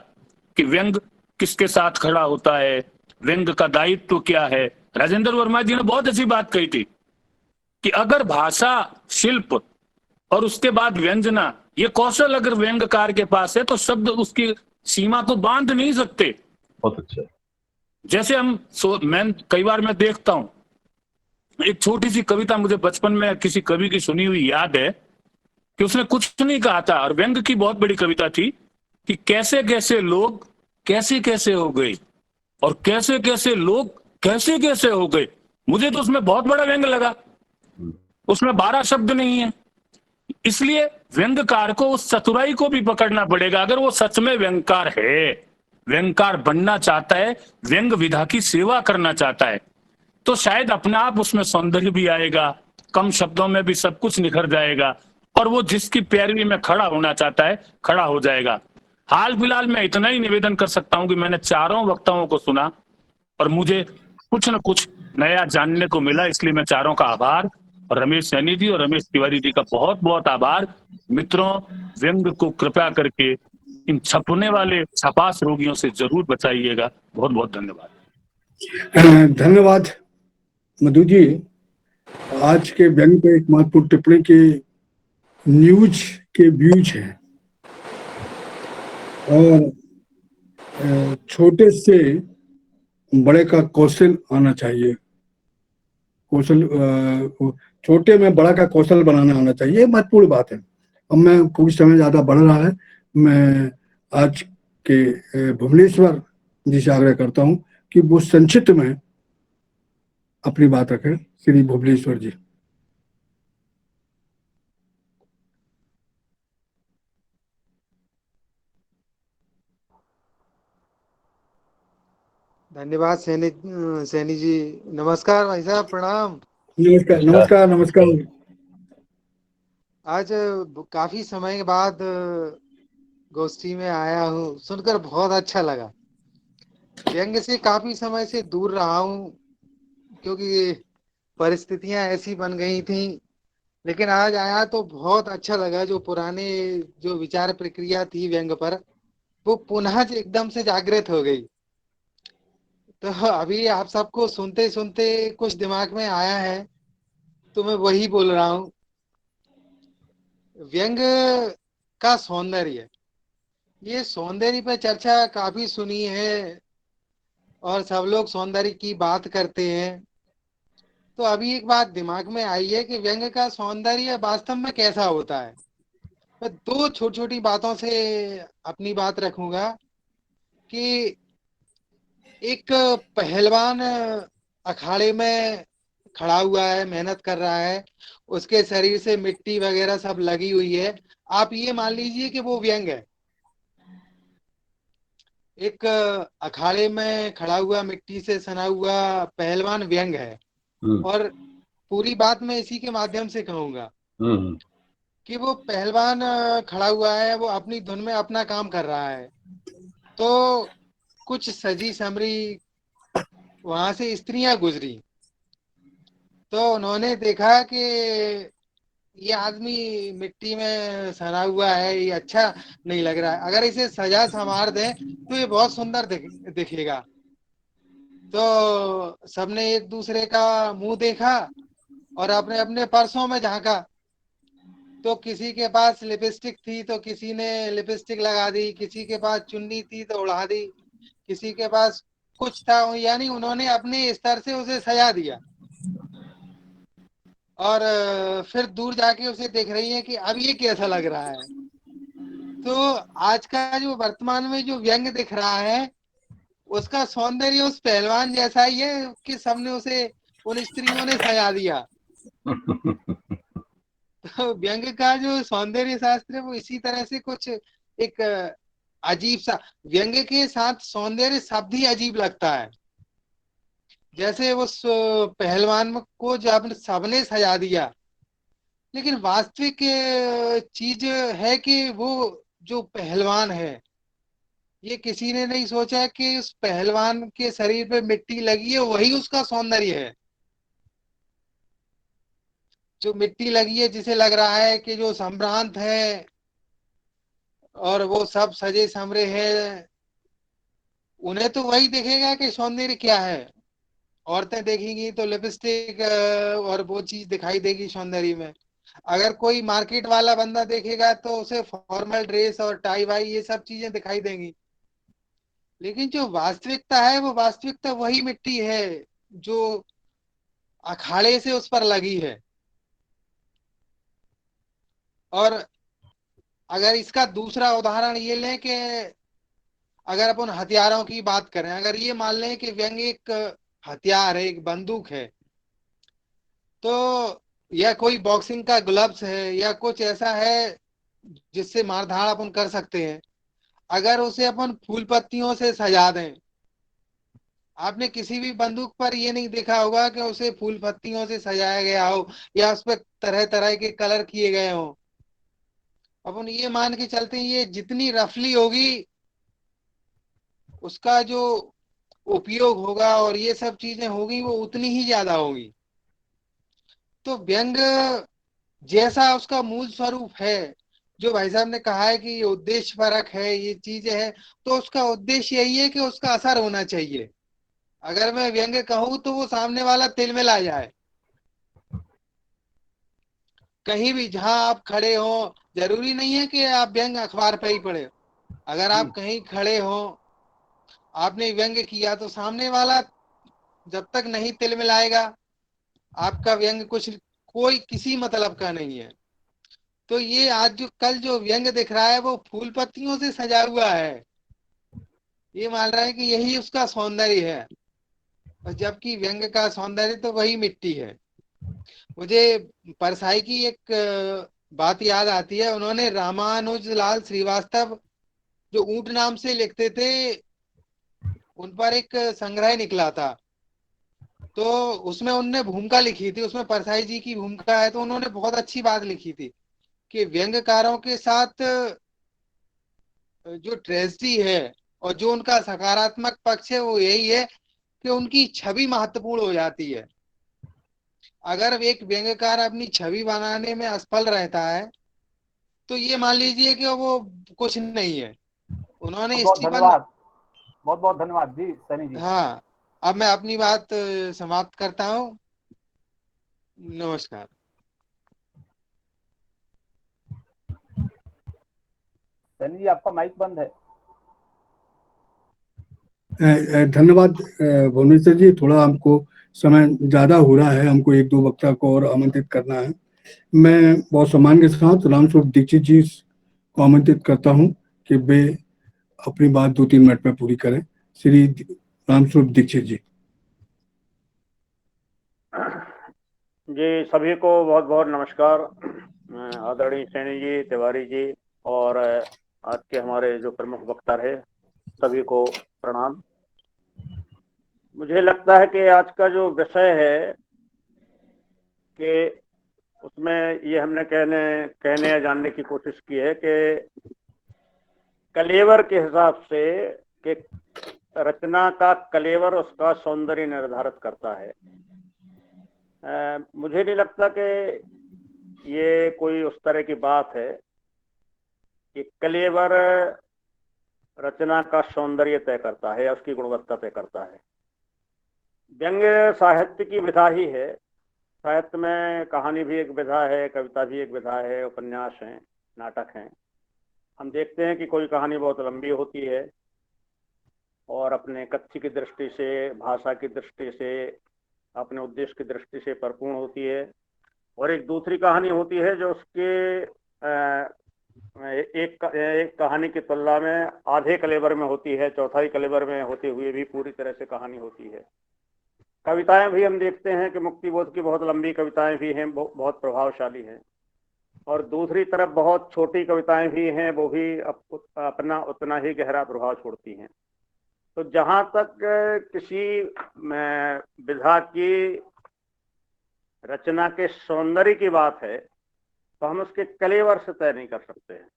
कि व्यंग किसके साथ खड़ा होता है, व्यंग का दायित्व क्या है। राजेंद्र वर्मा जी ने बहुत अच्छी बात कही थी कि अगर भाषा, शिल्प और उसके बाद व्यंजना, ये कौशल अगर व्यंगकार के पास है तो शब्द उसकी सीमा को बांध नहीं सकते। बहुत अच्छा। जैसे मैं कई बार मैं देखता हूं, एक छोटी सी कविता मुझे बचपन में किसी कवि की सुनी हुई याद है कि उसने कुछ नहीं कहा था, और व्यंग की बहुत बड़ी कविता थी कि कैसे कैसे लोग कैसे कैसे हो गए, और कैसे कैसे लोग कैसे कैसे हो गए। मुझे तो उसमें बहुत बड़ा व्यंग लगा। उसमें 12 शब्द नहीं है। इसलिए व्यंगकार को उस चतुराई को भी पकड़ना पड़ेगा। अगर वो सच में व्यंगकार है, व्यंगकार बनना चाहता है, व्यंग विधा की सेवा करना चाहता है, तो शायद अपने आप उसमें सौंदर्य भी आएगा, कम शब्दों में भी सब कुछ निखर जाएगा, और वो जिसकी पैरवी में खड़ा होना चाहता है खड़ा हो जाएगा। हाल फिलहाल में इतना ही निवेदन कर सकता हूं कि मैंने चारों वक्ताओं को सुना और मुझे कुछ न कुछ नया जानने को मिला, इसलिए मैं चारों का आभार, और रमेश सैनी जी और रमेश तिवारी जी का बहुत बहुत आभार। मित्रों, व्यंग को कृपया करके इन छपने वाले छपास रोगियों से जरूर बचाइएगा। बहुत बहुत धन्यवाद। धन्यवाद मधु जी। आज के व्यंग पे एक महत्वपूर्ण टिप्पणी के न्यूज के व्यूज हैं, और छोटे से बड़े का कौशल आना चाहिए। कौशल, छोटे में बड़ा का कौशल बनाना आना चाहिए, महत्वपूर्ण बात है। अब मैं कुछ समय ज्यादा बढ़ रहा है, मैं आज के भुवनेश्वर जी से आग्रह करता हूं कि वो संक्षिप्त में अपनी बात रखें। श्री भुवनेश्वर जी। धन्यवाद सैनी जी। नमस्कार भाई साहब, प्रणाम। नमस्कार नमस्कार नमस्कार। आज काफी समय के बाद गोष्ठी में आया हूँ, सुनकर बहुत अच्छा लगा। व्यंग से काफी समय से दूर रहा हूँ क्योंकि परिस्थितियां ऐसी बन गई थी, लेकिन आज आया तो बहुत अच्छा लगा। जो पुराने जो विचार प्रक्रिया थी व्यंग पर, वो पुनः एकदम से जागृत हो गई। तो अभी आप सबको सुनते सुनते कुछ दिमाग में आया है, तो मैं वही बोल रहा हूँ। व्यंग का सौंदर्य, ये सौंदर्य पर चर्चा काफी सुनी है। और सब लोग सौंदर्य की बात करते हैं। तो अभी एक बात दिमाग में आई है कि व्यंग का सौंदर्य वास्तव में कैसा होता है। मैं दो छोटी छोटी बातों से अपनी बात रखूंगा कि एक पहलवान अखाड़े में खड़ा हुआ है, मेहनत कर रहा है, उसके शरीर से मिट्टी वगैरह सब लगी हुई है। आप ये मान लीजिए कि वो व्यंग है। एक अखाड़े में खड़ा हुआ मिट्टी से सना हुआ पहलवान व्यंग है। हम्म और पूरी बात मैं इसी के माध्यम से कहूंगा हम्म कि वो पहलवान खड़ा हुआ है, वो अपनी धुन में अपना काम कर रहा है। तो कुछ सजी समरी वहां से स्त्रियां गुजरी, तो उन्होंने देखा कि ये आदमी मिट्टी में सना हुआ है, ये अच्छा नहीं लग रहा है, अगर इसे सजा संवार दें तो ये बहुत सुंदर दिखेगा। तो सबने एक दूसरे का मुंह देखा और अपने अपने पर्सों में झांका। तो किसी के पास लिपस्टिक थी तो किसी ने लिपस्टिक लगा दी, किसी के पास चुन्नी थी तो उड़ा दी, किसी के पास कुछ था, यानी उन्होंने अपने स्तर से उसे सजा दिया। और फिर दूर जाके उसे देख रही है कि अब ये कैसा लग रहा है। तो आज का जो वर्तमान में जो व्यंग दिख रहा है, उसका सौंदर्य उस पहलवान जैसा ही है कि सबने उसे, उन स्त्रियों ने सजा दिया। तो व्यंग का जो सौंदर्य शास्त्र है वो इसी तरह से कुछ एक अजीब सा, व्यंग के साथ सौंदर्य शब्द ही अजीब लगता है। जैसे उस पहलवान को जब सबने सजा दिया, लेकिन वास्तविक चीज है कि वो जो पहलवान है, ये किसी ने नहीं सोचा कि उस पहलवान के शरीर पे मिट्टी लगी है वही उसका सौंदर्य है। जो मिट्टी लगी है, जिसे लग रहा है कि जो संभ्रांत है और वो सब सजे समरे हैं, उन्हें तो वही दिखेगा कि सौंदर्य क्या है। औरतें देखेंगी तो लिपस्टिक और वो चीज दिखाई देगी सौंदर्य में। अगर कोई मार्केट वाला बंदा देखेगा तो उसे फॉर्मल ड्रेस और टाई वाई ये सब चीजें दिखाई देंगी। लेकिन जो वास्तविकता है वो वास्तविकता वही मिट्टी है जो अखाड़े से उस पर लगी है। और अगर इसका दूसरा उदाहरण ये लें कि अगर अपन हथियारों की बात करें, अगर ये मान लें कि व्यंग एक हथियार है, एक बंदूक है, तो या कोई बॉक्सिंग का ग्लव्स है या कुछ ऐसा है जिससे मारधाड़ अपन कर सकते हैं, अगर उसे अपन फूल पत्तियों से सजा दें। आपने किसी भी बंदूक पर ये नहीं देखा होगा कि उसे फूल पत्तियों से सजाया गया हो या उस पर तरह तरह के कलर किए गए हो। अपन ये मान के चलते हैं ये जितनी रफली होगी, उसका जो उपयोग होगा और ये सब चीजें होगी वो उतनी ही ज्यादा होगी। तो व्यंग जैसा उसका मूल स्वरूप है, जो भाई साहब ने कहा है कि ये उद्देश्य परक है, ये चीजें है, तो उसका उद्देश्य यही है कि उसका असर होना चाहिए। अगर मैं व्यंग कहूं तो वो सामने वाला तिलमिला जाए। कहीं भी जहां आप खड़े हो, जरूरी नहीं है कि आप व्यंग अखबार पे ही पढ़े। अगर आप कहीं खड़े हो, आपने व्यंग किया, तो सामने वाला जब तक नहीं तिलमिलाएगा, आपका व्यंग कुछ कोई किसी मतलब का नहीं है। तो ये आज जो कल जो व्यंग दिख रहा है वो फूल पत्तियों से सजा हुआ है, ये मान रहा है कि यही उसका सौंदर्य है। और जबकि व्यंग का सौंदर्य तो वही मिट्टी है। मुझे परसाई की एक बात याद आती है। उन्होंने रामानुज लाल श्रीवास्तव जो ऊंट नाम से लिखते थे, उन पर एक संग्रह निकला था। तो उसमें उनने भूमिका लिखी थी, उसमें परसाई जी की भूमिका है। तो उन्होंने बहुत अच्छी बात लिखी थी कि व्यंग्यकारों के साथ जो ट्रेजेडी है और जो उनका सकारात्मक पक्ष है वो यही है कि उनकी छवि महत्वपूर्ण हो जाती है। अगर एक व्यंग्यकार अपनी छवि बनाने में असफल रहता है तो ये मान लीजिए कि वो कुछ नहीं है। बहुत उन्होंने बहुत स्टीफन, धन्यवाद, बहुत बहुत धन्यवाद जी सनी जी। हाँ, अब मैं अपनी बात समाप्त करता हूँ। नमस्कार। सनी जी आपका माइक बंद है। धन्यवाद भुवनेश्वर जी, थोड़ा हमको समय ज्यादा हो रहा है, हमको एक दो वक्ता को और आमंत्रित करना है। मैं बहुत सम्मान के साथ रामस्वरूप दीक्षित जी को आमंत्रित करता हूं कि वे अपनी बात 2-3 मिनट में पूरी करें। श्री रामस्वरूप दीक्षित जी। जी, सभी को बहुत बहुत नमस्कार। आदरणीय सैनी जी, तिवारी जी और आज के हमारे जो प्रमुख वक्ता रहे सभी को प्रणाम। मुझे लगता है कि आज का जो विषय है कि उसमें ये हमने कहने या जानने की कोशिश की है कि कलेवर के हिसाब से कि रचना का कलेवर उसका सौंदर्य निर्धारित करता है। मुझे नहीं लगता कि ये कोई उस तरह की बात है कि कलेवर रचना का सौंदर्य तय करता है या उसकी गुणवत्ता तय करता है। व्यंग्य साहित्य की विधा ही है। साहित्य में कहानी भी एक विधा है, कविता भी एक विधा है, उपन्यास हैं, नाटक हैं। हम देखते हैं कि कोई कहानी बहुत लंबी होती है और अपने कथ्य की दृष्टि से, भाषा की दृष्टि से, अपने उद्देश्य की दृष्टि से परिपूर्ण होती है, और एक दूसरी कहानी होती है जो उसके एक कहानी की तुलना में आधे कलेवर में होती है, चौथाई कलेवर में होते हुए भी पूरी तरह से कहानी होती है। कविताएं भी हम देखते हैं कि मुक्तिबोध की बहुत लंबी कविताएं भी हैं, बहुत प्रभावशाली हैं, और दूसरी तरफ बहुत छोटी कविताएं भी हैं, वो भी अपना उतना ही गहरा प्रभाव छोड़ती हैं। तो जहां तक किसी विधा की रचना के सौंदर्य की बात है तो हम उसके कलेवर से तय नहीं कर सकते हैं।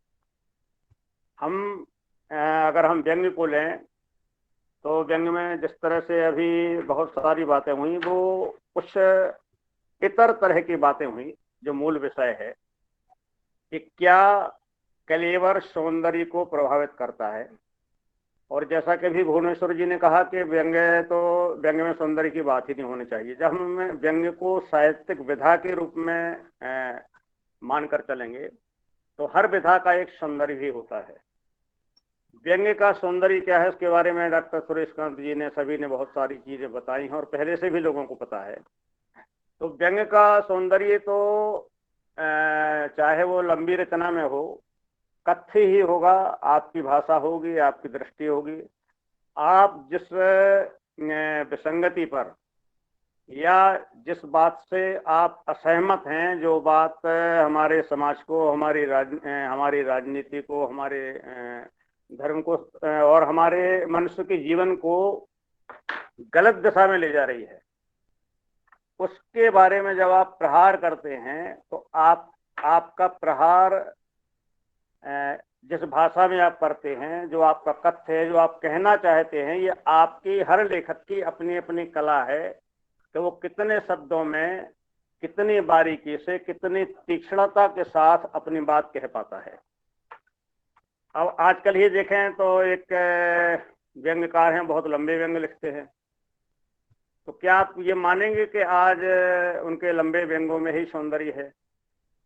अगर हम व्यंग्य को लें तो व्यंग्य में जिस तरह से अभी बहुत सारी बातें हुई वो कुछ इतर तरह की बातें हुई। जो मूल विषय है कि क्या कलेवर सौंदर्य को प्रभावित करता है, और जैसा कि भी भुवनेश्वर जी ने कहा कि व्यंग्य में सौंदर्य की बात ही नहीं होनी चाहिए। जब हम व्यंग्य को साहित्यिक विधा के रूप में मानकर चलेंगे तो हर विधा का एक सौंदर्य भी होता है। व्यंग्य का सौंदर्य क्या है उसके बारे में डॉक्टर सुरेशकांत जी ने, सभी ने बहुत सारी चीजें बताई हैं और पहले से भी लोगों को पता है। तो व्यंग्य का सौंदर्य तो चाहे वो लंबी रचना में हो, कथ्य ही होगा, आपकी भाषा होगी, आपकी दृष्टि होगी, आप जिस विसंगति पर या जिस बात से आप असहमत हैं, जो बात हमारे समाज को, हमारी राजनीति को, हमारे धर्म को और हमारे मनुष्य के जीवन को गलत दिशा में ले जा रही है, उसके बारे में जब आप प्रहार करते हैं तो आपका प्रहार जिस भाषा में आप करते हैं, जो आपका कथ्य है, जो आप कहना चाहते हैं, ये आपकी हर लेखक की अपनी अपनी कला है कि वो कितने शब्दों में, कितनी बारीकी से, कितनी तीक्ष्णता के साथ अपनी बात कह पाता है। अब आजकल ही देखें तो एक व्यंग्यकार हैं, बहुत लंबे व्यंग्य लिखते हैं। तो क्या आप ये मानेंगे कि आज उनके लंबे व्यंग्यों में ही सौंदर्य है?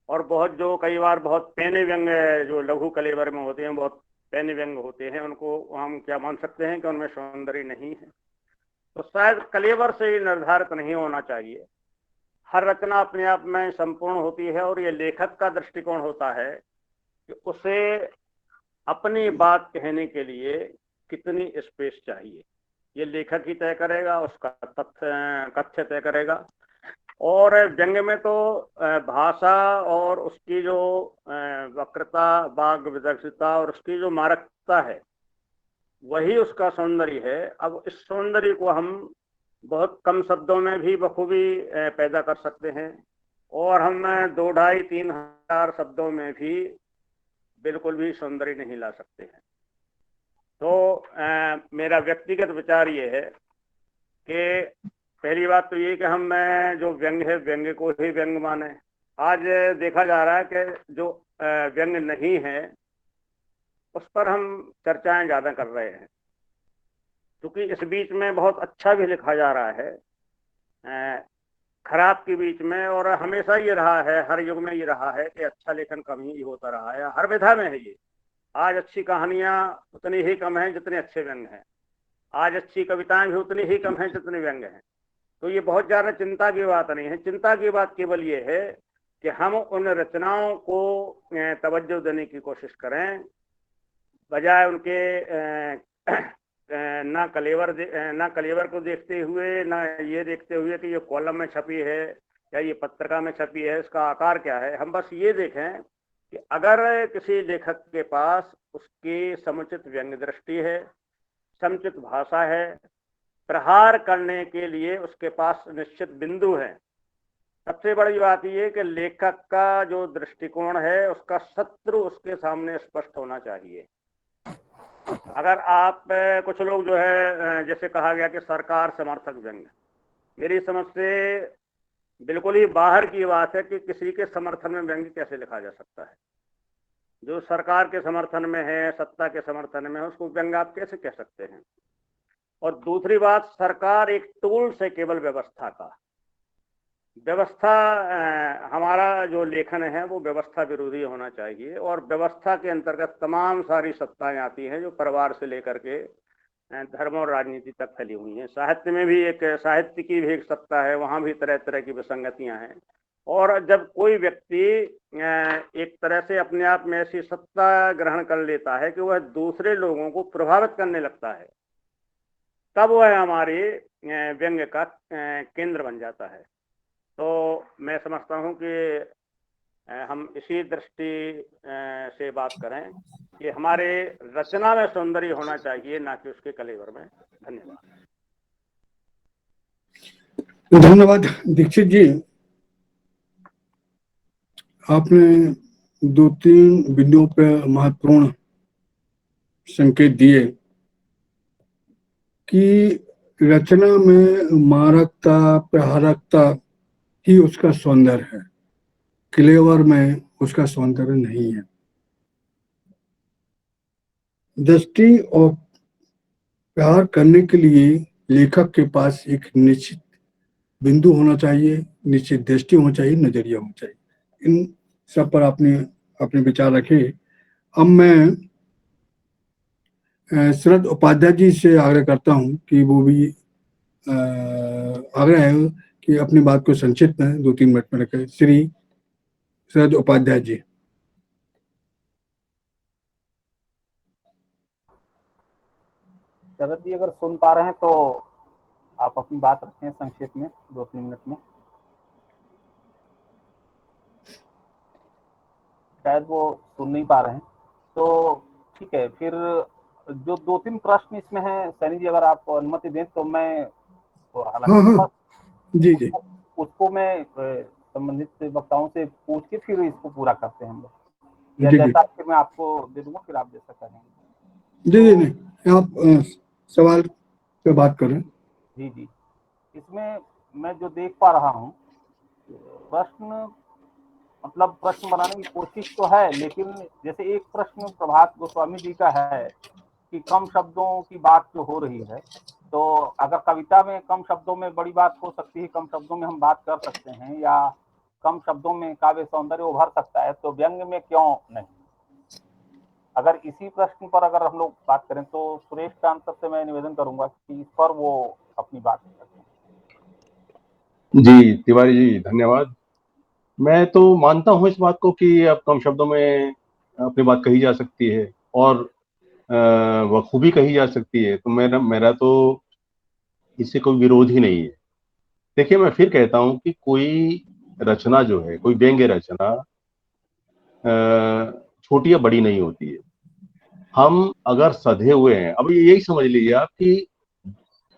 और जो कई बार बहुत पैने व्यंग्य जो लघु कलेवर में होते हैं, बहुत पैने व्यंग्य होते हैं, उनको हम क्या मान सकते हैं कि उनमें सौंदर्य नहीं है? तो शायद कलेवर से ही निर्धारित नहीं होना चाहिए। हर रचना अपने आप में संपूर्ण होती है और ये लेखक का दृष्टिकोण होता है कि उसे अपनी बात कहने के लिए कितनी स्पेस चाहिए, ये लेखक ही तय करेगा, उसका कथ्य तय करेगा। और व्यंग्य में तो भाषा और उसकी जो वक्रता, वाग विदग्धता और उसकी जो मारकता है, वही उसका सौंदर्य है। अब इस सौंदर्य को हम बहुत कम शब्दों में भी बखूबी पैदा कर सकते हैं और हम 2-2.5-3 हजार शब्दों में भी बिल्कुल भी सौंदर्य नहीं ला सकते हैं। तो मेरा व्यक्तिगत विचार ये है कि पहली बात तो ये कि हम जो व्यंग्य है, व्यंग्य को ही व्यंग्य माने। आज देखा जा रहा है कि जो व्यंग्य नहीं है उस पर हम चर्चाएं ज्यादा कर रहे हैं, क्योंकि इस बीच में बहुत अच्छा भी लिखा जा रहा है खराब के बीच में। और हमेशा ये रहा है, हर युग में ये रहा है कि अच्छा लेखन कम ही होता रहा है, हर विधा में है ये। आज अच्छी कहानियां उतनी ही कम हैं जितने अच्छे व्यंग्य हैं। आज अच्छी कविताएं भी उतनी ही कम हैं जितने व्यंग्य हैं। तो ये बहुत ज्यादा चिंता की बात नहीं है। चिंता की बात केवल ये है कि हम उन रचनाओं को तवज्जो देने की कोशिश करें, बजाय उनके ना कलेवर को देखते हुए, ना ये देखते हुए कि ये कॉलम में छपी है या ये पत्रिका में छपी है, इसका आकार क्या है। हम बस ये देखें कि अगर किसी लेखक के पास उसकी समुचित व्यंग्य दृष्टि है, समुचित भाषा है, प्रहार करने के लिए उसके पास निश्चित बिंदु है। सबसे बड़ी बात यह कि लेखक का जो दृष्टिकोण है उसका शत्रु उसके सामने स्पष्ट होना चाहिए। अगर आप कुछ लोग जो है जैसे कहा गया कि सरकार समर्थक व्यंग्य, मेरी समझ से बिल्कुल ही बाहर की बात है कि किसी के समर्थन में व्यंग्य कैसे लिखा जा सकता है। जो सरकार के समर्थन में है, सत्ता के समर्थन में है, उसको व्यंग्य आप कैसे कह सकते हैं। और दूसरी बात, सरकार एक टूल्स है केवल व्यवस्था का। व्यवस्था हमारा जो लेखन है वो व्यवस्था विरोधी होना चाहिए, और व्यवस्था के अंतर्गत तमाम सारी सत्ताएं आती हैं जो परिवार से लेकर के धर्म और राजनीति तक फैली हुई हैं। साहित्य में भी साहित्य की भी एक सत्ता है, वहां भी तरह तरह की विसंगतियां हैं। और जब कोई व्यक्ति एक तरह से अपने आप में ऐसी सत्ता ग्रहण कर लेता है कि वह दूसरे लोगों को प्रभावित करने लगता है, तब वह हमारे व्यंग्य का केंद्र बन जाता है। तो मैं समझता हूं कि हम इसी दृष्टि से बात करें कि हमारे रचना में सौंदर्य होना चाहिए, ना कि उसके कलेवर में। धन्यवाद। धन्यवाद दीक्षित जी। आपने 2-3 बिंदुओं पर महत्वपूर्ण संकेत दिए कि रचना में मारकता, प्रहारकता ही उसका सौंदर्य है, क्लेवर में उसका सौंदर्य नहीं है। दृष्टि और प्रहार करने के लिए लेखक के पास एक निश्चित बिंदु होना चाहिए, निश्चित दृष्टि होनी चाहिए, नजरिया होना चाहिए। इन सब पर आपने अपने विचार रखे। अब मैं शरद उपाध्याय जी से आग्रह करता हूं कि वो भी आग्रह है कि अपनी बात को संक्षिप्त में 2-3 मिनट में रखें। श्री शरद उपाध्याय जी। शरद जी अगर सुन पा रहे हैं तो आप अपनी बात रखें संक्षेप में 2-3 मिनट में। शायद वो सुन नहीं पा रहे हैं, तो ठीक है। फिर जो 2-3 प्रश्न इसमें हैं, सैनी जी अगर आप अनुमति दें तो मैं हाँ, जी उसको मैं संबंधित वक्ताओं से पूछ के फिर इसको पूरा करते हैं हम लोग, या जी जैसा फिर मैं आपको दे दूंगा, फिर आप जैसा करेंगे। जी नहीं, आप सवाल पे बात करें। जी। इसमें मैं जो देख पा रहा हूँ, प्रश्न मतलब प्रश्न बनाने की कोशिश तो है, लेकिन जैसे एक प्रश्न प्रभात गोस्वामी जी का है कि कम शब्दों की बात जो हो रही है, तो अगर कविता में कम शब्दों में बड़ी बात हो सकती है, कम शब्दों में हम बात कर सकते हैं, या कम शब्दों में काव्य सौंदर्य उभर सकता है, तो व्यंग्य में क्यों नहीं। अगर इसी प्रश्न पर अगर हम लोग बात करें तो सुरेश कांत से मैं निवेदन करूंगा कि इस पर वो अपनी बात करें। जी तिवारी जी धन्यवाद। मैं तो मानता हूं इस बात को कि अब कम शब्दों में अपनी बात कही जा सकती है और बखूबी कही जा सकती है, तो मेरा तो इससे कोई विरोध ही नहीं है। देखिए मैं फिर कहता हूं कि कोई रचना जो है, कोई व्यंग्य रचना छोटी या बड़ी नहीं होती है। हम अगर सधे हुए हैं, अब यही समझ लीजिए आप कि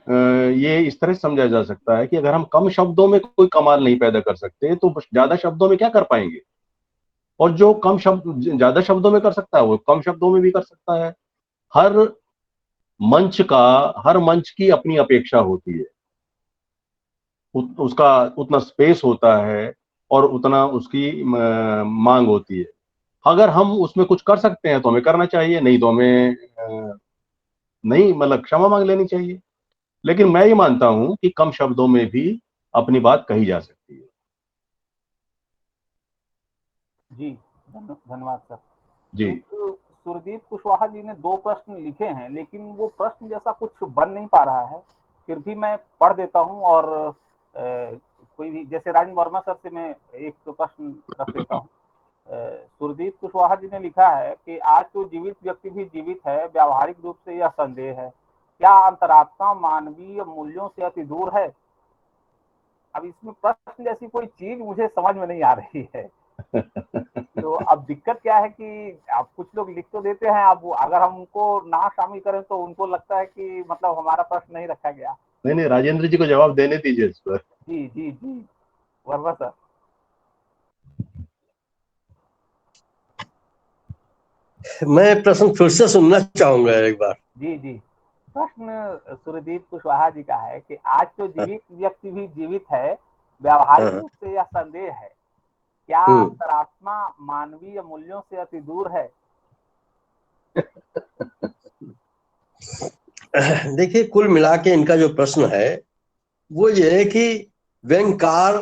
ये इस तरह समझा जा सकता है कि अगर हम कम शब्दों में कोई कमाल नहीं पैदा कर सकते तो ज्यादा शब्दों में क्या कर पाएंगे। और जो कम शब्द ज्यादा शब्दों में कर सकता है वो कम शब्दों में भी कर सकता है। हर हर मंच की अपनी अपेक्षा होती है, उसका उतना स्पेस होता है और उतना उसकी मांग होती है। अगर हम उसमें कुछ कर सकते हैं तो हमें करना चाहिए, नहीं तो हमें नहीं मतलब क्षमा मांग लेनी चाहिए। लेकिन मैं ये मानता हूं कि कम शब्दों में भी अपनी बात कही जा सकती है। जी धन्यवाद सर। जी सुरदीप कुशवाहा जी ने 2 प्रश्न लिखे हैं, लेकिन वो प्रश्न जैसा कुछ बन नहीं पा रहा है। फिर भी मैं पढ़ देता हूँ और कोई भी, जैसे राजेंद्र वर्मा सर से मैं एक प्रश्न रख देता हूँ। सुरदीप कुशवाहा जी ने लिखा है कि आज तो जीवित व्यक्ति भी जीवित है, व्यावहारिक रूप से यह संदेह है, क्या अंतरात्मा मानवीय मूल्यों से अति दूर है? अब इसमें प्रश्न जैसी कोई चीज मुझे समझ में नहीं आ रही है। तो अब दिक्कत क्या है कि अब कुछ लोग लिख तो देते हैं, अब अगर हम उनको ना शामिल करें तो उनको लगता है कि मतलब हमारा प्रश्न नहीं रखा गया। नहीं, राजेंद्र जी को जवाब देने दीजिए इस पर। जी जी जी, वर्मा सर। मैं प्रश्न फिर से सुनना चाहूंगा एक बार। जी जी, प्रश्न सुरदीप कुशवाहा जी का है कि आज तो जीवित व्यक्ति भी जीवित है, व्यावहारिक रूप से यह संदेह है, क्या अंतरात्मा मानवीय मूल्यों से अति दूर है? देखिए, कुल मिला के इनका जो प्रश्न है वो ये है कि व्यंगकार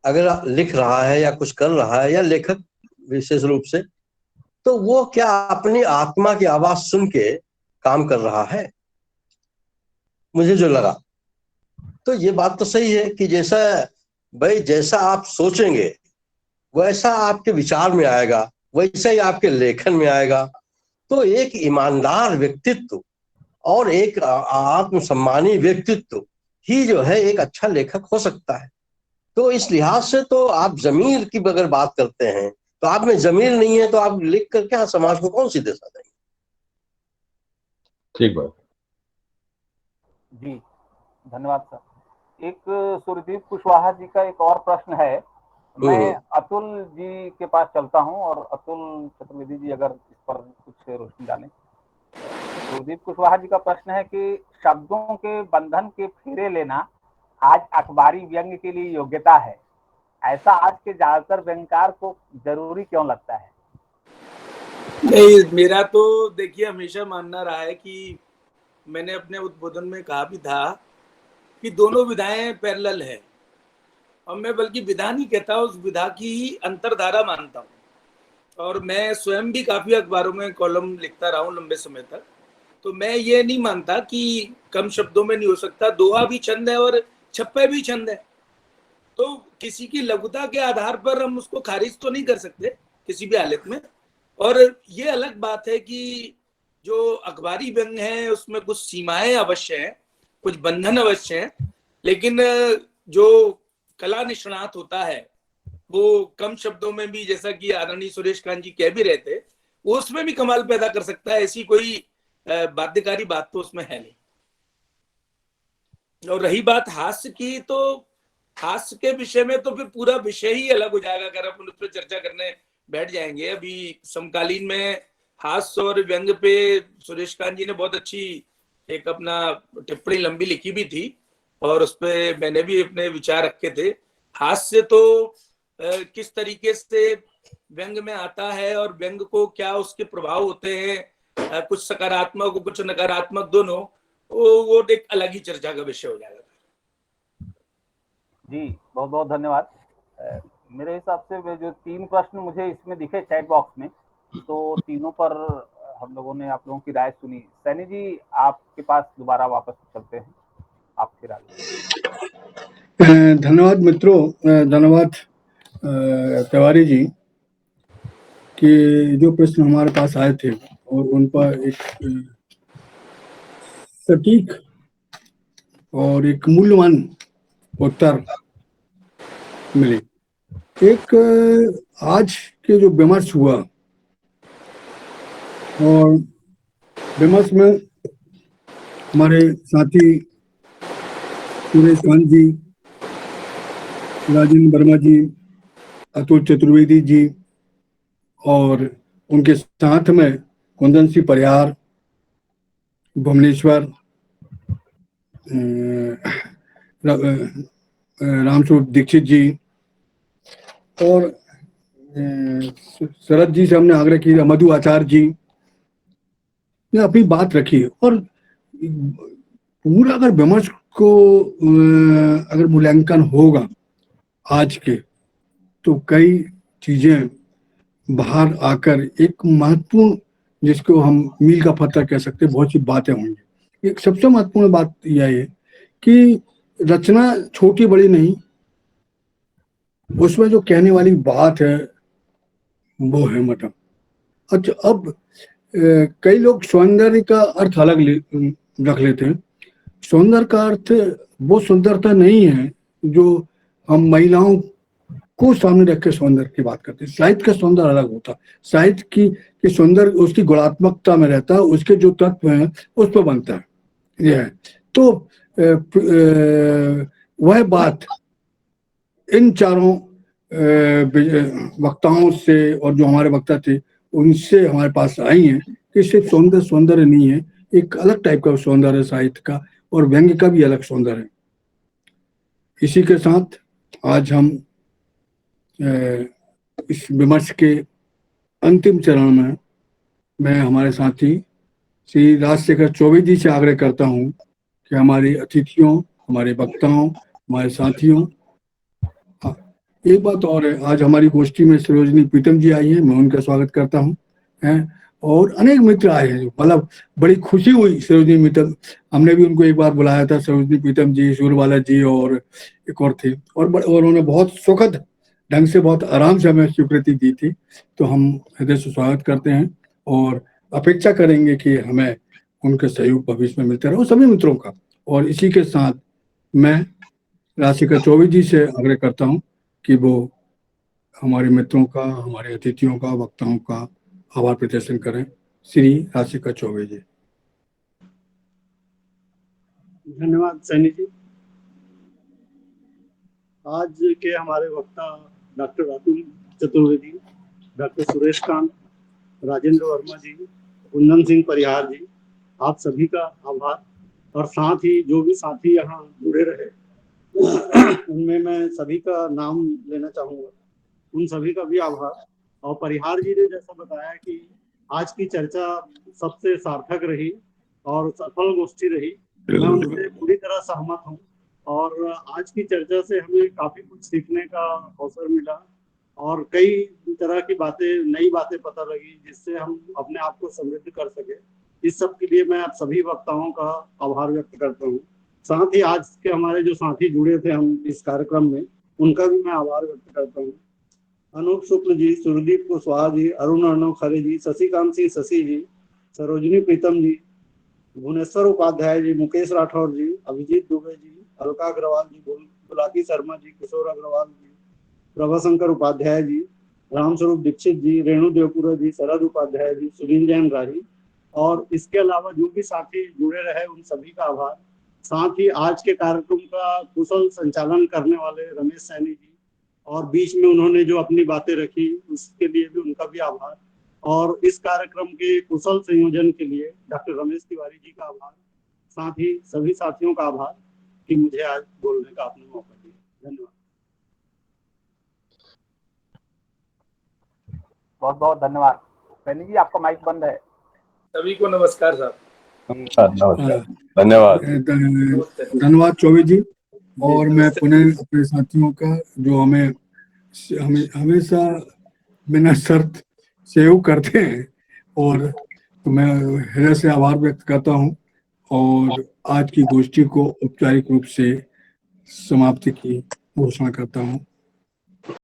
अगर लिख रहा है या कुछ कर रहा है, या लेखक विशेष रूप से, तो वो क्या अपनी आत्मा की आवाज सुन के काम कर रहा है? मुझे जो लगा, तो ये बात तो सही है कि जैसा आप सोचेंगे वैसा आपके विचार में आएगा, वैसा ही आपके लेखन में आएगा। तो एक ईमानदार व्यक्तित्व और एक आत्मसम्मानी व्यक्तित्व ही जो है एक अच्छा लेखक हो सकता है। तो इस लिहाज से तो आप जमीर की अगर बात करते हैं तो आप में जमीर नहीं है, तो आप लिख कर क्या समाज को कौन सी दिशा देंगे? ठीक बात जी, धन्यवाद सर। एक सुरदीप कुशवाहा जी का एक और प्रश्न है। मैं अतुल जी के पास चलता हूं और अतुल चतुर्वेदी जी अगर इस पर कुछ रोशनी डालें। सुरदीप कुशवाहा जी का प्रश्न है कि शब्दों के बंधन के फेरे लेना आज अखबारी व्यंग के लिए योग्यता है, ऐसा आज के ज्यादातर व्यंगकार को जरूरी क्यों लगता है? नहीं, मेरा तो देखिए हमेशा मानना रहा है कि मैंने अपने उद्बोधन में कहा भी था कि दोनों विधाएं पैरेलल है, और मैं बल्कि विधा नहीं कहता, उस विधा की ही अंतरधारा मानता हूँ। और मैं स्वयं भी काफी अखबारों में कॉलम लिखता रहा हूँ लंबे समय तक, तो मैं ये नहीं मानता कि कम शब्दों में नहीं हो सकता। दोहा भी छंद है और छप्पे भी छंद है, तो किसी की लघुता के आधार पर हम उसको खारिज तो नहीं कर सकते किसी भी हालत में। और ये अलग बात है कि जो अखबारी व्यंग है उसमें कुछ सीमाएं अवश्य हैं, कुछ बंधन अवश्य हैं, लेकिन जो कला निष्णात होता है वो कम शब्दों में भी, जैसा कि आदरणीय सुरेश कांत जी कह भी रहे थे, वो उसमें भी कमाल पैदा कर सकता है। ऐसी कोई बाध्यकारी बात तो उसमें है नहीं। और रही बात हास्य की, तो हास्य के विषय में तो फिर पूरा विषय ही अलग हो जाएगा अगर अपन उस पर चर्चा करने बैठ जाएंगे। अभी समकालीन में हास्य और व्यंग पे सुरेश कांत जी ने बहुत अच्छी एक अपना टिप्पणी लंबी लिखी भी थी, और उस पर मैंने भी अपने विचार रखे थे। हास्य तो किस तरीके से व्यंग में आता है और व्यंग को क्या उसके प्रभाव होते हैं, कुछ सकारात्मक कुछ नकारात्मक दोनों, वो एक अलग ही चर्चा का विषय हो जाएगा। जी, बहुत बहुत धन्यवाद। मेरे हिसाब से वे जो 3 प्रश्न मुझे इसमें दिखे चैट बॉक्स में, तो तीनों पर हम लोगों ने आप लोगों की राय सुनी। सैनी जी, आपके पास दोबारा वापस चलते हैं, आप फिर आगे। धन्यवाद मित्रों, धन्यवाद तिवारी जी कि जो प्रश्न हमारे पास आए थे और उन पर एक सटीक और एक मूल्यवान उत्तर मिले। एक आज के जो विमर्श हुआ, और विमर्श में हमारे साथी सुरेश कांत जी, राजेंद्र वर्मा जी, अतुल चतुर्वेदी जी, और उनके साथ में कुंदन सिंह परिहार, भुवनेश्वर, रामस्वरूप दीक्षित जी, और शरद जी से हमने आग्रह किया, मधु आचार्य जी ने अपनी बात रखी। और पूरा अगर विमर्श को अगर मूल्यांकन होगा आज के, तो कई चीजें बाहर आकर एक महत्वपूर्ण जिसको हम मील का पत्थर कह सकते हैं, बहुत सी बातें होंगी। एक सबसे महत्वपूर्ण बात यह है कि रचना छोटी बड़ी नहीं, उसमें जो कहने वाली बात है वो है मटम। अच्छा, अब कई लोग सौंदर्य का अर्थ अलग रख लेते हैं। सौंदर्य का अर्थ वो सुंदरता नहीं है जो हम महिलाओं को सामने रख के सौंदर्य की बात करते हैं। साहित्य का सौंदर्य अलग होता है। साहित्य की सौंदर्य उसकी गुणात्मकता में रहता है, उसके जो तत्व हैं उस पर बनता है। यह है तो वह बात इन चारों वक्ताओं से और जो हमारे वक्ता थे उनसे हमारे पास आई हैं कि सिर्फ सौंदर्य नहीं है, एक अलग टाइप का सौंदर्य साहित्य का, और व्यंग्य का भी अलग सौंदर्य है। इसी के साथ आज हम इस विमर्श के अंतिम चरण में मैं हमारे साथी श्री राजशेखर चौबे जी से आग्रह करता हूं कि हमारे अतिथियों, हमारे वक्ताओं, हमारे साथियों, एक बात और है, आज हमारी गोष्ठी में सरोजनी प्रीतम जी आई हैं, मैं उनका स्वागत करता हूं हैं, और अनेक मित्र आए हैं, मतलब बड़ी खुशी हुई। सरोजनी प्रीतम, हमने भी उनको एक बार बुलाया था, सरोजनी प्रीतम जी, सूरबाला जी और एक और थे, और उन्होंने बहुत सुखद ढंग से, बहुत आराम से हमें स्वीकृति दी थी। तो हम हृदय से स्वागत करते हैं और अपेक्षा करेंगे कि हमें उनके सहयोग भविष्य में मिलते रहे, सभी मित्रों का। और इसी के साथ मैं राजशेखर चौबे जी से आग्रह करता हूँ कि वो हमारे मित्रों का, हमारे अतिथियों का, वक्ताओं का आभार प्रदर्शन करें। श्री राजशेखर चौबे जी। धन्यवाद सैनी जी। आज के हमारे वक्ता डॉक्टर रातुल चतुर्वेदी, डॉक्टर सुरेश कांत, राजेंद्र वर्मा जी, कुंदन सिंह परिहार जी, आप सभी का आभार। और साथ ही जो भी साथी यहाँ जुड़े रहे उनमें मैं सभी का नाम लेना चाहूँगा, उन सभी का भी आभार। और परिहार जी ने जैसा बताया कि आज की चर्चा सबसे सार्थक रही और सफल गोष्ठी रही, मैं उनसे पूरी तरह सहमत हूँ। और आज की चर्चा से हमें काफी कुछ सीखने का अवसर मिला और कई तरह की बातें, नई बातें पता लगी, जिससे हम अपने आप को समृद्ध कर सके। इस सब के लिए मैं आप सभी वक्ताओं का आभार व्यक्त करता हूँ। साथ ही आज के हमारे जो साथी जुड़े थे हम इस कार्यक्रम में, उनका भी मैं आभार व्यक्त करता हूँ। अनूप शुक्ल जी, सुरदीप कुशवाहा जी, अरुण अर्णव खरे जी, शशिकांत सिंह शशि जी, सरोजनी प्रीतम जी, भुवनेश्वर उपाध्याय जी, मुकेश राठौर जी, अभिजीत दुबे जी, अलका अग्रवाल जी, बुलाकी शर्मा जी, किशोर अग्रवाल जी, प्रभाशंकर उपाध्याय जी, रामस्वरूप दीक्षित जी, रेणु देवपुरा जी, शरद उपाध्याय जी, सुनील जैन राही, और इसके अलावा जो भी साथी जुड़े रहे उन सभी का आभार। साथ ही आज के कार्यक्रम का कुशल संचालन करने वाले रमेश सैनी जी, और बीच में उन्होंने जो अपनी बातें रखी उसके लिए भी उनका भी आभार। और इस कार्यक्रम के कुशल संयोजन के लिए डॉक्टर रमेश तिवारी जी का आभार। साथ ही सभी साथियों का आभार कि मुझे आज बोलने का आपने मौका दिया। धन्यवाद। बहुत बहुत धन्यवाद। सैनी जी, आपका माइक बंद है। सभी को नमस्कार साहब। धन्यवाद। धन्यवाद चौबे जी। और मैं पुनः अपने साथियों का जो हमें हमेशा बिना शर्त सहयोग करते हैं, और तो मैं हृदय से आभार व्यक्त करता हूँ और आज की गोष्ठी को औपचारिक रूप से समाप्ति की घोषणा करता हूँ।